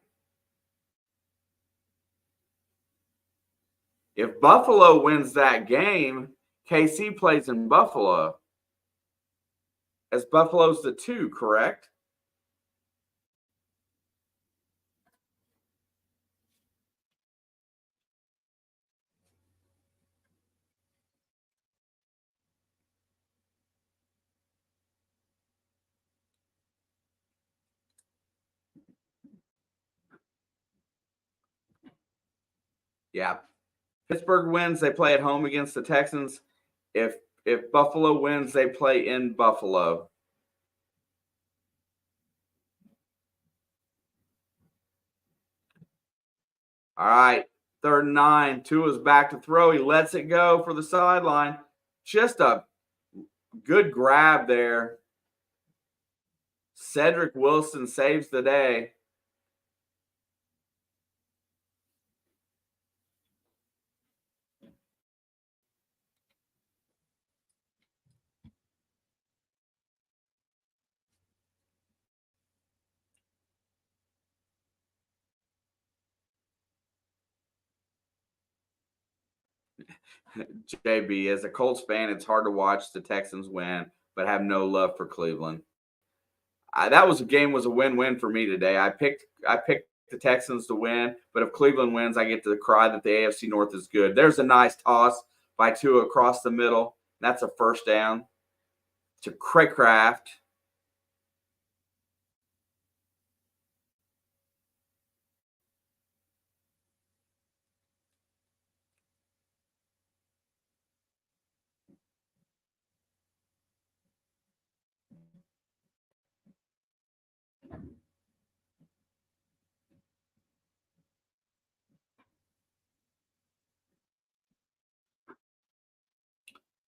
If Buffalo wins that game, KC plays in Buffalo. As Buffalo's the 2, correct? Yeah. Pittsburgh wins, they play at home against the Texans. If Buffalo wins, they play in Buffalo. All right, 3rd and 9. Tua's back to throw. He lets it go for the sideline. Just a good grab there. Cedric Wilson saves the day. JB, as a Colts fan, it's hard to watch the Texans win, but have no love for Cleveland. That was a win-win for me today. I picked the Texans to win, but if Cleveland wins, I get to cry that the AFC North is good. There's a nice toss by Tua across the middle. That's a first down to Craycraft.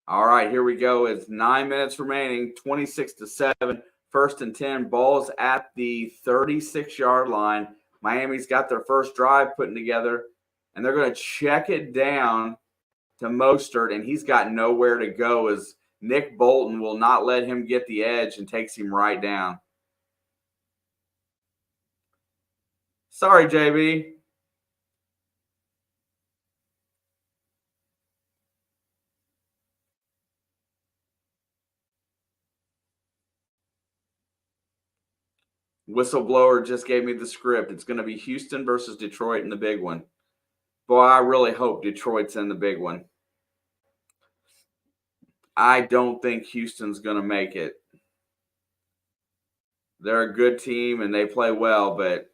All right, here we go. It's 9 minutes remaining, 26-7. 1st and 10. Ball's at the 36-yard line. Miami's got their first drive putting together, and they're going to check it down to Mostert, and he's got nowhere to go as Nick Bolton will not let him get the edge and takes him right down. Sorry, JB. Whistleblower just gave me the script. It's going to be Houston versus Detroit in the big one. Boy, I really hope Detroit's in the big one. I don't think Houston's going to make it. They're a good team and they play well, but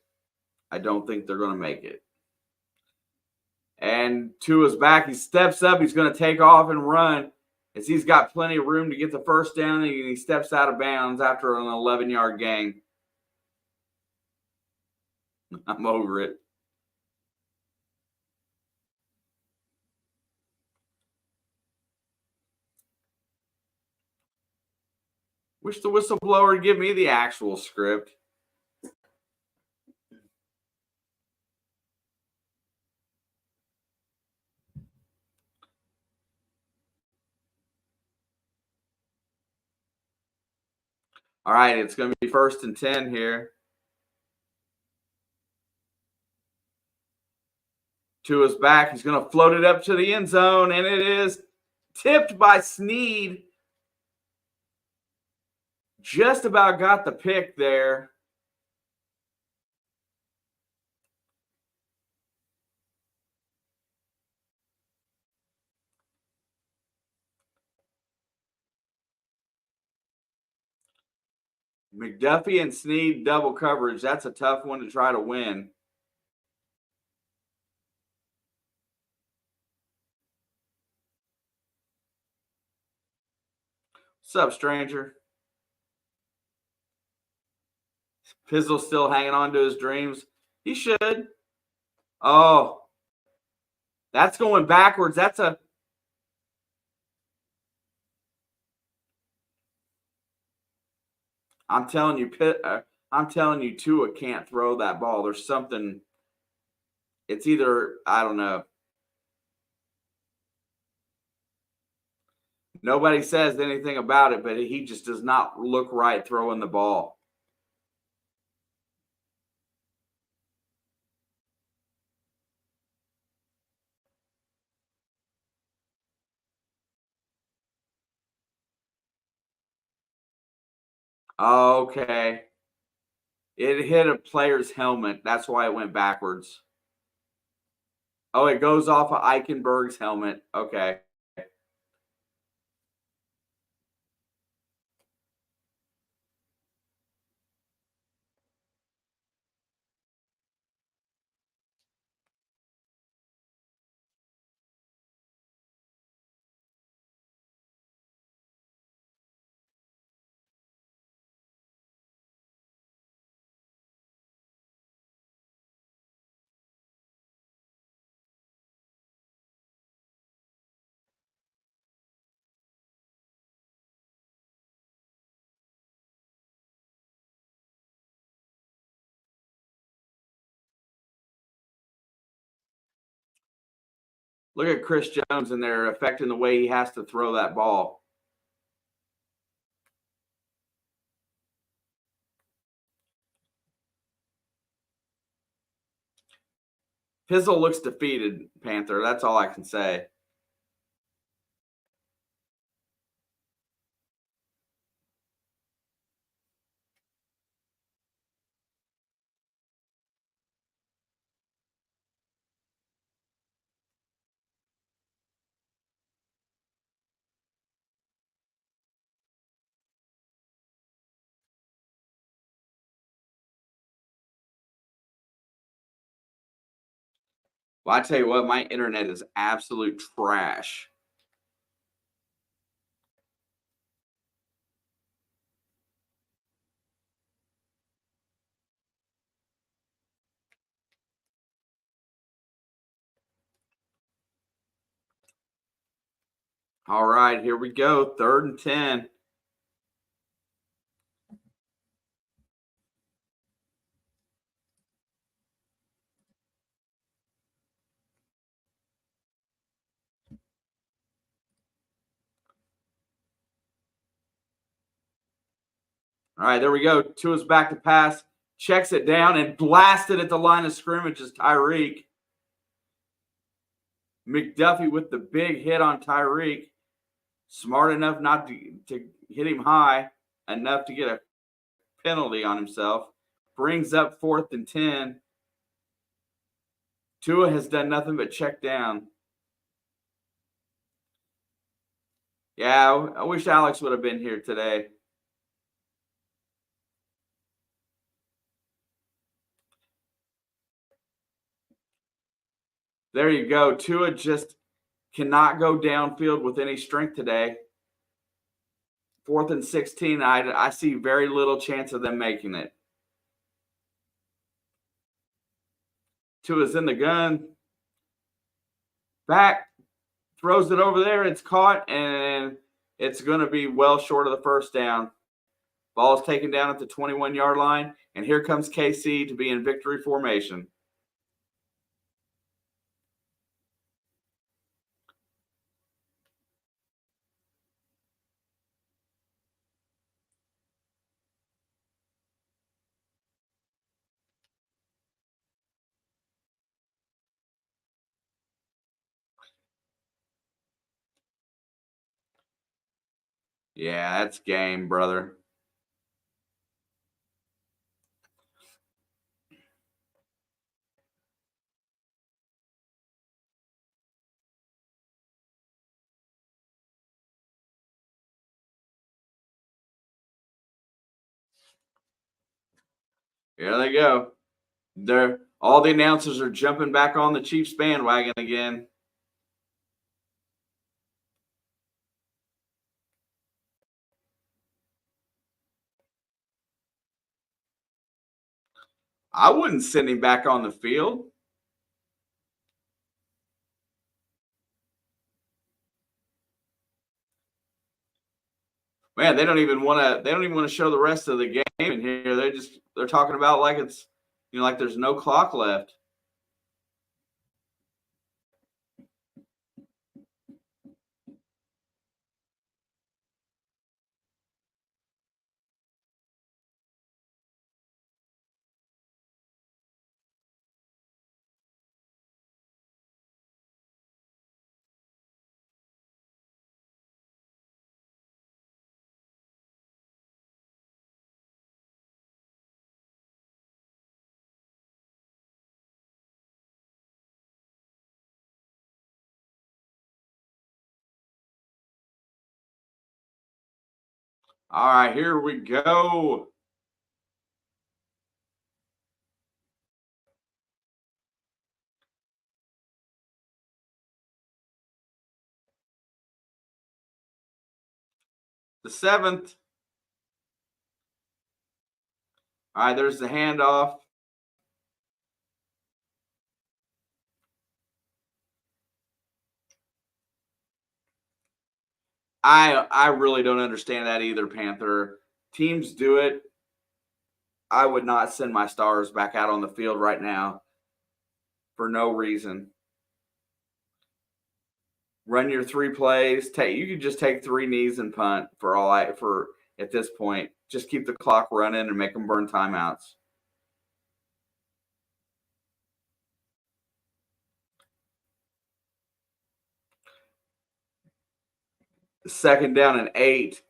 I don't think they're going to make it. And Tua's back. He steps up. He's going to take off and run as he's got plenty of room to get the first down, and he steps out of bounds after an 11-yard gain. I'm over it. Wish the whistleblower would give me the actual script. All right, it's going to be 1st and 10 here. Tua's back. He's going to float it up to the end zone, and it is tipped by Snead. Just about got the pick there. McDuffie and Snead double coverage. That's a tough one to try to win. What's up, stranger? Pizzle's still hanging on to his dreams. He should. Oh, that's going backwards. That's a. I'm telling you, I'm telling you, Tua can't throw that ball. There's something. It's either I don't know. Nobody says anything about it, but he just does not look right throwing the ball. Okay. It hit a player's helmet. That's why it went backwards. Oh, it goes off of Eichenberg's helmet. Okay. Look at Chris Jones in there affecting the way he has to throw that ball. Pizzle looks defeated, Panther. That's all I can say. Well, I tell you what, my internet is absolute trash. All right, here we go. 3rd and 10. All right, there we go. Tua's back to pass, checks it down, and blasted at the line of scrimmage is Tyreek. McDuffie with the big hit on Tyreek. Smart enough not to hit him high enough to get a penalty on himself. Brings up 4th and 10. Tua has done nothing but check down. Yeah, I wish Alex would have been here today. There you go. Tua just cannot go downfield with any strength today. 4th and 16. I see very little chance of them making it. Tua's in the gun. Back. Throws it over there. It's caught, and it's going to be well short of the first down. Ball is taken down at the 21-yard line, and here comes KC to be in victory formation. Yeah, that's game, brother. Here they go. All the announcers are jumping back on the Chiefs bandwagon again. I wouldn't send him back on the field. Man, they don't even want to. They don't even want to show the rest of the game in here. They're talking about like it's like there's no clock left. All right, here we go. The 7th. All right, there's the handoff. I really don't understand that either, Panther. Teams do it. I would not send my stars back out on the field right now for no reason. Run your 3 plays. You could just take 3 knees and punt for at this point. Just keep the clock running and make them burn timeouts. Second down and 8.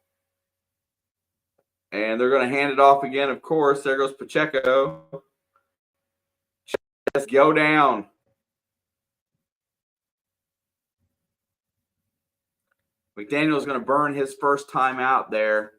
And they're going to hand it off again, of course. There goes Pacheco. Just go down. McDaniel's going to burn his first time out there.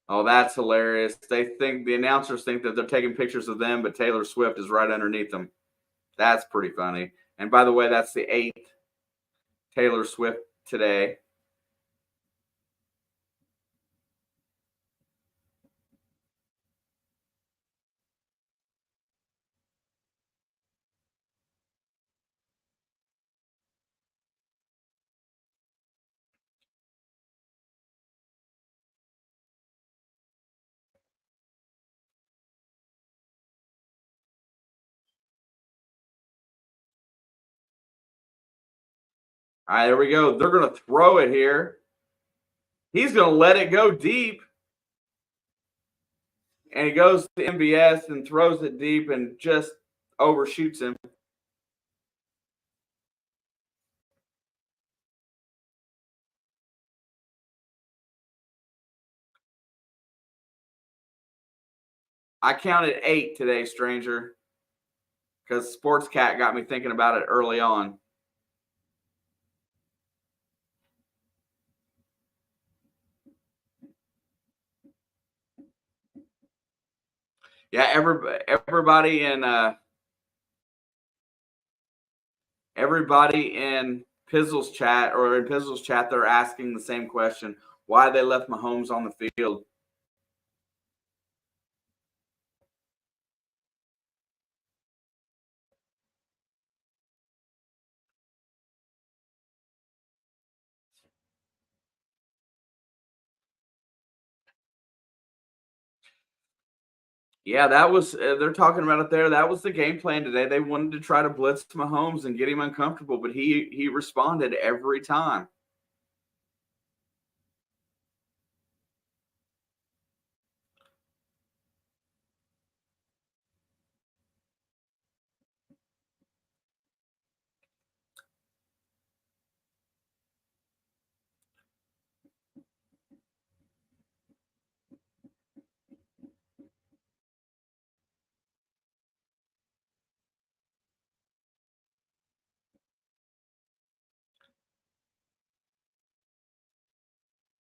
Oh, that's hilarious. The announcers think that they're taking pictures of them, but Taylor Swift is right underneath them. That's pretty funny. And by the way, that's the 8th Taylor Swift today. All right, there we go. They're going to throw it here. He's going to let it go deep. And he goes to MBS and throws it deep and just overshoots him. I counted 8 today, stranger, because Sports Cat got me thinking about it early on. Yeah, everybody in Pizzle's chat they're asking the same question: why they left Mahomes on the field. Yeah, that was they're talking about it there. That was the game plan today. They wanted to try to blitz Mahomes and get him uncomfortable, but he responded every time.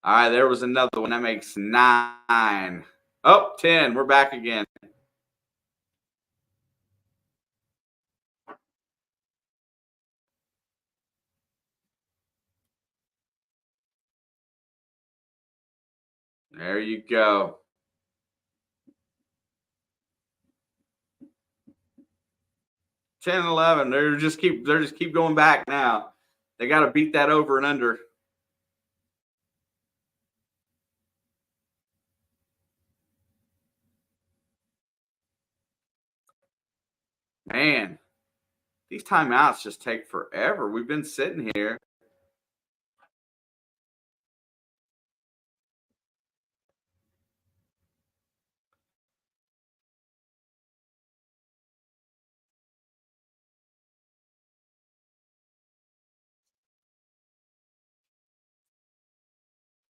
All right, there was another one. That makes 9. Oh, 10. We're back again. There you go. Ten and 11. They're just keep going back now. They got to beat that over and under. Man, these timeouts just take forever. We've been sitting here.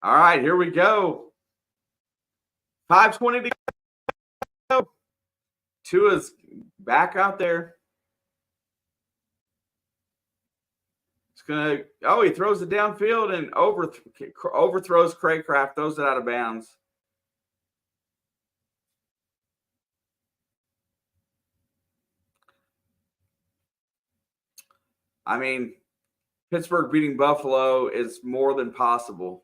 All right, here we go. 5:20 to go. Tua's back out there. It's gonna. Oh, he throws it downfield and overthrows Craycraft. Throws it out of bounds. I mean, Pittsburgh beating Buffalo is more than possible.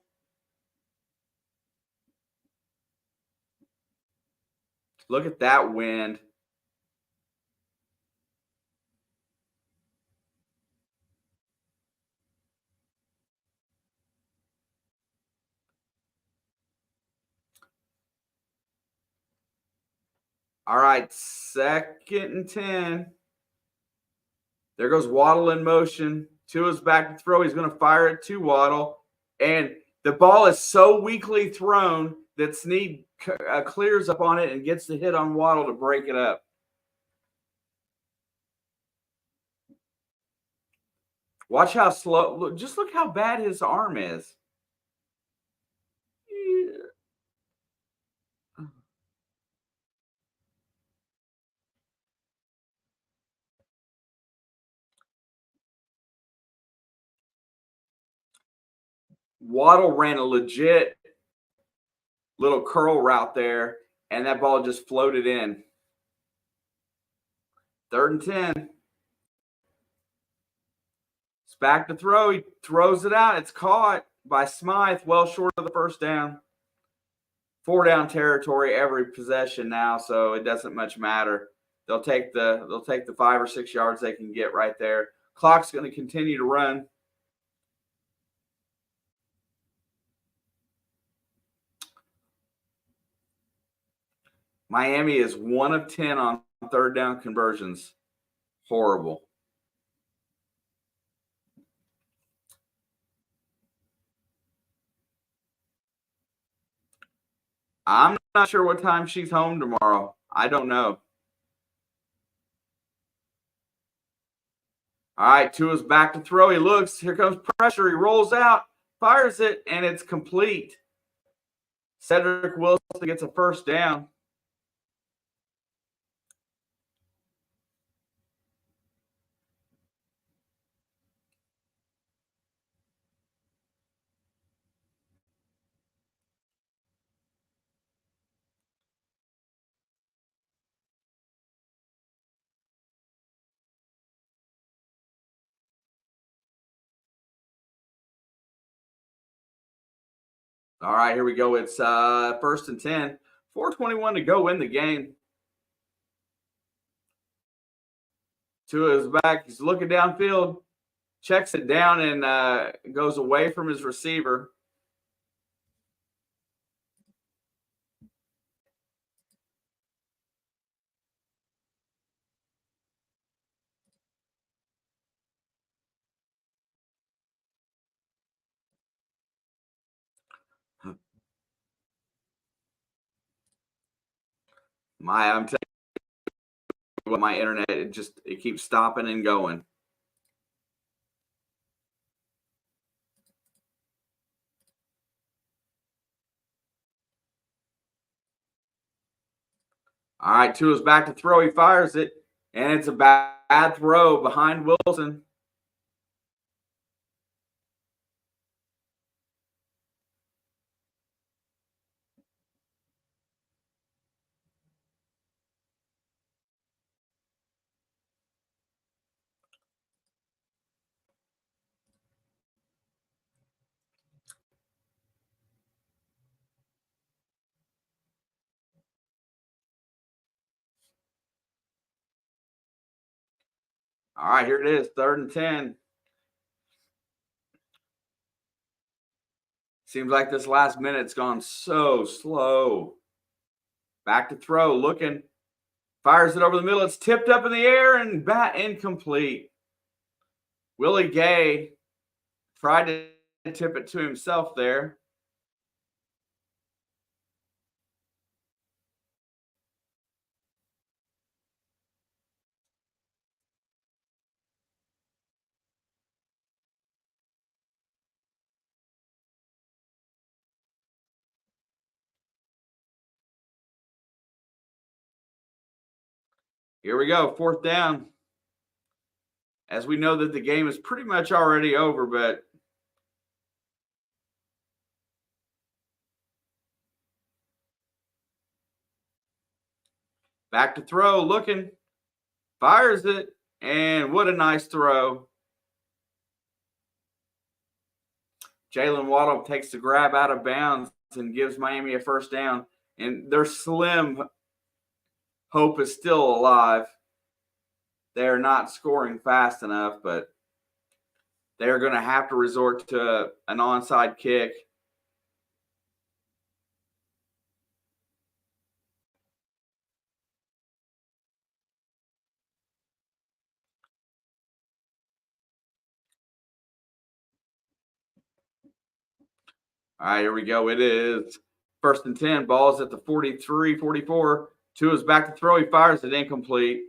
Look at that wind. All right, 2nd and 10. There goes Waddle in motion. Tua's back to throw. He's going to fire it to Waddle. And the ball is so weakly thrown that Snead clears up on it and gets the hit on Waddle to break it up. Watch how slow. Just look how bad his arm is. Waddle ran a legit little curl route there, and that ball just floated in. 3rd and 10. It's back to throw. He throws it out. It's caught by Smythe, well short of the first down. 4 down territory every possession now, so it doesn't much matter. They'll take the 5 or 6 yards they can get right there. Clock's going to continue to run. Miami is 1 of 10 on 3rd down conversions. Horrible. I'm not sure what time she's home tomorrow. I don't know. All right, Tua's back to throw. He looks. Here comes pressure. He rolls out, fires it, and it's complete. Cedric Wilson gets a 1st down. All right, here we go. It's 1st and 10. 4:21 to go in the game. Tua is back. He's looking downfield, checks it down, and goes away from his receiver. I'm telling you what, my internet it keeps stopping and going. All right, Tua's back to throw. He fires it, and it's a bad throw behind Wilson. All right, here it is, 3rd and 10. Seems like this last minute's gone so slow. Back to throw, looking. Fires it over the middle. It's tipped up in the air and bat incomplete. Willie Gay tried to tip it to himself there. Here we go, 4th down. As we know that the game is pretty much already over, but back to throw, looking, fires it, and what a nice throw. Jalen Waddle takes the grab out of bounds and gives Miami a 1st down, and their slim hope is still alive. They're not scoring fast enough, but they're going to have to resort to an onside kick. All right, here we go. It is 1st and 10. Ball's at the 43, 44. Tua's back to throw. He fires it incomplete.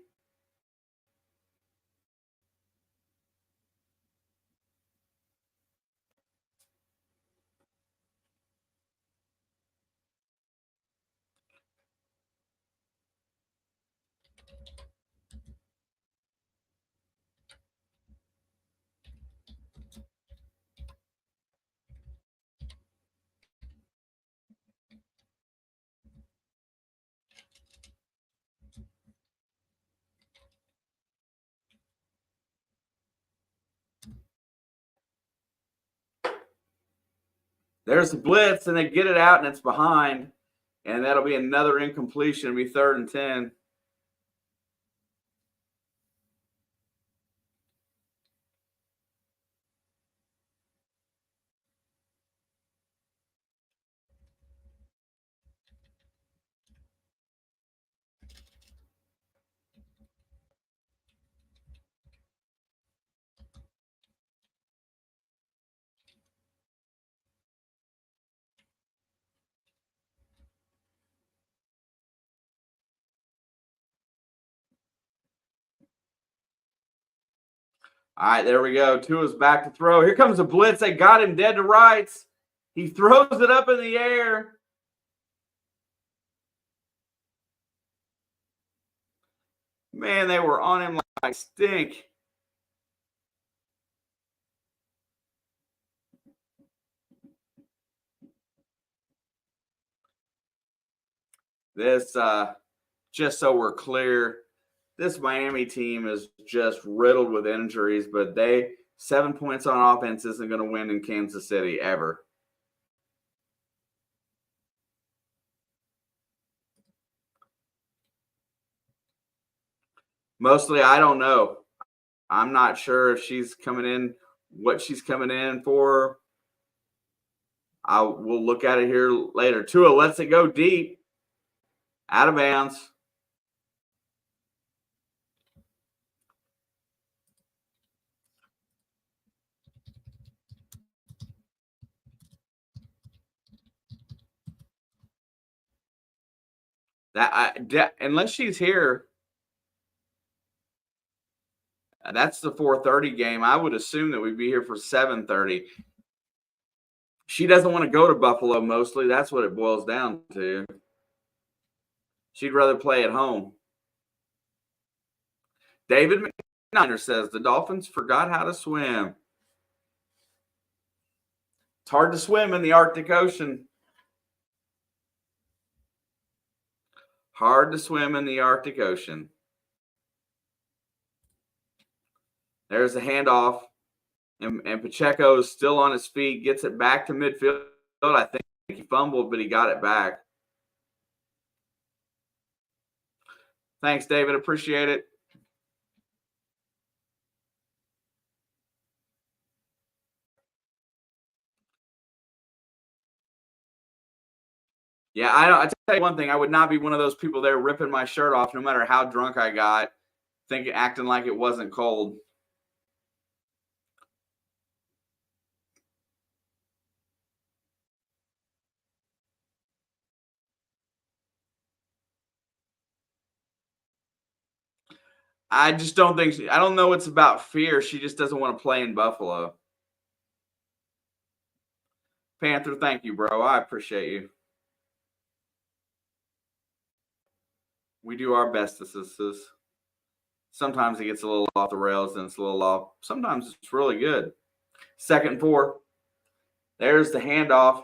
There's the blitz, and they get it out, and it's behind. And that'll be another incompletion. It'll be 3rd and 10. All right, there we go. Tua's back to throw. Here comes a blitz. They got him dead to rights. He throws it up in the air. Man, they were on him like stink. This, just so we're clear, this Miami team is just riddled with injuries, but 7 points on offense isn't going to win in Kansas City ever. Mostly, I don't know. I'm not sure if she's coming in, what she's coming in for. We'll look at it here later. Tua lets it go deep, out of bounds. Unless she's here, that's the 4:30 game. I would assume that we'd be here for 7:30. She doesn't want to go to Buffalo mostly. That's what it boils down to. She'd rather play at home. David McNiner says the Dolphins forgot how to swim. It's hard to swim in the Arctic Ocean. Hard to swim in the Arctic Ocean. There's the handoff. And Pacheco is still on his feet, gets it back to midfield. I think he fumbled, but he got it back. Thanks, David. Appreciate it. Yeah, I tell you one thing, I would not be one of those people there ripping my shirt off no matter how drunk I got, acting like it wasn't cold. I just don't think I don't know it's about fear. She just doesn't want to play in Buffalo. Panther, thank you, bro. I appreciate you. We do our best, sisters. Sometimes it gets a little off the rails and it's a little off. Sometimes it's really good. 2nd and 4. There's the handoff.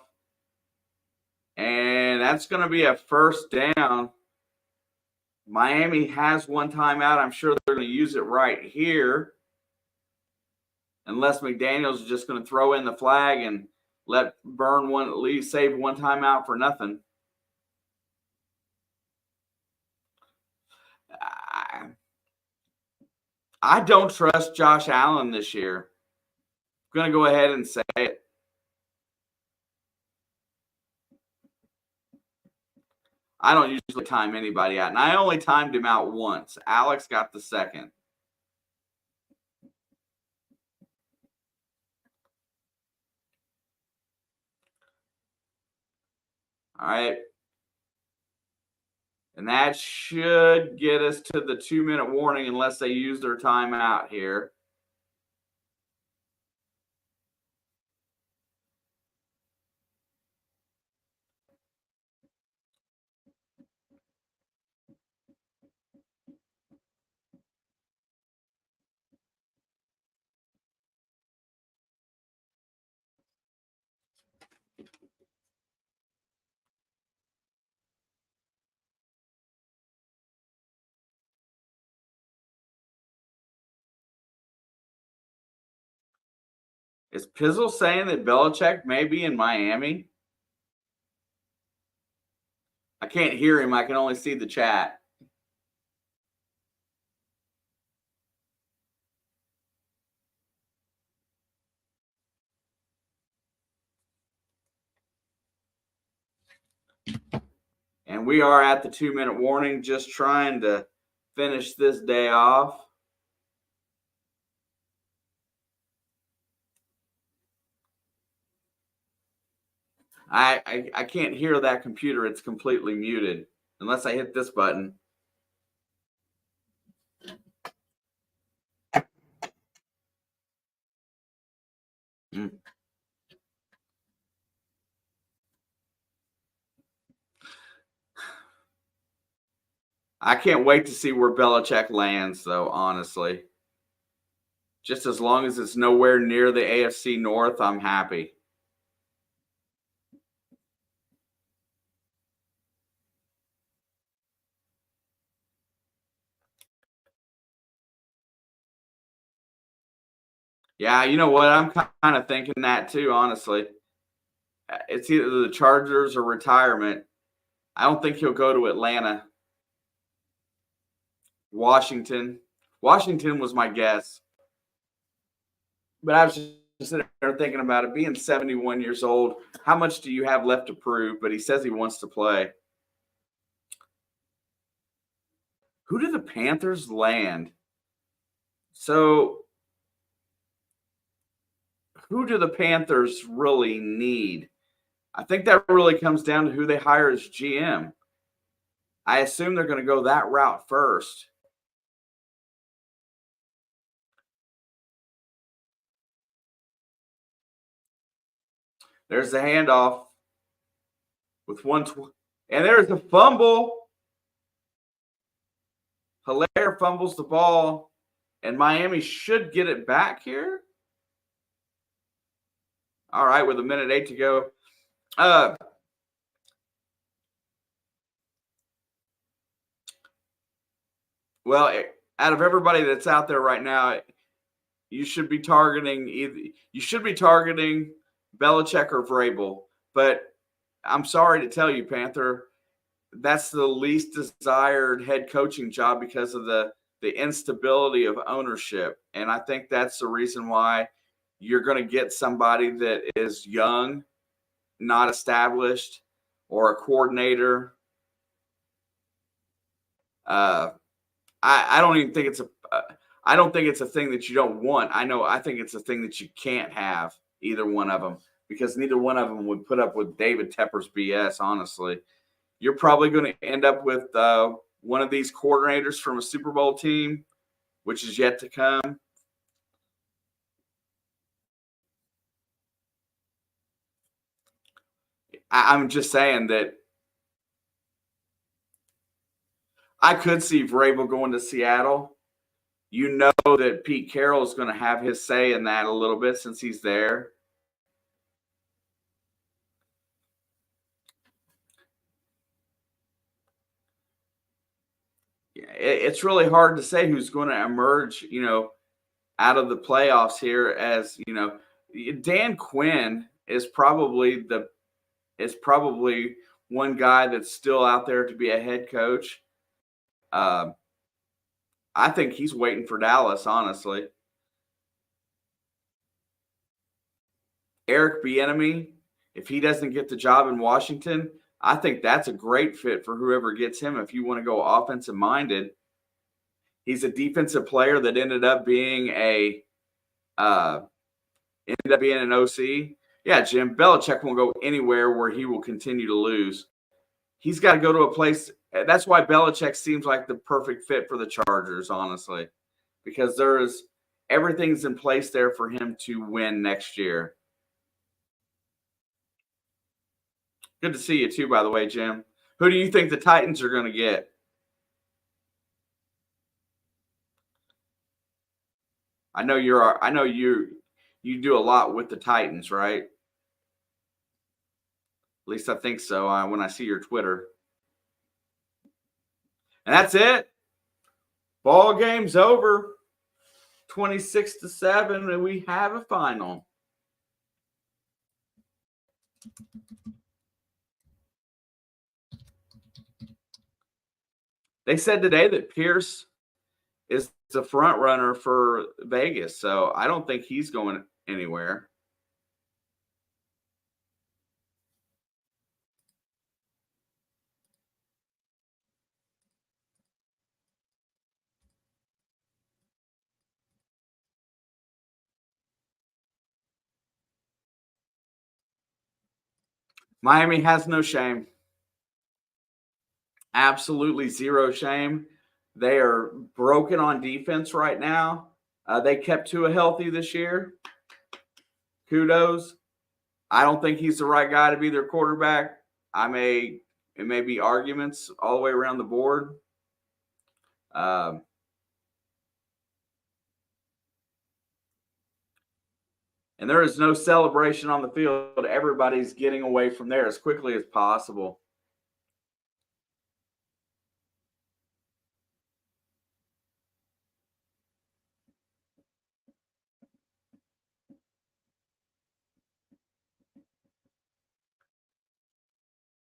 And that's going to be a 1st down. Miami has one timeout. I'm sure they're going to use it right here. Unless McDaniels is just going to throw in the flag and let burn one, at least save one timeout for nothing. I don't trust Josh Allen this year. I'm going to go ahead and say it. I don't usually time anybody out. And I only timed him out once. Alex got the 2nd. All right. And that should get us to the 2-minute warning unless they use their timeout here. Is Pizzle saying that Belichick may be in Miami? I can't hear him. I can only see the chat. And we are at the 2-minute warning, just trying to finish this day off. I can't hear that computer. It's completely muted unless I hit this button. I can't wait to see where Belichick lands, though, honestly. Just as long as it's nowhere near the AFC North, I'm happy. Yeah, you know what? I'm kind of thinking that too, honestly. It's either the Chargers or retirement. I don't think he'll go to Atlanta. Washington. Washington was my guess. But I was just sitting there thinking about it. Being 71 years old, how much do you have left to prove? But he says he wants to play. Who do the Panthers land? So, who do the Panthers really need? I think that really comes down to who they hire as GM. I assume they're going to go that route first. There's the handoff with and there's the fumble. Hilaire fumbles the ball, and Miami should get it back here. All right, with 1:08 to go. Well, out of everybody that's out there right now, you should be targeting Belichick or Vrabel. But I'm sorry to tell you, Panther, that's the least desired head coaching job because of the instability of ownership. And I think that's the reason why you're going to get somebody that is young, not established, or a coordinator. I don't even think it's I don't think it's a thing that you don't want. I think it's a thing that you can't have, either one of them, because neither one of them would put up with David Tepper's BS, honestly. You're probably going to end up with one of these coordinators from a Super Bowl team, which is yet to come. I'm just saying that I could see Vrabel going to Seattle. You know that Pete Carroll is going to have his say in that a little bit since he's there. It's really hard to say who's going to emerge, out of the playoffs here. As Dan Quinn is probably one guy that's still out there to be a head coach. I think he's waiting for Dallas, honestly. Eric Bieniemy, if he doesn't get the job in Washington, I think that's a great fit for whoever gets him. If you want to go offensive minded, he's a defensive player that ended up being an OC. Yeah, Jim Belichick won't go anywhere where he will continue to lose. He's got to go to a place. That's why Belichick seems like the perfect fit for the Chargers, honestly, because everything's in place there for him to win next year. Good to see you too, by the way, Jim. Who do you think the Titans are going to get? I know you do a lot with the Titans, right? At least I think so when I see your Twitter. And that's it. Ball game's over. 26-7, and we have a final. They said today that Pierce is the front runner for Vegas, so I don't think he's going anywhere. Miami has no shame. Absolutely zero shame. They are broken on defense right now. They kept Tua healthy this year. Kudos. I don't think he's the right guy to be their quarterback. It may be arguments all the way around the board. And there is no celebration on the field. Everybody's getting away from there as quickly as possible.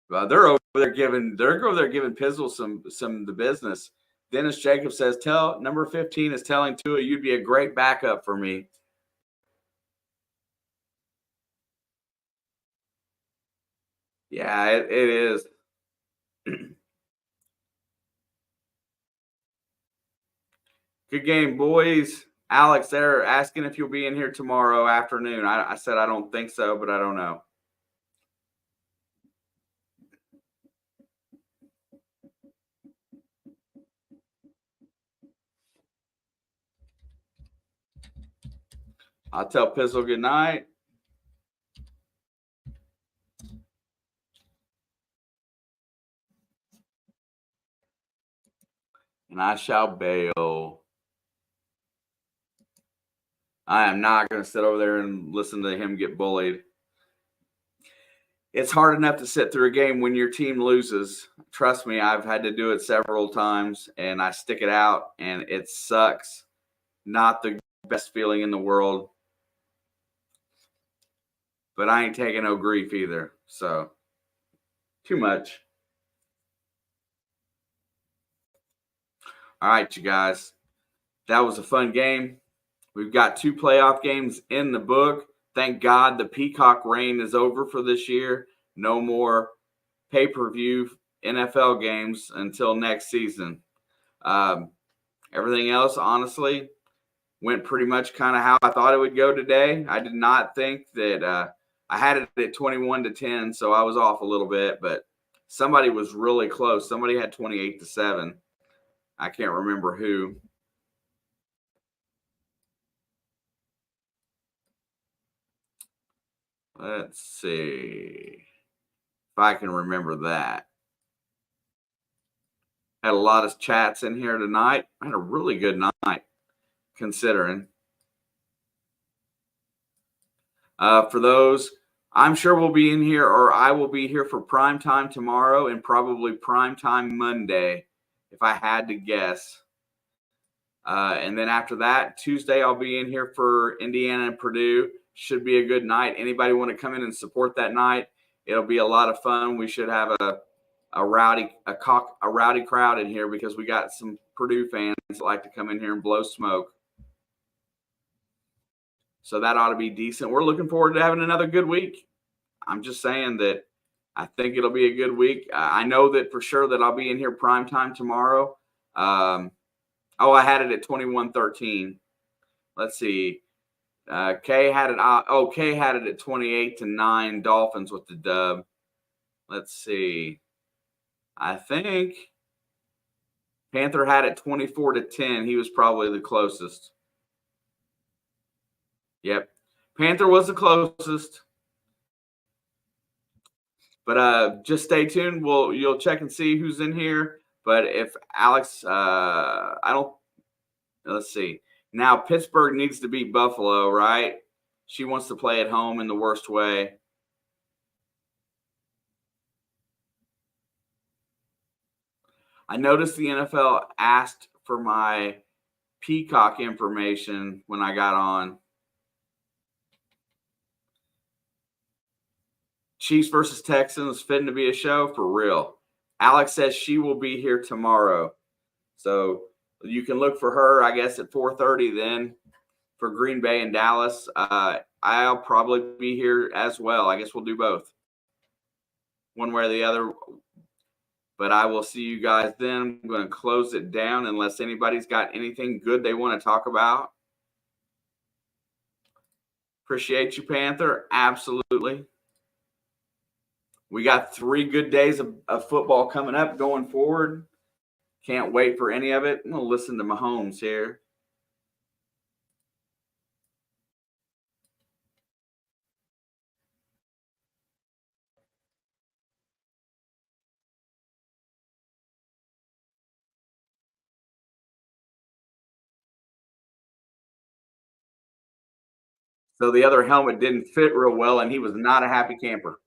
They're over there giving Pizzle some the business. Dennis Jacobs says, "Tell number 15 is telling Tua you'd be a great backup for me." Yeah, it is. Good game, boys. Alex, they're asking if you'll be in here tomorrow afternoon. I said I don't think so, but I don't know. I'll tell Pizzle good night. And I shall bail. I am not going to sit over there and listen to him get bullied. It's hard enough to sit through a game when your team loses. Trust me, I've had to do it several times, and I stick it out, and it sucks. Not the best feeling in the world. But I ain't taking no grief either. So, too much. All right, you guys. That was a fun game. We've got 2 playoff games in the book. Thank God the Peacock reign is over for this year. No more pay-per-view NFL games until next season. Everything else, honestly, went pretty much kind of how I thought it would go today. I did not think that I had it at 21-10, so I was off a little bit, but somebody was really close. Somebody had 28-7. I can't remember who. Let's see if I can remember that. Had a lot of chats in here tonight. I had a really good night considering. For those, I'm sure we'll be in here, or I will be here for prime time tomorrow and probably prime time Monday, if I had to guess. And then after that, Tuesday, I'll be in here for Indiana and Purdue. Should be a good night. Anybody want to come in and support that night? It'll be a lot of fun. We should have a rowdy crowd in here because we got some Purdue fans that like to come in here and blow smoke. So that ought to be decent. We're looking forward to having another good week. I'm just saying that I think it'll be a good week. I know that for sure that I'll be in here prime time tomorrow. I had it at 21-13. Let's see. Kay had it at 28-9. Dolphins with the dub. Let's see. I think Panther had it 24-10. He was probably the closest. Yep. Panther was the closest. But just stay tuned. You'll check and see who's in here. But if Alex, let's see. Now Pittsburgh needs to beat Buffalo, right? She wants to play at home in the worst way. I noticed the NFL asked for my Peacock information when I got on. Chiefs versus Texans, fitting to be a show for real. Alex says she will be here tomorrow. So you can look for her, I guess, at 4:30 then for Green Bay and Dallas. I'll probably be here as well. I guess we'll do both, one way or the other. But I will see you guys then. I'm going to close it down unless anybody's got anything good they want to talk about. Appreciate you, Panther. Absolutely. We got 3 good days of football coming up going forward. Can't wait for any of it. I'm going to listen to Mahomes here. So the other helmet didn't fit real well, and he was not a happy camper.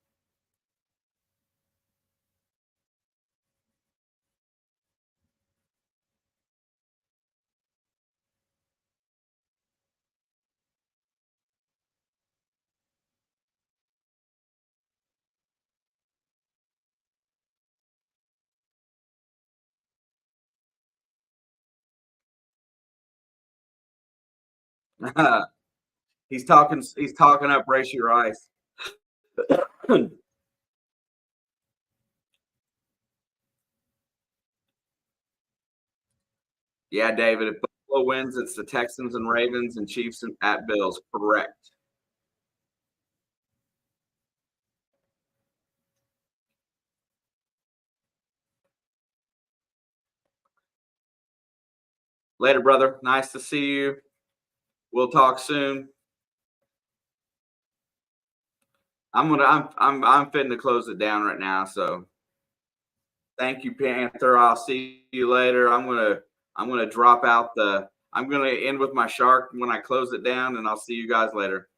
He's talking up Race Your Ice. Yeah, David, if Buffalo wins, it's the Texans and Ravens and Chiefs at Bills. Correct. Later, brother. Nice to see you. We'll talk soon. I'm fitting to close it down right now. So thank you, Panther. I'll see you later. I'm gonna drop out I'm gonna end with my shark when I close it down, and I'll see you guys later.